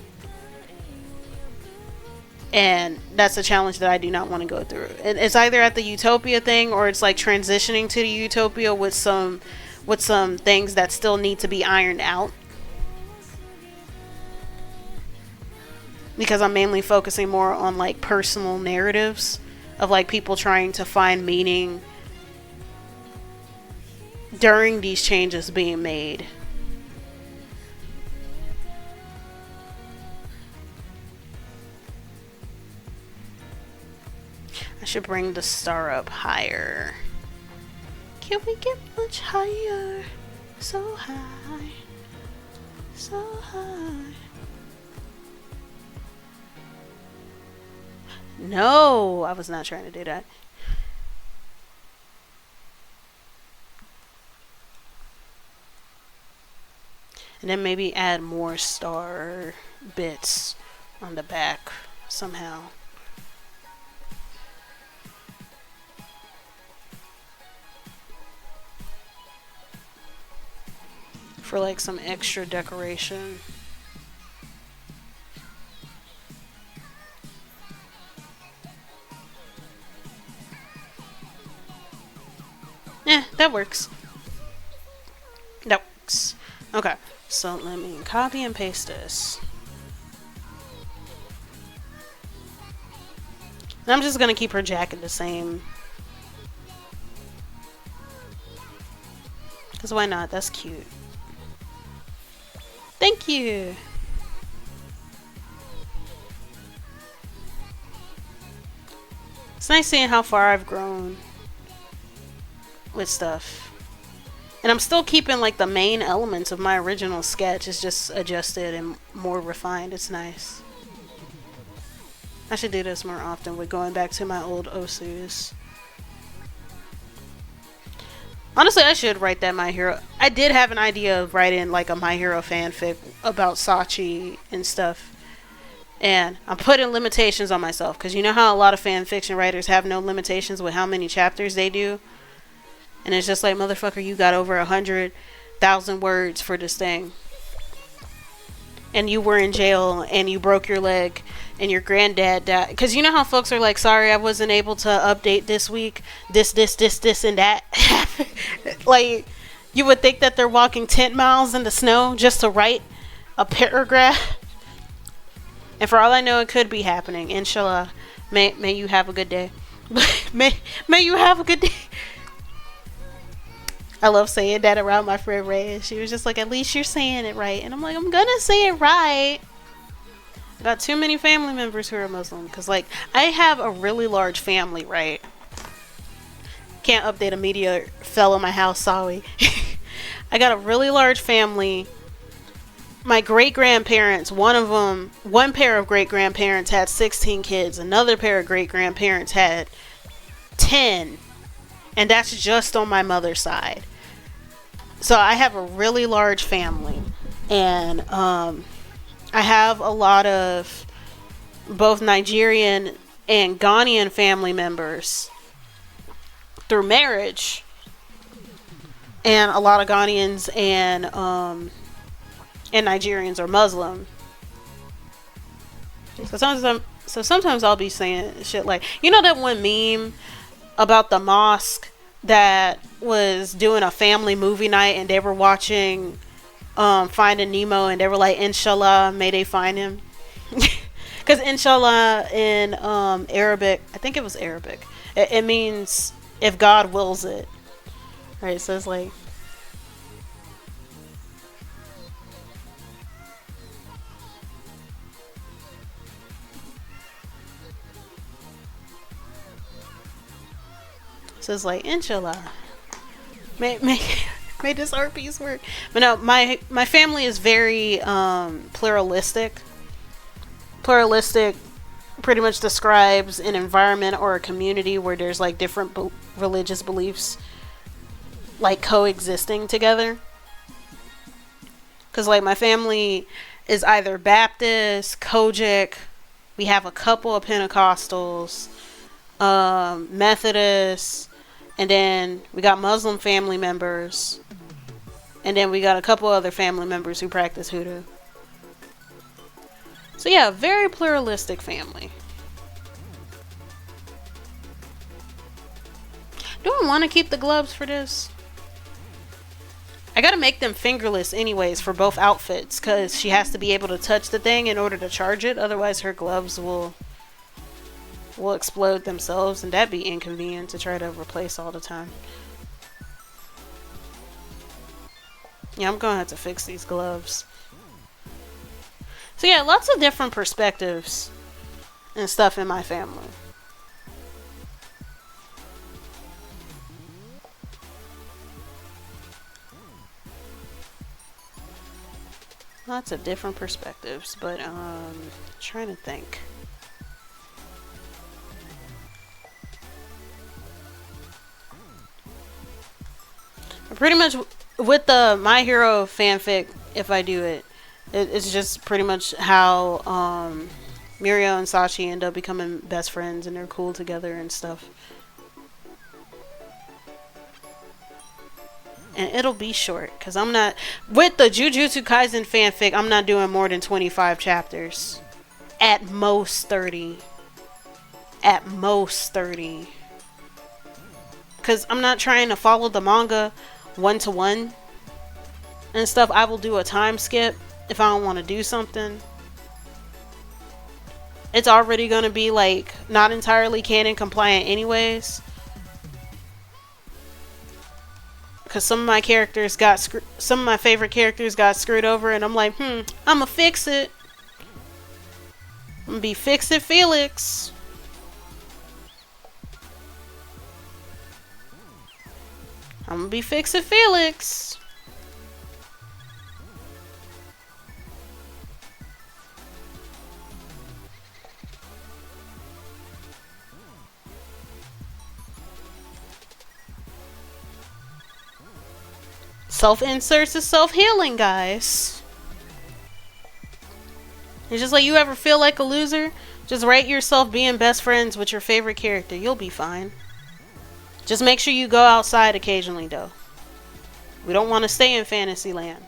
And that's a challenge that I do not want to go through. It's either at the utopia thing, or it's like transitioning to the utopia with some things that still need to be ironed out. Because I'm mainly focusing more on like personal narratives of like people trying to find meaning during these changes being made. I should bring the star up higher. Can we get much higher? So high. So high. No, I was not trying to do that. And then maybe add more star bits on the back somehow. For like some extra decoration. Yeah, that works. That works. Okay, so let me copy and paste this. And I'm just gonna keep her jacket the same. Because why not? That's cute. Thank you. It's nice seeing how far I've grown with stuff. And I'm still keeping like the main elements of my original sketch. It's just adjusted and more refined. It's nice. I should do this more often with going back to my old Osus. Honestly, I should write that My Hero. I did have an idea of writing like a My Hero fanfic about Sachi and stuff. And I'm putting limitations on myself. Because you know how a lot of fan fiction writers have no limitations with how many chapters they do? And it's just like, motherfucker, you got over 100,000 words for this thing. And you were in jail and you broke your leg and your granddad died. Because you know how folks are like, sorry, I wasn't able to update this week. This, and that. Like, you would think that they're walking 10 miles in the snow just to write a paragraph. And for all I know, it could be happening. Inshallah. May you have a good day. may you have a good day. I love saying that around my friend Ray. She was just like, at least you're saying it right. And I'm like, I'm gonna say it right. I got too many family members who are Muslim. Because, like, I have a really large family, right? Can't update a media fell in my house, sorry. I got a really large family. My great-grandparents, one pair of great-grandparents had 16 kids. Another pair of great-grandparents had 10. And that's just on my mother's side. So I have a really large family. And I have a lot of both Nigerian and Ghanaian family members through marriage. And a lot of Ghanaians and Nigerians are Muslim. So sometimes I'll be saying shit like, you know that one meme about the mosque that was doing a family movie night and they were watching Finding Nemo and they were like, inshallah, may they find him. Because inshallah in Arabic, I think it was Arabic, it means if God wills it. Right, so it's like, so it's like, inshallah, may this art piece work. But no, my family is very pluralistic. Pluralistic pretty much describes an environment or a community where there's like different religious beliefs like coexisting together. Because like my family is either Baptist, Kojic, we have a couple of Pentecostals, Methodists, and then we got Muslim family members. And then we got a couple other family members who practice hoodoo. So yeah, very pluralistic family. Do I want to keep the gloves for this? I gotta make them fingerless anyways for both outfits. Because she has to be able to touch the thing in order to charge it. Otherwise her gloves will explode themselves, and that'd be inconvenient to try to replace all the time. Yeah, I'm gonna have to fix these gloves. So yeah, lots of different perspectives and stuff in my family. Lots of different perspectives, but trying to think. pretty much with the My Hero fanfic, if I do it's just pretty much how Mirio and Sachi end up becoming best friends and they're cool together and stuff. And it'll be short because I'm not with the Jujutsu Kaisen fanfic. I'm not doing more than 25 chapters, at most 30. At most 30. Because I'm not trying to follow the manga one-to-one and stuff. I will do a time skip if I don't want to do something. It's already going to be like not entirely canon compliant anyways. Because some of my characters got some of my favorite characters got screwed over, and I'm like, I'ma fix it. I'm gonna be Fix It Felix. I'm gonna be Fix It Felix. Self-inserts is self-healing, guys. It's just like you ever feel like a loser? Just write yourself being best friends with your favorite character. You'll be fine. Just make sure you go outside occasionally, though. We don't want to stay in Fantasyland.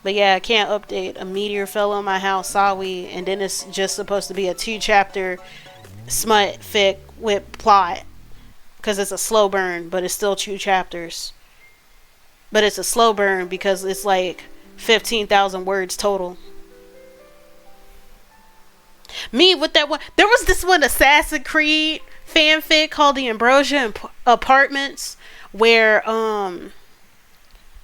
But yeah, I can't update. A meteor fell on my house, Sawi, and then it's just supposed to be a 2-chapter smut fic with plot. Because it's a slow burn, but it's still 2 chapters. But it's a slow burn because it's like 15,000 words total. Me with that one. There was this one Assassin's Creed fanfic called The Ambrosia Apartments where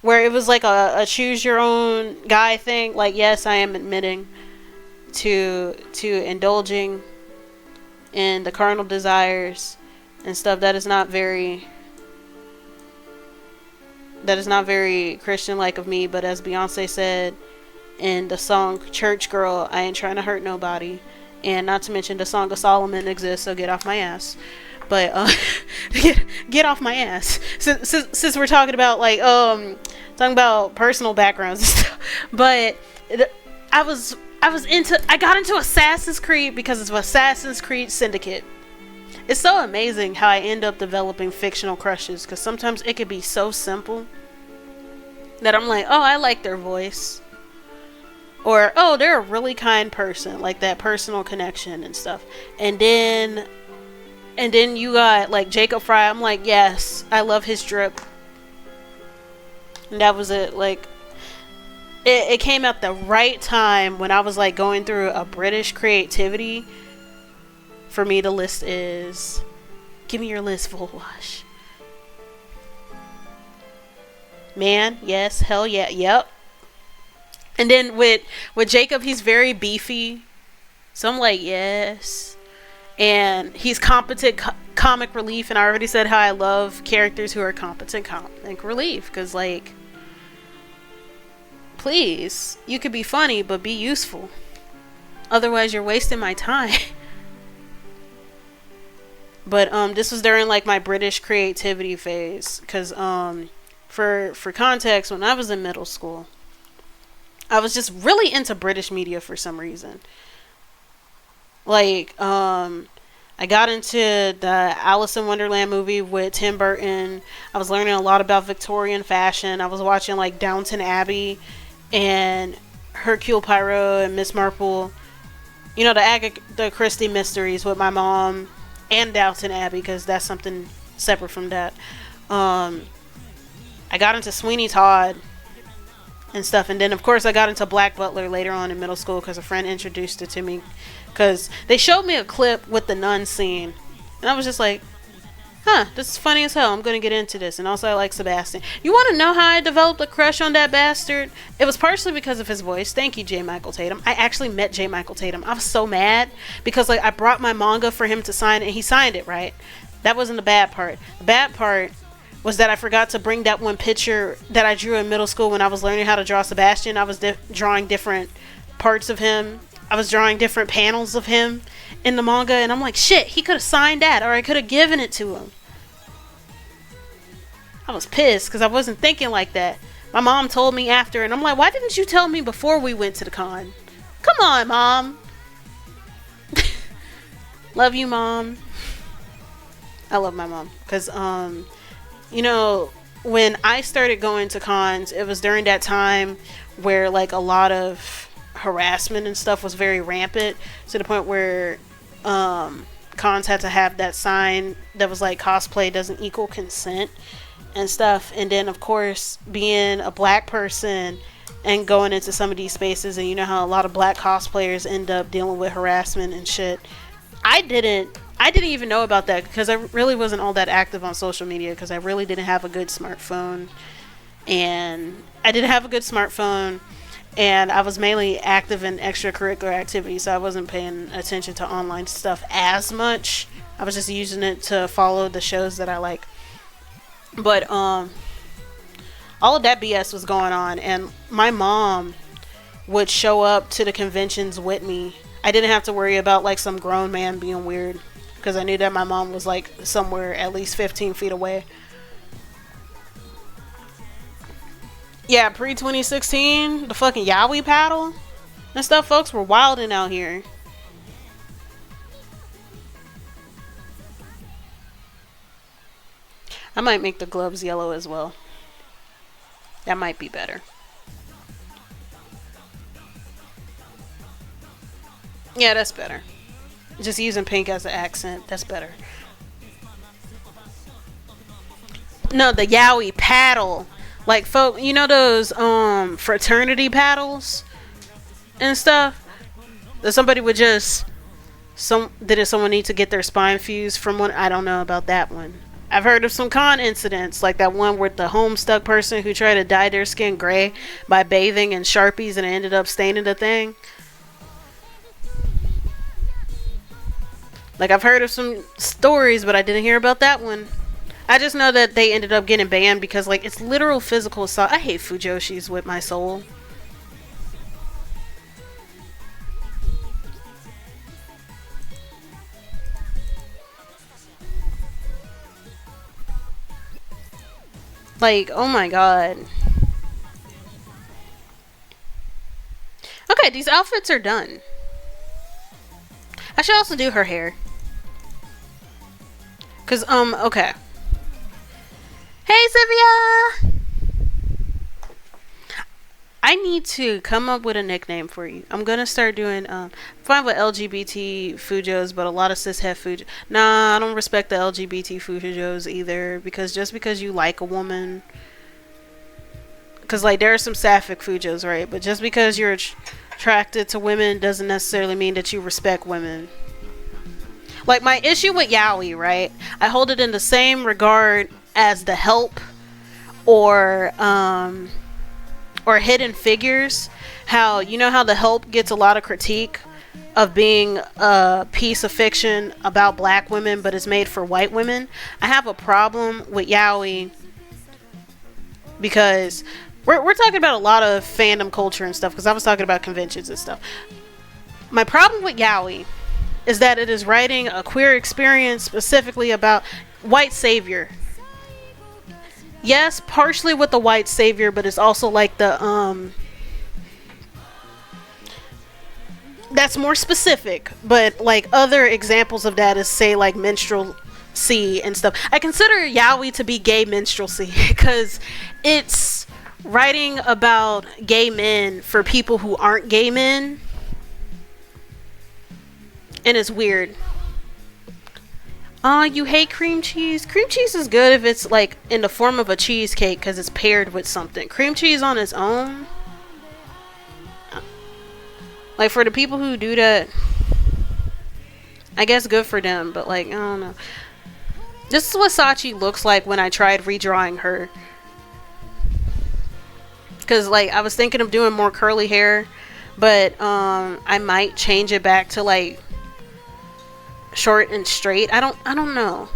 it was like a choose your own guy thing. Like, yes, I am admitting to indulging in the carnal desires and stuff. That is not very Christian like of me, but as Beyonce said in the song Church Girl, I ain't trying to hurt nobody. And not to mention the Song of Solomon exists, so get off my ass. But get off my ass. Since we're talking about like talking about personal backgrounds and stuff. But I got into Assassin's Creed because of Assassin's Creed Syndicate. It's so amazing how I end up developing fictional crushes, because sometimes it could be so simple that I'm like, oh, I like their voice. Or, oh, they're a really kind person, like that personal connection and stuff. And then you got like Jacob Fry. I'm like, yes, I love his drip. And that was it. Like, it came at the right time when I was like going through a British creativity. For me, the list is, give me your list, full wash. Man, yes, hell yeah, yep. And then with Jacob, he's very beefy, so I'm like, yes. And he's competent comic relief, and I already said how I love characters who are competent comic relief, because like, please, you could be funny but be useful. Otherwise, you're wasting my time. But this was during like my British creativity phase, because for context, when I was in middle school, I was just really into British media for some reason. Like I got into the Alice in Wonderland movie with Tim Burton. I was learning a lot about Victorian fashion. I was watching like Downton Abbey and Hercule Poirot and Miss Marple. You know, the Agatha Christie mysteries with my mom. And Downton Abbey, because that's something separate from that. I got into Sweeney Todd and stuff, and then of course I got into Black Butler later on in middle school because a friend introduced it to me, because they showed me a clip with the nun scene, and I was just like, this is funny as hell. I'm gonna get into this. And also I like Sebastian. You want to know how I developed a crush on that bastard? It was partially because of his voice. Thank you, J. Michael Tatum. I actually met J. Michael Tatum. I was so mad because like I brought my manga for him to sign and he signed it, right? That wasn't the bad part. The bad part was that I forgot to bring that one picture that I drew in middle school when I was learning how to draw Sebastian. I was drawing different parts of him. I was drawing different panels of him in the manga, and I'm like, shit, he could have signed that, or I could have given it to him. I was pissed because I wasn't thinking like that. My mom told me after, and I'm like, why didn't you tell me before we went to the con? Come on, Mom. Love you, Mom. I love my mom. Because, you know, when I started going to cons, it was during that time where, like, a lot of harassment and stuff was very rampant, to the point where cons had to have that sign that was like, cosplay doesn't equal consent and stuff. And then, of course, being a black person and going into some of these spaces, and you know how a lot of black cosplayers end up dealing with harassment and shit. I didn't even know about that because I really wasn't all that active on social media, because I really didn't have a good smartphone. And I was mainly active in extracurricular activities, so I wasn't paying attention to online stuff as much. I was just using it to follow the shows that I like. But all of that BS was going on, and my mom would show up to the conventions with me. I didn't have to worry about like some grown man being weird, because I knew that my mom was like somewhere at least 15 feet away. Yeah, pre-2016, the fucking yaoi paddle and stuff, folks were wilding out here. I might make the gloves yellow as well. That might be better. Yeah, that's better. Just using pink as an accent, that's better. No, the yaoi paddle. Like, folk, you know those fraternity paddles and stuff? That somebody would just... Did someone need to get their spine fused from one? I don't know about that one. I've heard of some con incidents, like that one with the homestuck person who tried to dye their skin gray by bathing in Sharpies and it ended up staining the thing. Like, I've heard of some stories, but I didn't hear about that one. I just know that they ended up getting banned because, like, it's literal physical assault. I hate Fujoshis with my soul. Like, oh my god. Okay, these outfits are done. I should also do her hair. Cause, okay. Hey, Sylvia! I need to come up with a nickname for you. I'm gonna start doing, fine with LGBT Fujos, but a lot of cis het Fujos. Nah, I don't respect the LGBT Fujos either, because just because you like a woman, because, like, there are some sapphic Fujos, right? But just because you're attracted to women doesn't necessarily mean that you respect women. Like, my issue with yaoi, right? I hold it in the same regard as the Help or Hidden Figures. How, you know how the Help gets a lot of critique of being a piece of fiction about black women, but it's made for white women. I have a problem with yaoi because we're talking about a lot of fandom culture and stuff, because I was talking about conventions and stuff. My problem with yaoi is that it is writing a queer experience specifically about white savior. Yes, partially with the white savior, but it's also like the that's more specific, but like other examples of that is, say, like minstrelsy and stuff. I consider yaoi to be gay minstrelsy because it's writing about gay men for people who aren't gay men. And it's weird. You hate cream cheese? Cream cheese is good if it's like in the form of a cheesecake because it's paired with something. Cream cheese on its own, like, for the people who do that, I guess good for them, but like, I don't know. This is what Sachi looks like when I tried redrawing her. Because, like, I was thinking of doing more curly hair, but I might change it back to like short and straight. I don't know.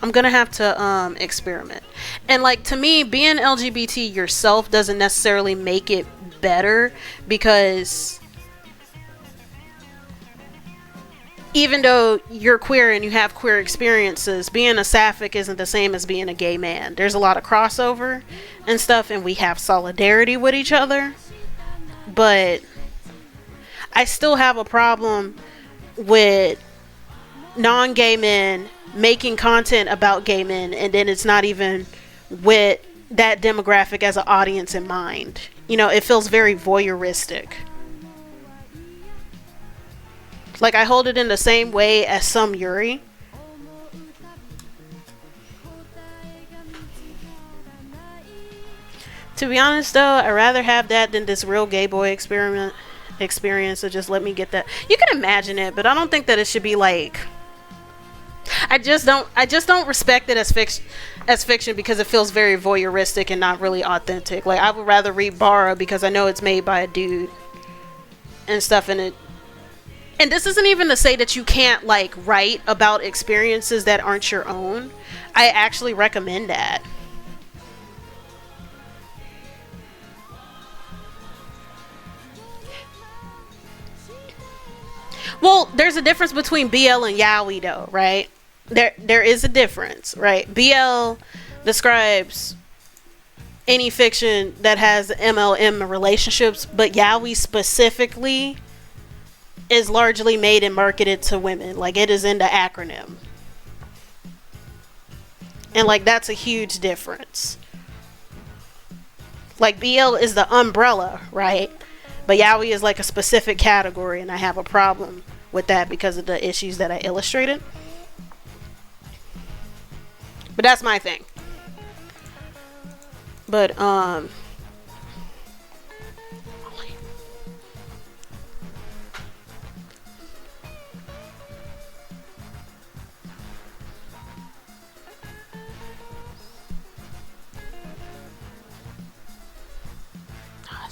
I'm gonna have to experiment. And, like, to me, being LGBT yourself doesn't necessarily make it better, because even though you're queer and you have queer experiences, being a sapphic isn't the same as being a gay man. There's a lot of crossover and stuff, and we have solidarity with each other. But I still have a problem with non-gay men making content about gay men, and then it's not even with that demographic as an audience in mind. You know, it feels very voyeuristic. Like, I hold it in the same way as some Yuri. To be honest, though, I'd rather have that than this real gay boy experience. So just let me get that. You can imagine it, but I don't think that it should be like. I just don't respect it as fiction because it feels very voyeuristic and not really authentic. Like, I would rather read Bara because I know it's made by a dude and stuff, and this isn't even to say that you can't like write about experiences that aren't your own. I actually recommend that. Well, there's a difference between BL and yaoi though, right? There is a difference, right? BL describes any fiction that has MLM relationships, but yaoi specifically is largely made and marketed to women. Like, it is in the acronym. And like, that's a huge difference. Like, BL is the umbrella, right? But yaoi is like a specific category, and I have a problem with that because of the issues that I illustrated. But that's my thing. But it's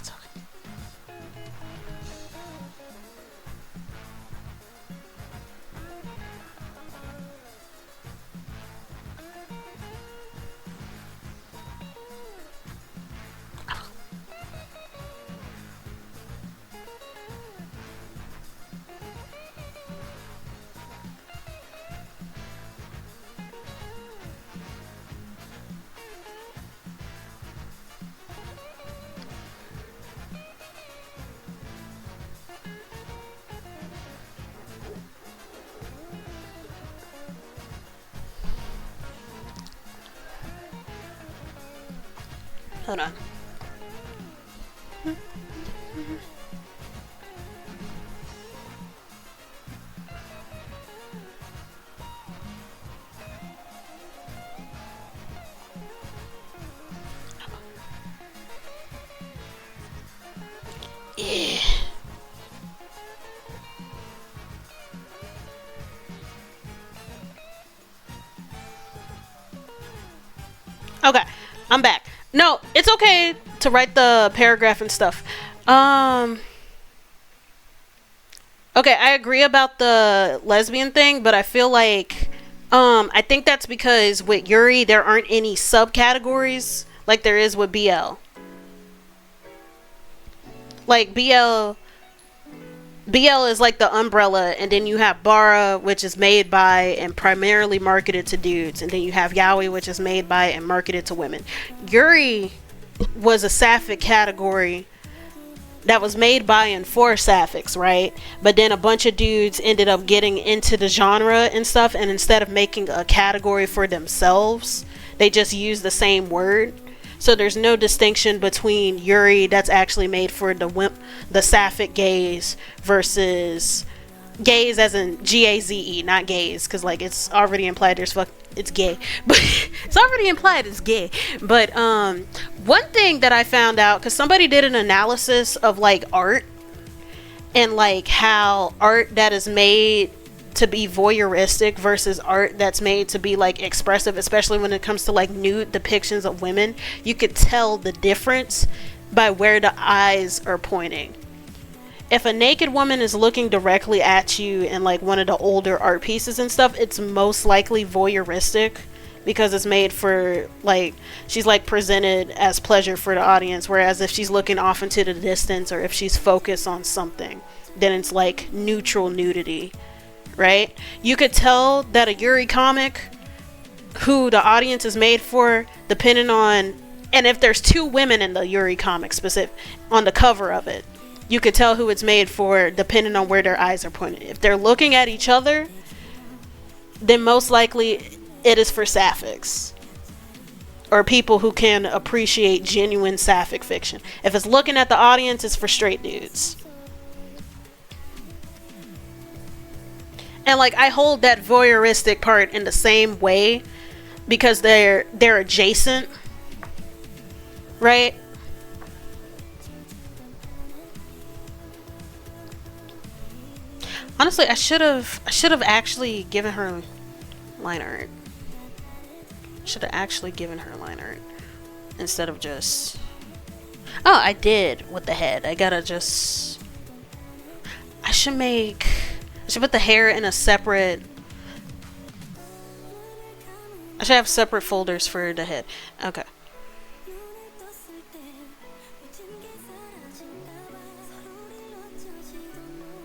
okay. Hold on. Yeah. Okay, I'm back. No, it's okay to write the paragraph and stuff. Okay, I agree about the lesbian thing, but I feel like I think that's because with Yuri there aren't any subcategories like there is with BL. Like BL is like the umbrella, and then you have Bara, which is made by and primarily marketed to dudes, and then you have yaoi, which is made by and marketed to women. Yuri was a sapphic category that was made by and for sapphics, right? But then a bunch of dudes ended up getting into the genre and stuff, and instead of making a category for themselves, they just used the same word. So there's no distinction between Yuri that's actually made for the sapphic gays versus gays as in Gaze, not gays, because like it's already implied it's gay, but it's already implied it's gay. But one thing that I found out, because somebody did an analysis of like art and like how art that is made to be voyeuristic versus art that's made to be like expressive, especially when it comes to like nude depictions of women, you could tell the difference by where the eyes are pointing. If a naked woman is looking directly at you in like one of the older art pieces and stuff, it's most likely voyeuristic because it's made for like, she's like presented as pleasure for the audience, whereas if she's looking off into the distance or if she's focused on something, then it's like neutral nudity. right? You could tell that a Yuri comic, who the audience is made for, depending on, and if there's two women in the Yuri comic specific on the cover of it, you could tell who it's made for depending on where their eyes are pointed. If they're looking at each other, then most likely it is for sapphics or people who can appreciate genuine sapphic fiction. If it's looking at the audience, it's for straight dudes. And like, I hold that voyeuristic part in the same way because they're adjacent, right? Honestly, I should have actually given her line art. Should have actually given her line art instead of just. Oh, I did with the head. I gotta just. I should put the hair in a separate. I should have separate folders for the head. Okay.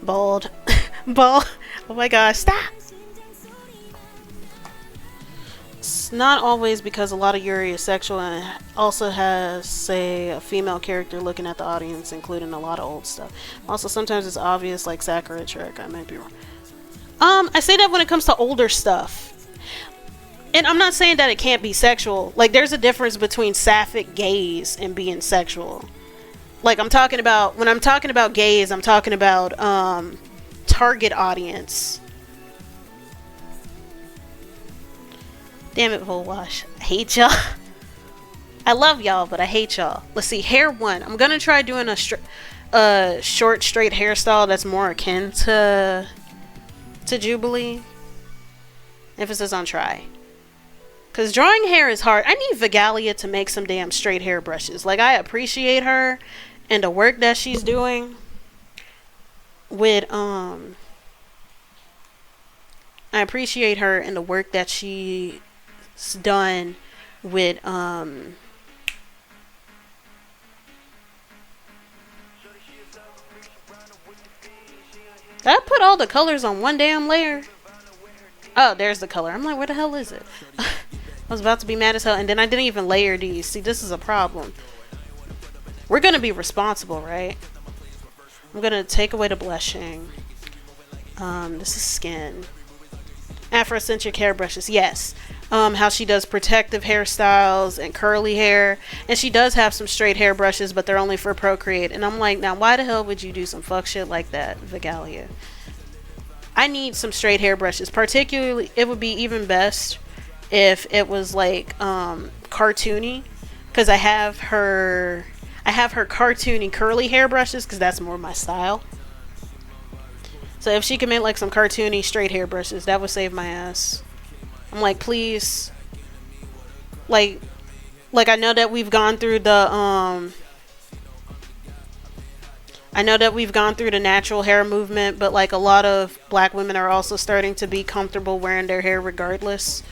Bald. Bald. Oh my gosh, stop! It's not always because a lot of Yuri is sexual and also has, say, a female character looking at the audience, including a lot of old stuff. Also, sometimes it's obvious, like Sakura Trek. I might be wrong. I say that when it comes to older stuff. And I'm not saying that it can't be sexual. Like, there's a difference between sapphic gaze and being sexual. Like, when I'm talking about gaze, I'm talking about, target audience. Damn it, Volwash. I hate y'all. I love y'all, but I hate y'all. Let's see, hair 1. I'm gonna try doing a short, straight hairstyle that's more akin to Jubilee. Emphasis on try. Because drawing hair is hard. I need Vigalia to make some damn straight hair brushes. Like, I appreciate her and the work that she's doing with, I appreciate her and the work that she's done with, did I put all the colors on one damn layer? Oh, there's the color. I'm like, where the hell is it? I was about to be mad as hell, and then I didn't even layer these. See, this is a problem. We're gonna be responsible, right? I'm gonna take away the blushing. This is skin. Afrocentric hair brushes, yes. How she does protective hairstyles and curly hair, and she does have some straight hair brushes, but they're only for Procreate. And I'm like, now why the hell would you do some fuck shit like that, Vigalia? I need some straight hair brushes. Particularly, it would be even best if it was like cartoony, because I have her cartoony curly hair brushes, because that's more my style. So if she could make like some cartoony straight hair brushes, that would save my ass. I'm like, please. Like I know that we've gone through the natural hair movement, but like a lot of black women are also starting to be comfortable wearing their hair regardless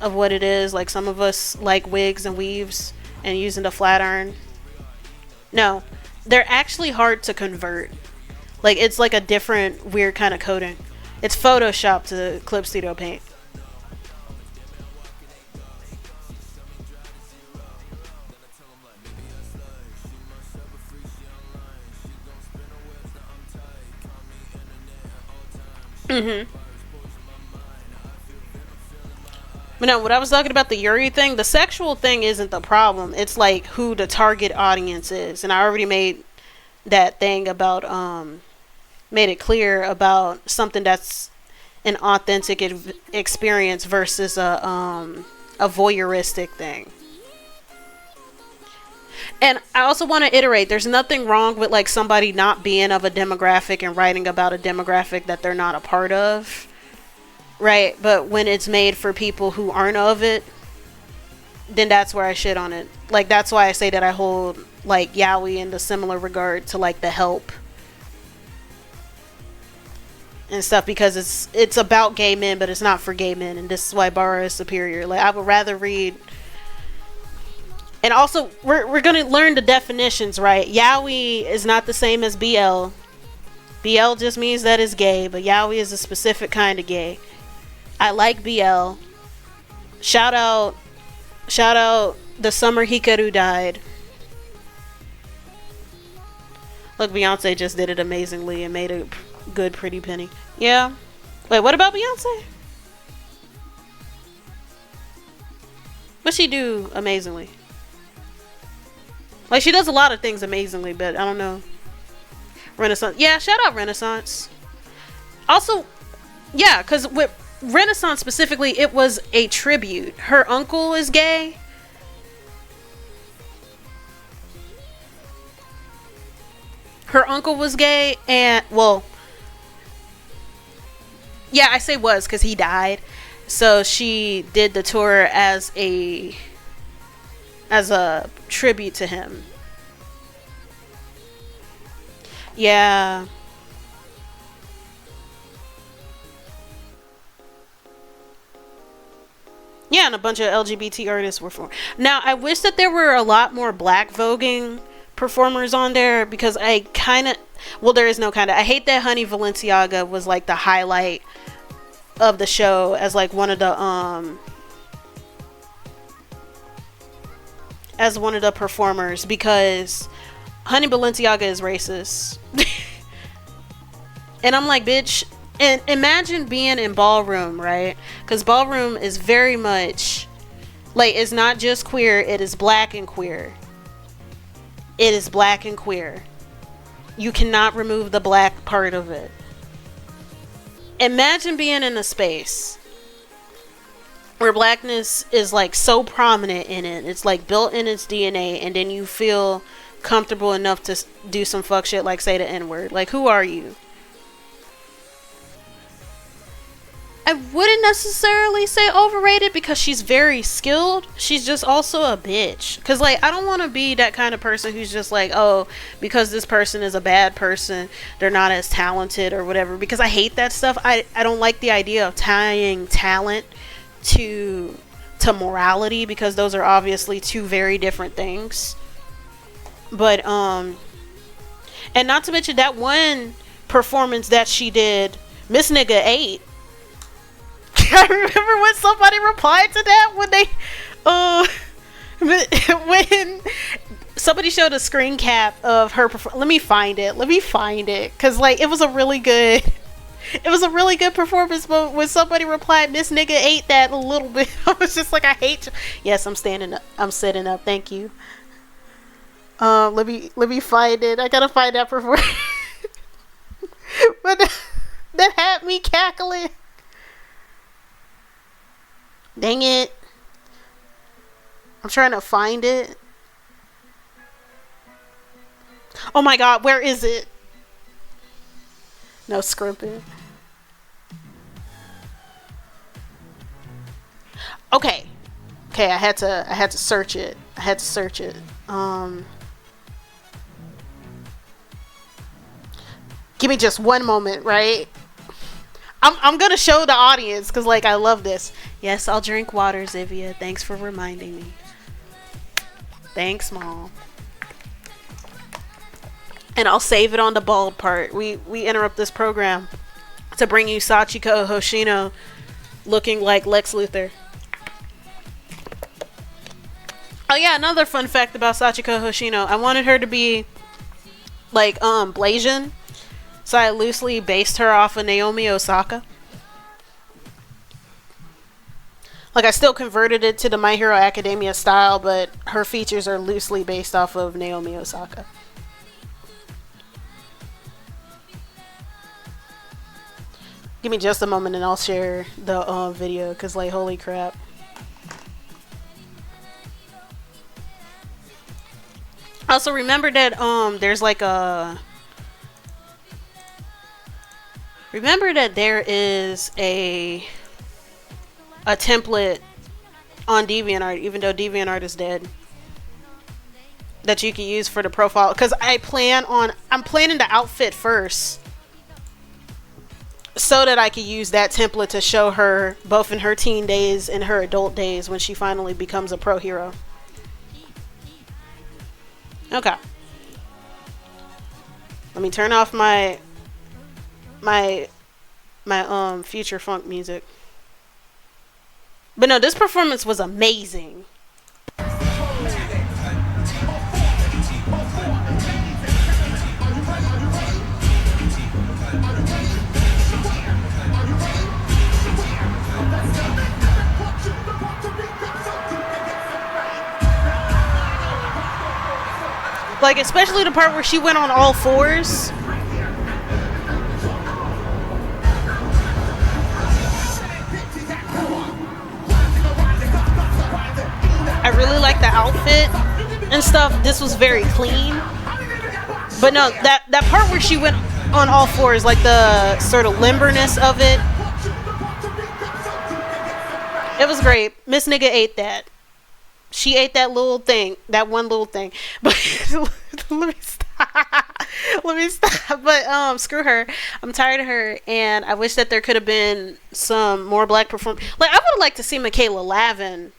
of what it is. Like, some of us like wigs and weaves and using the flat iron. No, they're actually hard to convert. Like, it's like a different weird kind of coating. It's Photoshop to Clip Studio Paint. But no, what I was talking about, the Yuri thing, the sexual thing isn't the problem. It's like who the target audience is. And I already made that thing about, made it clear about something that's an authentic experience versus a voyeuristic thing. And I also want to iterate, there's nothing wrong with like somebody not being of a demographic and writing about a demographic that they're not a part of. Right? But when it's made for people who aren't of it, then that's where I shit on it. Like, that's why I say that I hold like yaoi in the similar regard to like The Help and stuff, because it's about gay men, but it's not for gay men, and this is why Bara is superior. Like, I would rather read. And also, we're gonna learn the definitions, right? Yaoi is not the same as BL. BL just means that it's gay, but yaoi is a specific kind of gay. I like BL. Shout out the summer Hikaru died. Look, Beyonce just did it amazingly and made a good Pretty Penny. Yeah. Wait, what about Beyonce? What'd she do amazingly? Like, she does a lot of things amazingly, but I don't know. Renaissance. Yeah, shout out Renaissance. Also, yeah, because with Renaissance specifically, it was a tribute. Her uncle is gay. Her uncle was gay, and, well, yeah, I say was because he died. So she did the tour as a tribute to him. Yeah. Yeah, and a bunch of LGBT artists were for. Now, I wish that there were a lot more black voguing performers on there, because I kind of, well, there is no kind of, I hate that Honey Valenciaga was like the highlight of the show as like one of the performers, because Honey Balenciaga is racist. And I'm like, bitch, and imagine being in ballroom, right? Because ballroom is very much like, it's not just queer, it is black and queer. It is black and queer. You cannot remove the black part of it. Imagine being in a space where blackness is like so prominent in it. It's like built in its DNA, and then you feel comfortable enough to do some fuck shit like say the N-word. Like, who are you? I wouldn't necessarily say overrated, because she's very skilled. She's just also a bitch. Because, like, I don't want to be that kind of person who's just like, oh, because this person is a bad person, they're not as talented or whatever. Because I hate that stuff. I don't like the idea of tying talent to morality, because those are obviously two very different things. But, and not to mention that one performance that she did, Miss Nigga 8. I remember when somebody replied to that when somebody showed a screen cap of her let me find it, because like it was a really good performance. But when somebody replied, Miss Nigga ate that a little bit, I was just like, I hate you. Yes, I'm standing up, I'm sitting up, thank you. Let me find it. I gotta find that performance. But that had me cackling. Dang it. I'm trying to find it. Oh my god, where is it? No scrimping. Okay. Okay, I had to search it. Give me just one moment, right? I'm gonna show the audience, because like I love this. Yes, I'll drink water, Zivia. Thanks for reminding me. Thanks, Mom. And I'll save it on the bald part. We interrupt this program to bring you Sachiko Hoshino looking like Lex Luthor. Oh yeah, another fun fact about Sachiko Hoshino. I wanted her to be like Blasian. So I loosely based her off of Naomi Osaka. Like, I still converted it to the My Hero Academia style, but her features are loosely based off of Naomi Osaka. Give me just a moment and I'll share the video, because like, holy crap. Also, remember that there's like remember that there is a template on DeviantArt, even though DeviantArt is dead, that you can use for the profile. Because I'm planning the outfit first, so that I can use that template to show her both in her teen days and her adult days when she finally becomes a pro hero. Okay. Let me turn off my my future funk music. But no, this performance was amazing. Like, especially the part where she went on all fours. I really like the outfit and stuff. This was very clean. But no, that part where she went on all fours, like the sort of limberness of it, it was great. Miss Nigga ate that. She ate that little thing, that one little thing. But let me stop. Let me stop. But screw her. I'm tired of her, and I wish that there could have been some more black performance. Like, I would have liked to see Michaela Lavin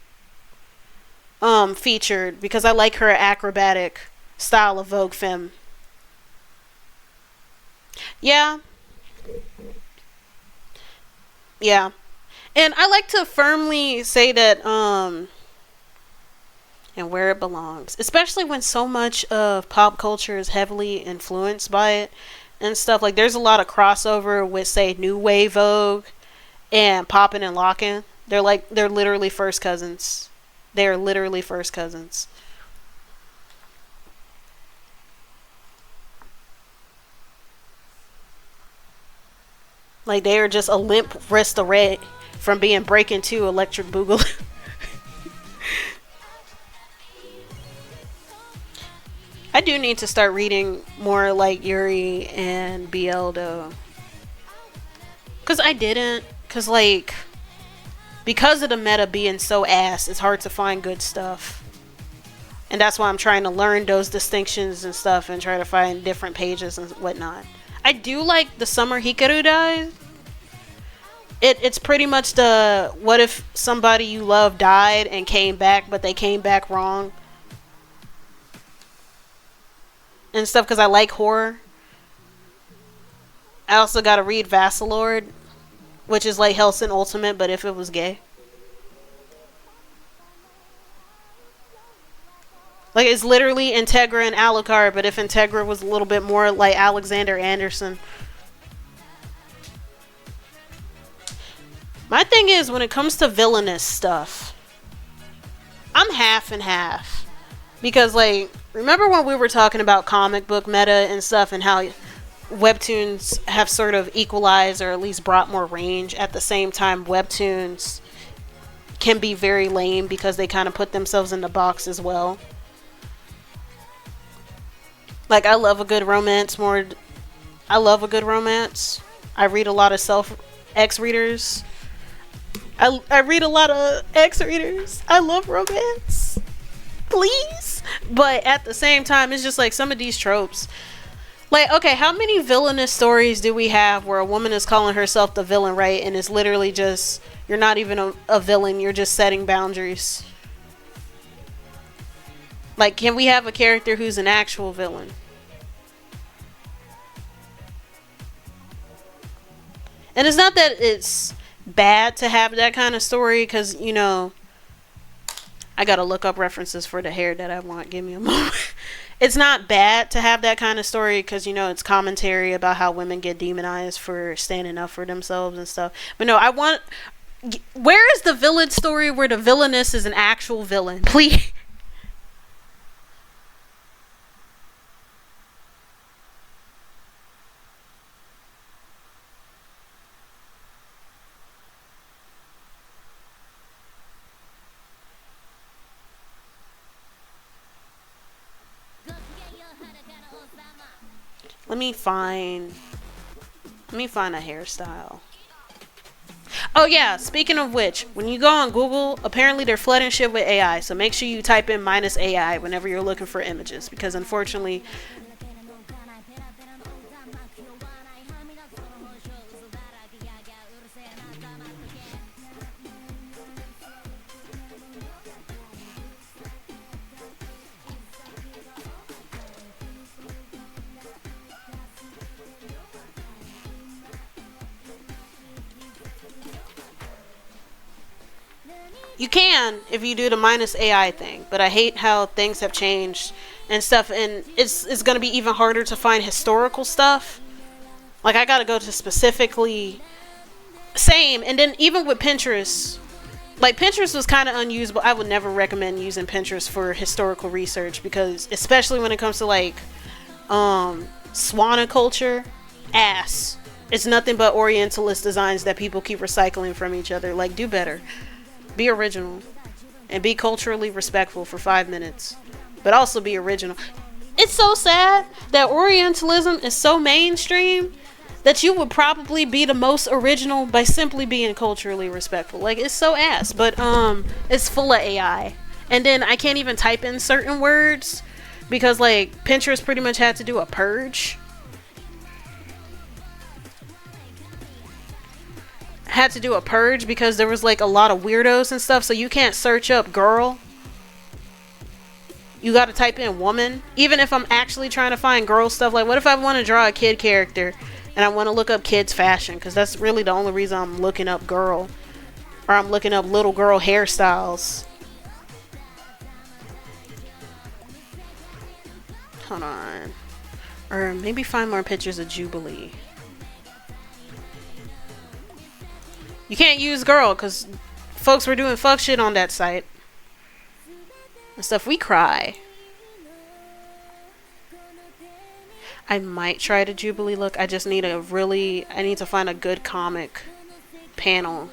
featured, because I like her acrobatic style of Vogue femme. Yeah. Yeah. And I like to firmly say that and where it belongs, especially when so much of pop culture is heavily influenced by it and stuff. Like, there's a lot of crossover with, say, New Wave Vogue and Poppin' and Lockin'. They're literally first cousins. They're literally first cousins. Like, they are just a limp wrist away from being Breaking 2 Electric Boogaloo. I do need to start reading more like Yuri and BL though. Cause I didn't. Cause like, because of the meta being so ass, it's hard to find good stuff. And that's why I'm trying to learn those distinctions and stuff and try to find different pages and whatnot. I do like the Summer Hikaru dies. It's pretty much the what if somebody you love died and came back, but they came back wrong. And stuff, because I like horror. I also gotta read Vassalord, which is like Hellsing Ultimate, but if it was gay. Like, it's literally Integra and Alucard, but if Integra was a little bit more like Alexander Anderson. My thing is, when it comes to villainous stuff, I'm half and half. Because, like, remember when we were talking about comic book meta and stuff and how webtoons have sort of equalized or at least brought more range? At the same time, webtoons can be very lame because they kind of put themselves in the box as well. Like, I love a good romance more. I love a good romance. I read a lot of X readers. I read a lot of X readers. I love romance. Please. But at the same time, it's just like some of these tropes. Like, okay, how many villainous stories do we have where a woman is calling herself the villain, right? And it's literally just, you're not even a villain, you're just setting boundaries. Like, can we have a character who's an actual villain? And it's not that it's bad to have that kind of story, because, you know, I gotta look up references for the hair that I want. Give me a moment. It's not bad to have that kind of story because, you know, it's commentary about how women get demonized for standing up for themselves and stuff. But no, I want... Where is the villain story where the villainess is an actual villain? Please. Let me find a hairstyle. Oh yeah, speaking of which, when you go on Google, apparently they're flooding shit with AI. So make sure you type in -AI whenever you're looking for images, because unfortunately, You can if you do the minus AI thing, but I hate how things have changed and stuff, and it's gonna be even harder to find historical stuff. Like, I gotta go to specifically same, and then even with Pinterest, like, Pinterest was kind of unusable. I would never recommend using Pinterest for historical research, because especially when it comes to like Swana culture, ass. It's nothing but Orientalist designs that people keep recycling from each other. Like, do better. Be original. And be culturally respectful for 5 minutes. But also be original. It's so sad that Orientalism is so mainstream that you would probably be the most original by simply being culturally respectful. Like, it's so ass. But it's full of AI. And then I can't even type in certain words because, like, Pinterest pretty much had to do a purge. Had to do a purge because there was like a lot of weirdos and stuff, so you can't search up girl. You gotta type in woman. Even if I'm actually trying to find girl stuff, like, what if I want to draw a kid character and I want to look up kids fashion, because that's really the only reason I'm looking up girl, or I'm looking up little girl hairstyles. Hold on. Or maybe find more pictures of Jubilee. You can't use girl because folks were doing fuck shit on that site and stuff. We cry. I might try the Jubilee look. I just need I need to find a good comic panel.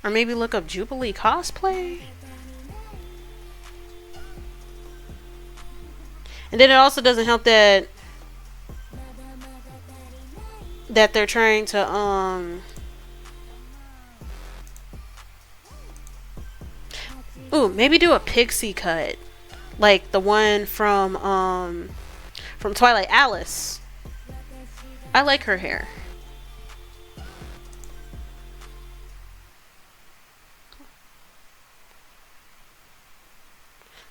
Or maybe look up Jubilee cosplay. And then it also doesn't help that they're trying to ooh, maybe do a pixie cut, like the one from Twilight, Alice. I like her hair.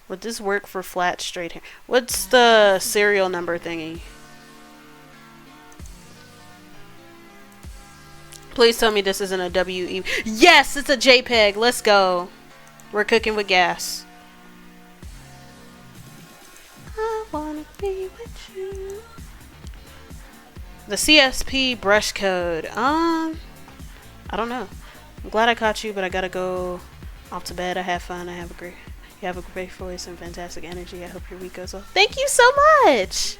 Would this work for flat, straight hair? What's the serial number thingy? Please tell me this isn't a WE. Yes, it's a JPEG. Let's go. We're cooking with gas. I wanna be with you. The CSP brush code. I don't know. I'm glad I caught you, but I gotta go off to bed. I have fun. You have a great voice and fantastic energy. I hope your week goes well. Thank you so much.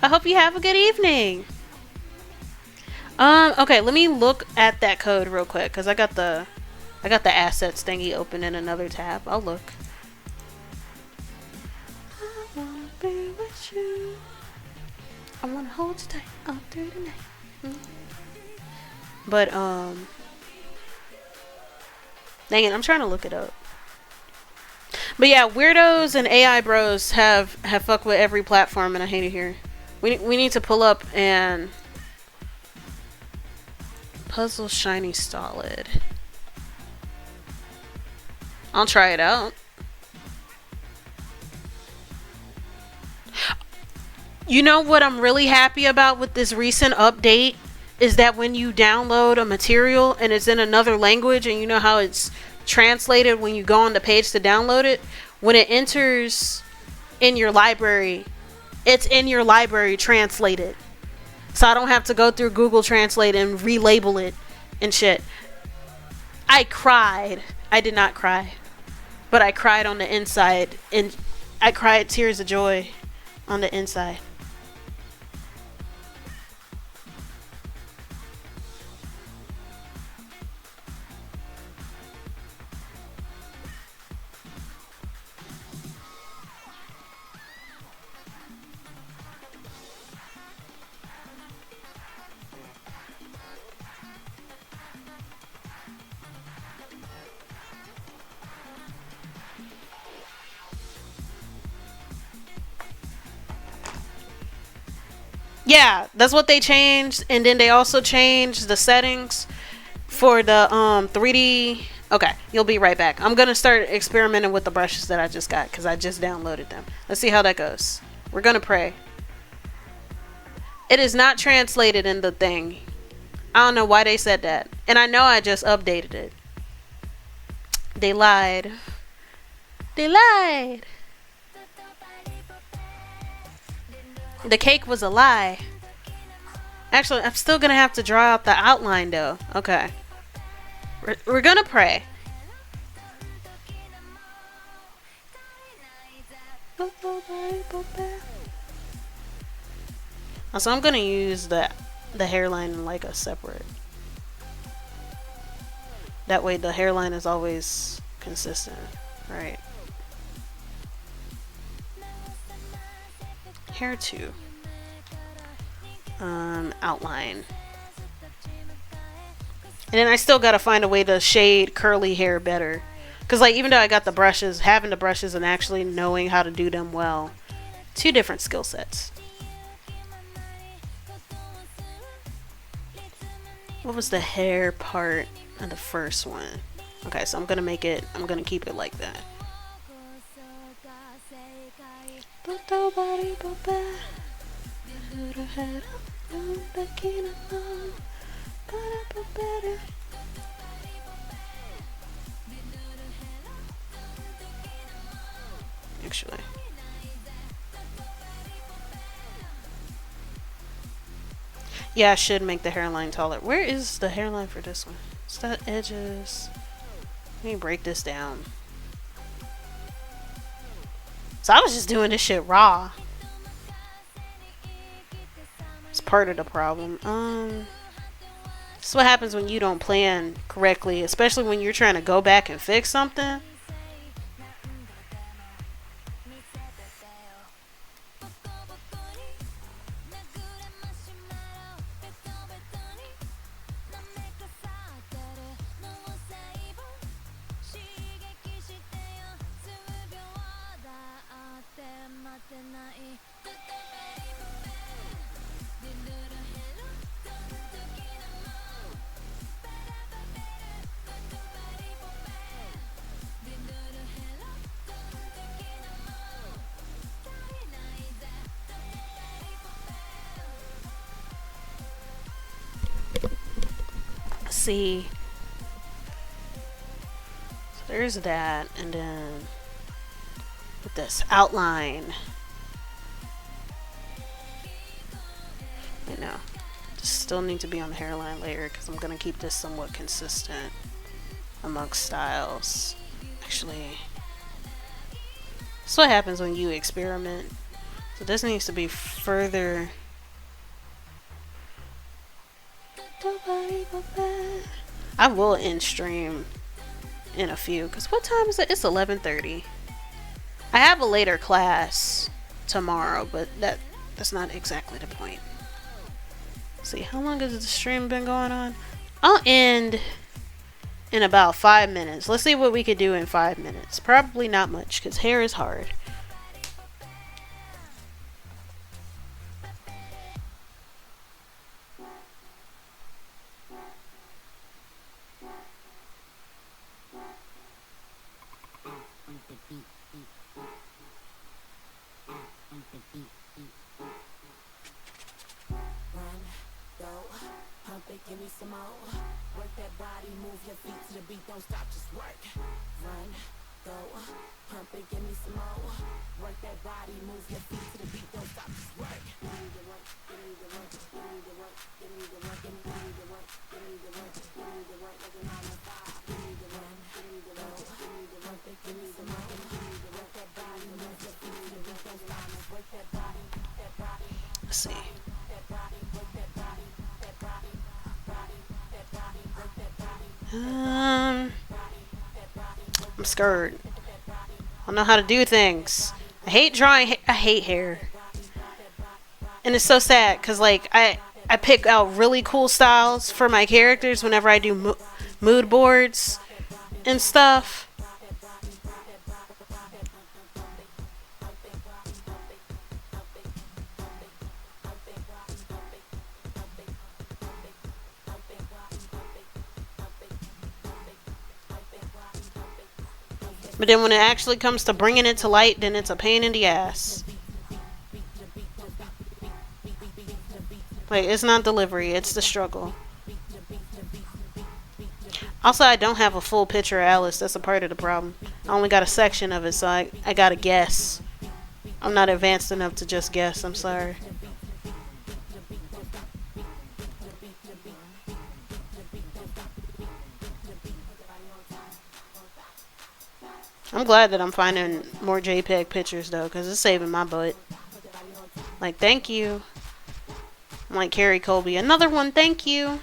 I hope you have a good evening. Okay, let me look at that code real quick because I got the assets thingy open in another tab. I'll look. I wanna be with you. I wanna hold you tight all through the night. But dang it, I'm trying to look it up. But yeah, weirdos and AI bros have fucked with every platform, and I hate it here. We need to pull up and puzzle shiny solid. I'll try it out. You know what I'm really happy about with this recent update is that when you download a material and it's in another language, and you know how it's translated when you go on the page to download it, when it enters in your library, it's in your library translated, so I don't have to go through Google Translate and relabel it and shit. I cried. I did not cry, but I cried on the inside, and I cried tears of joy on the inside. Yeah, that's what they changed. And then they also changed the settings for the 3D. Okay, you'll be right back. I'm gonna start experimenting with the brushes that I just got because I just downloaded them. Let's see how that goes. We're gonna pray. It is not translated in the thing. I don't know why they said that. And I know I just updated it. They lied. They lied. The cake was a lie. Actually, I'm still gonna have to draw out the outline though. Okay. We're gonna pray. So I'm gonna use the hairline like a separate. That way the hairline is always consistent, right? Hair 2. Outline. And then I still gotta find a way to shade curly hair better. Cause like even though I got the brushes, having the brushes and actually knowing how to do them well, 2 different skill sets. What was the hair part of the first one? Okay, so I'm gonna keep it like that. Actually, yeah, I should make the hairline taller. Where is the hairline for this one? It's the edges. Let me break this down. So I was just doing this shit raw. It's part of the problem. This is what happens when you don't plan correctly, especially when you're trying to go back and fix something. See, so there's that, and then with this outline, you know, just still need to be on the hairline layer because I'm gonna keep this somewhat consistent amongst styles. Actually, that's what happens when you experiment. So this needs to be further. I will end stream in a few because what time is it? It's 11:30. I have a later class tomorrow, but that's not exactly the point. Let's see, how long has the stream been going on? I'll end in about 5 minutes. Let's see what we could do in 5 minutes. Probably not much because hair is hard. Give me some more. Work that body, move your feet to the beat, don't stop, just work. Run, go, pump it, give me some more. Work that body, move your feet to the beat, don't stop, just work. Give me the work, give me the work, give me the work, give me the work, give me the work, give me the work, give me the work, like a 9 to 5. Give me the work, give me the work, give me the work, give me some more. Give me the work that body, move your feet to the beat, don't stop, just work that body, that body. Let's see. That body, work that body, that body. I'm scared. I don't know how to do things. I hate drawing. I hate hair. And it's so sad because like I pick out really cool styles for my characters whenever I do mood boards and stuff. But then when it actually comes to bringing it to light, then it's a pain in the ass. Like, it's not delivery, it's the struggle. Also, I don't have a full picture of Alice. That's a part of the problem. I only got a section of it, so I gotta guess. I'm not advanced enough to just guess. I'm sorry. I'm glad that I'm finding more JPEG pictures, though, because it's saving my butt. Like, thank you. I'm like Carrie Colby. Another one, thank you.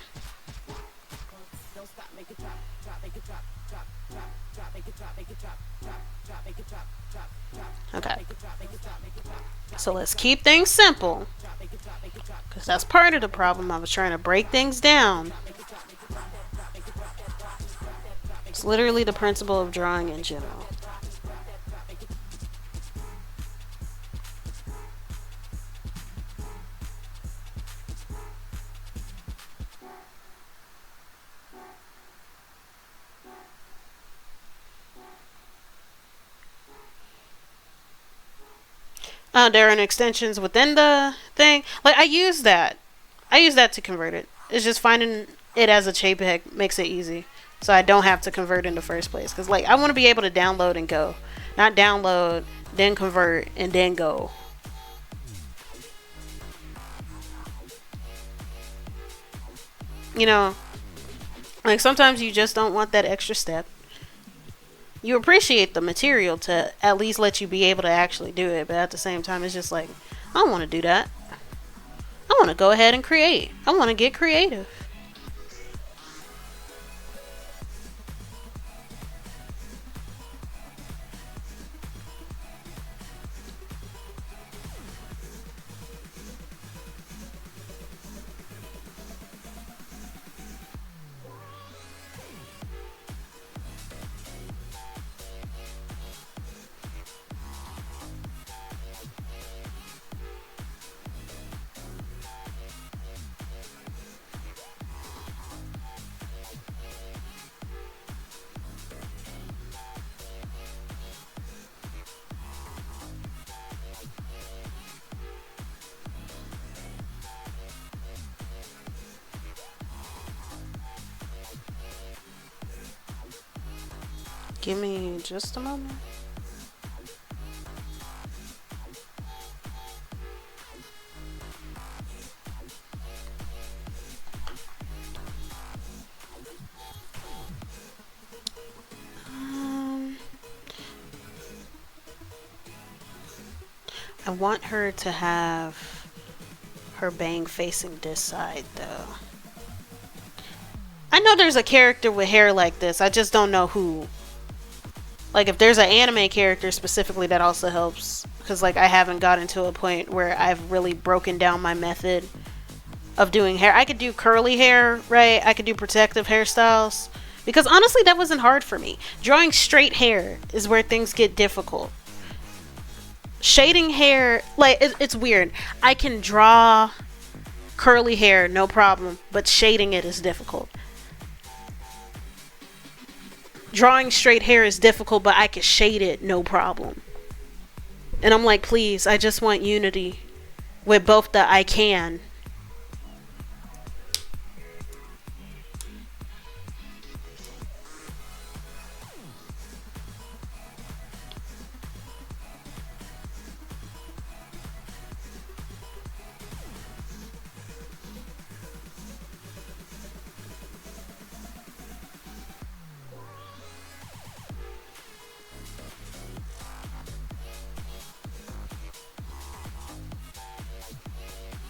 Okay. So let's keep things simple. Because that's part of the problem. I was trying to break things down. It's literally the principle of drawing in general. There are extensions within the thing. Like, I use that. I use that to convert it. It's just finding it as a JPEG makes it easy. So I don't have to convert in the first place. Because, like, I want to be able to download and go. Not download, then convert, and then go. You know, like, sometimes you just don't want that extra step. You appreciate the material to at least let you be able to actually do it, but at the same time, it's just like, I don't want to do that. I want to go ahead and create. I want to get creative. Give me just a moment. I want her to have her bang facing this side, though. I know there's a character with hair like this. I just don't know who. Like, if there's an anime character specifically, that also helps. Because, like, I haven't gotten to a point where I've really broken down my method of doing hair. I could do curly hair, right? I could do protective hairstyles. Because, honestly, that wasn't hard for me. Drawing straight hair is where things get difficult. Shading hair, like, it's weird. I can draw curly hair, no problem. But shading it is difficult. Drawing straight hair is difficult, but I can shade it, no problem. And I'm like, please, I just want unity with both the I can.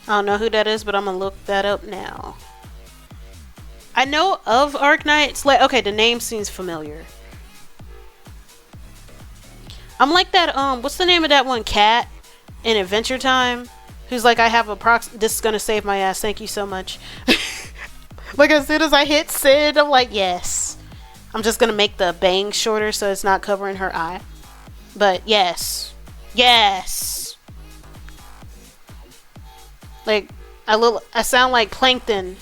I don't know who that is, but I'm gonna look that up now. I know of Arknights. Like, okay, the name seems familiar. I'm like that, what's the name of that one cat in Adventure Time? Who's like, I have a this is gonna save my ass, thank you so much. Like, as soon as I hit Sid, I'm like, yes. I'm just gonna make the bang shorter so it's not covering her eye. But yes. Yes. Like, I sound like Plankton.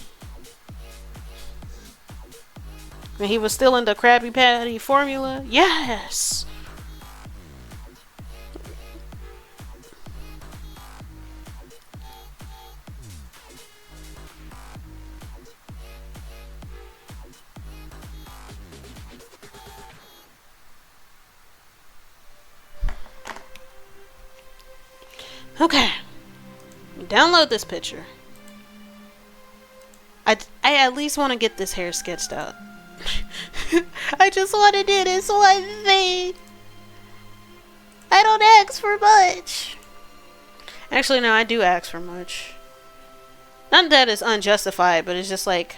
When he was still in the Krabby Patty formula. Yes. Okay. Download this picture. I at least want to get this hair sketched out. I just want to do this one thing. I don't ask for much. Actually, no, I do ask for much. Not that it's unjustified, but it's just like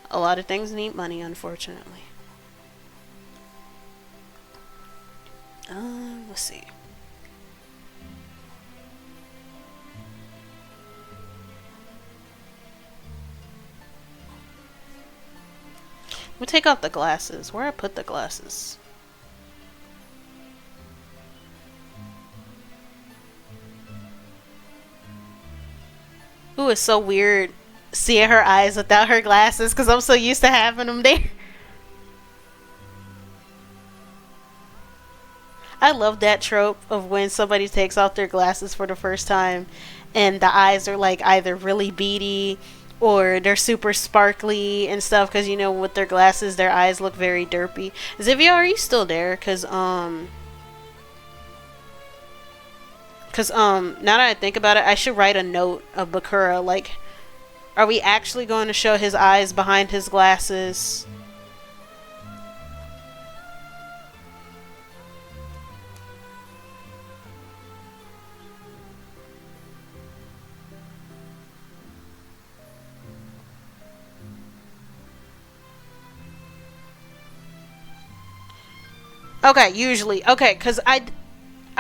a lot of things need money, unfortunately. Let's see. We'll take off the glasses. Where I put the glasses? Ooh, it's so weird seeing her eyes without her glasses because I'm so used to having them there. I love that trope of when somebody takes off their glasses for the first time and the eyes are like either really beady or they're super sparkly and stuff because, you know, with their glasses their eyes look very derpy. Zivia, are you still there? Because now that I think about it, I should write a note of Bakura. Like, are we actually going to show his eyes behind his glasses? Okay, usually. Okay, because I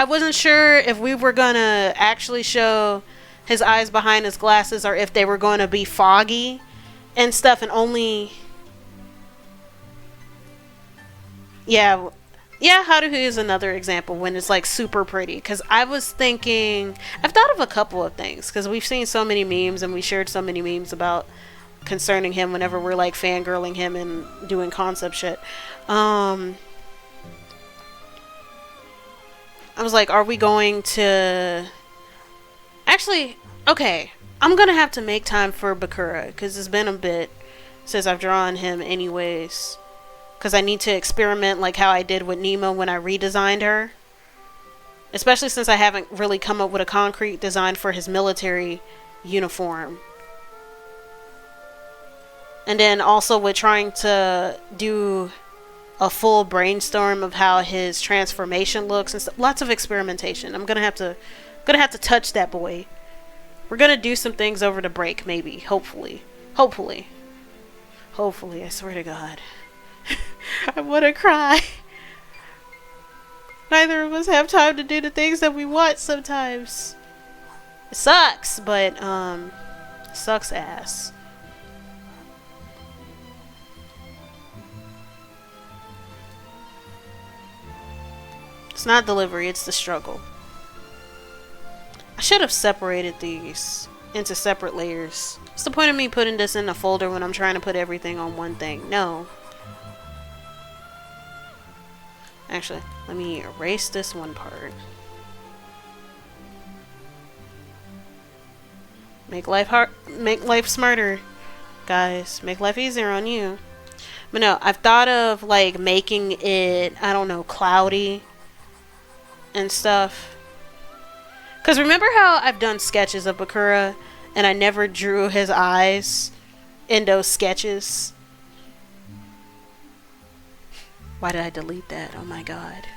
wasn't sure if we were going to actually show his eyes behind his glasses or if they were going to be foggy and stuff and only... Yeah, Haruhi is another example when it's like super pretty. Because I was thinking... I've thought of a couple of things because we've seen so many memes and we shared so many memes about concerning him whenever we're like fangirling him and doing concept shit. I was like, are we going to... Actually, okay. I'm going to have to make time for Bakura. Because it's been a bit since I've drawn him anyways. Because I need to experiment like how I did with Nemo when I redesigned her. Especially since I haven't really come up with a concrete design for his military uniform. And then also with trying to do a full brainstorm of how his transformation looks and stuff. Lots of experimentation. I'm gonna have to touch that boy. We're gonna do some things over the break, maybe. Hopefully, I swear to God. I wanna cry. Neither of us have time to do the things that we want sometimes. It sucks, but sucks ass. It's not delivery, it's the struggle. I should have separated these into separate layers. What's the point of me putting this in a folder when I'm trying to put everything on one thing? No. Actually, let me erase this one part. Make life smarter, guys. Make life easier on you. But no, I've thought of like making it, I don't know, cloudy and stuff. Because remember how I've done sketches of Bakura and I never drew his eyes in those sketches? Why did I delete that? Oh my god.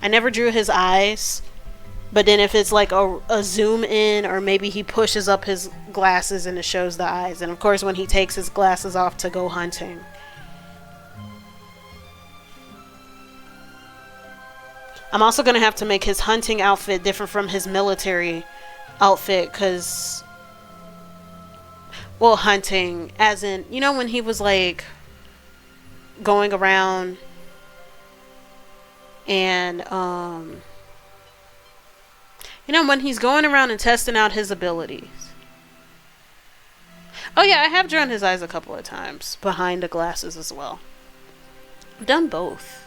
I never drew his eyes, but then if it's like a zoom in or maybe he pushes up his glasses and it shows the eyes. And of course when he takes his glasses off to go hunting. I'm also going to have to make his hunting outfit different from his military outfit because, well, hunting as in, you know, when he was like going around and, you know, when he's going around and testing out his abilities. Oh yeah, I have drawn his eyes a couple of times behind the glasses as well. I've done both.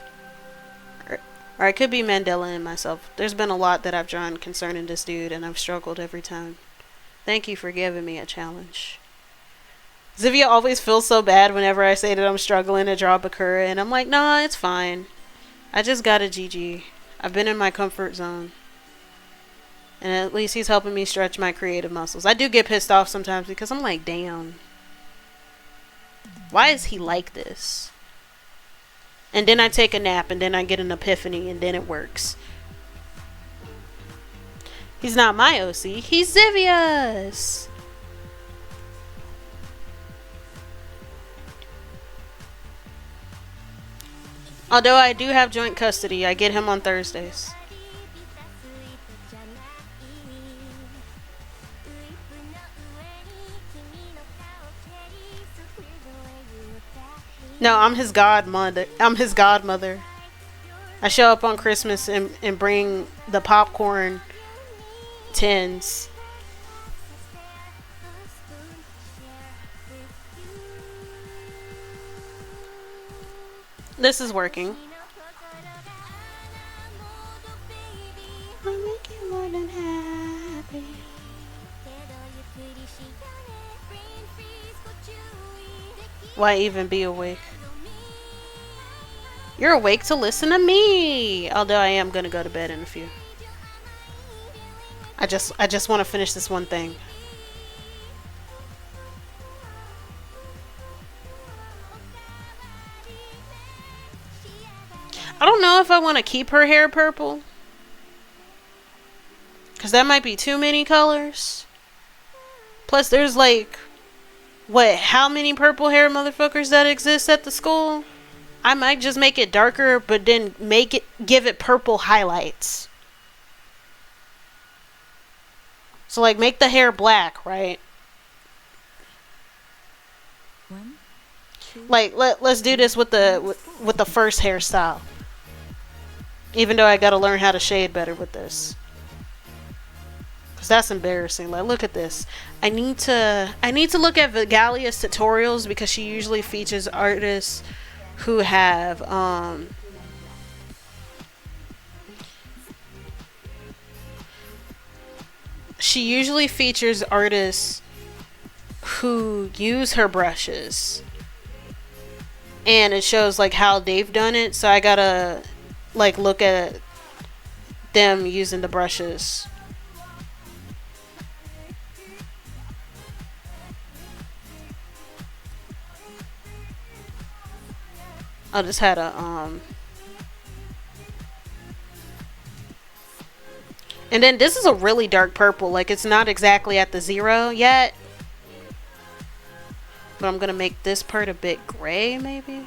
Or it could be Mandela and myself. There's been a lot that I've drawn concerning this dude, and I've struggled every time. Thank you for giving me a challenge. Zivia always feels so bad whenever I say that I'm struggling to draw Bakura, and I'm like, nah, it's fine. I just got a GG. I've been in my comfort zone. And at least he's helping me stretch my creative muscles. I do get pissed off sometimes because I'm like, damn. Why is he like this? And then I take a nap and then I get an epiphany and then it works. He's not my OC. He's Zivia's. Although I do have joint custody, I get him on Thursdays. No, I'm his godmother. I show up on Christmas and bring the popcorn tins. This is working. I'll make you more than happy. Why even be awake? You're awake to listen to me. Although I am gonna go to bed in a few. I just want to finish this one thing. I don't know if I want to keep her hair purple. Because that might be too many colors. Plus there's like, what, how many purple hair motherfuckers that exist at the school? I might just make it darker, but then give it purple highlights. So like make the hair black, right? Like let's do this with the first hairstyle. Even though I gotta learn how to shade better with this. Cause that's embarrassing. Like look at this. I need to look at Vigalia's tutorials because she usually features artists who have she usually features artists who use her brushes. And it shows like how they've done it. So I gotta like look at them using the brushes. I just had a and then this is a really dark purple. Like it's not exactly at the 0 yet. But I'm gonna make this part a bit gray, maybe.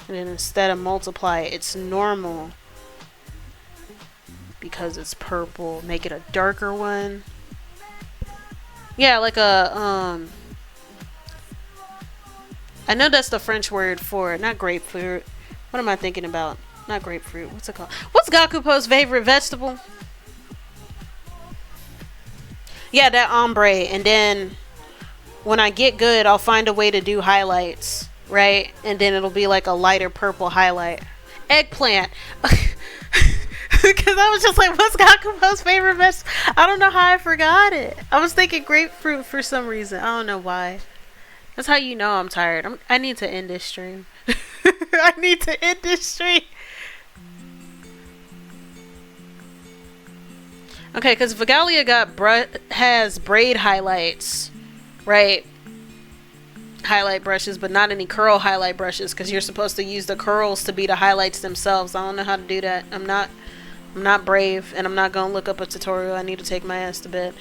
And then instead of multiply, it's normal. Because it's purple. Make it a darker one. Yeah, like a, I know that's the French word for, not grapefruit. What am I thinking about? Not grapefruit. What's it called? What's Gakupo's favorite vegetable? Yeah, that ombre. And then when I get good, I'll find a way to do highlights. Right? And then it'll be like a lighter purple highlight. Eggplant. Because I was just like, what's Gakupo's favorite vegetable? I don't know how I forgot it. I was thinking grapefruit for some reason. I don't know why. That's how you know I'm tired. I need to end this stream. I need to end this stream. Okay, because Vigalia has braid highlights, right? Highlight brushes, but not any curl highlight brushes, because you're supposed to use the curls to be the highlights themselves. I don't know how to do that. I'm not brave, and I'm not gonna look up a tutorial. I need to take my ass to bed.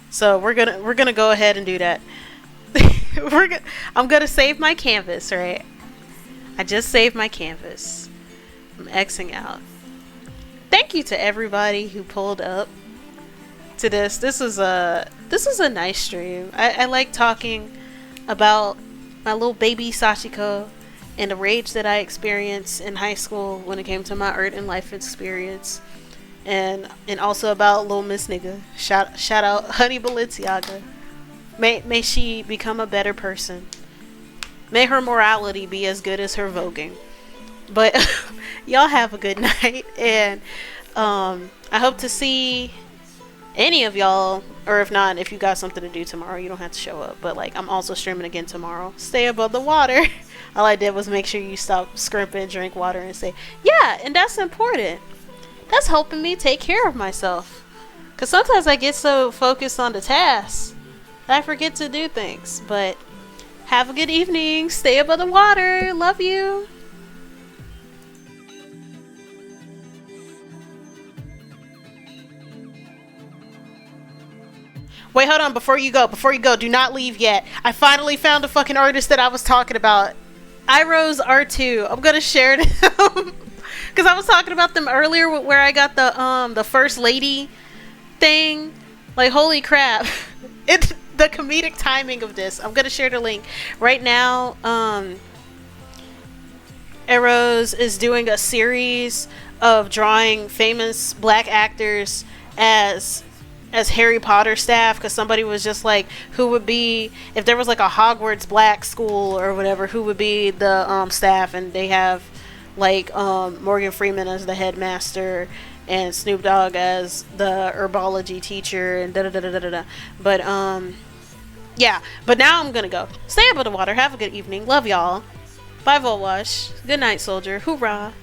So we're gonna go ahead and do that. I'm gonna save my canvas, right? I just saved my canvas. I'm Xing out. Thank you to everybody who pulled up to this. This was a nice stream. I like talking about my little baby Sachiko and the rage that I experienced in high school when it came to my art and life experience, and also about little Miss Nigga. Shout out Honey Balenciaga. May she become a better person. May her morality be as good as her voguing. But Y'all have a good night, and I hope to see any of y'all, or if not, if you got something to do tomorrow, you don't have to show up. But like, I'm also streaming again tomorrow. Stay above the water. All I did was make sure you stop scrimping, drink water, and say, yeah, and that's important. That's helping me take care of myself. Because sometimes I get so focused on the tasks that I forget to do things. But have a good evening. Stay above the water. Love you. Wait, hold on. Before you go, do not leave yet. I finally found the fucking artist that I was talking about. iRose R2. I'm gonna share them because I was talking about them earlier where I got the first lady thing. Like, holy crap. It's the comedic timing of this. I'm gonna share the link right now. iRose is doing a series of drawing famous black actors as Harry Potter staff, because somebody was just like, who would be, if there was like a Hogwarts black school or whatever, who would be the staff, and they have like Morgan Freeman as the headmaster and Snoop Dogg as the herbology teacher and da da da da da da. But yeah, but now I'm gonna go. Stay above the water. Have a good evening. Love y'all. Bye, Volwash. Good night, soldier. Hoorah.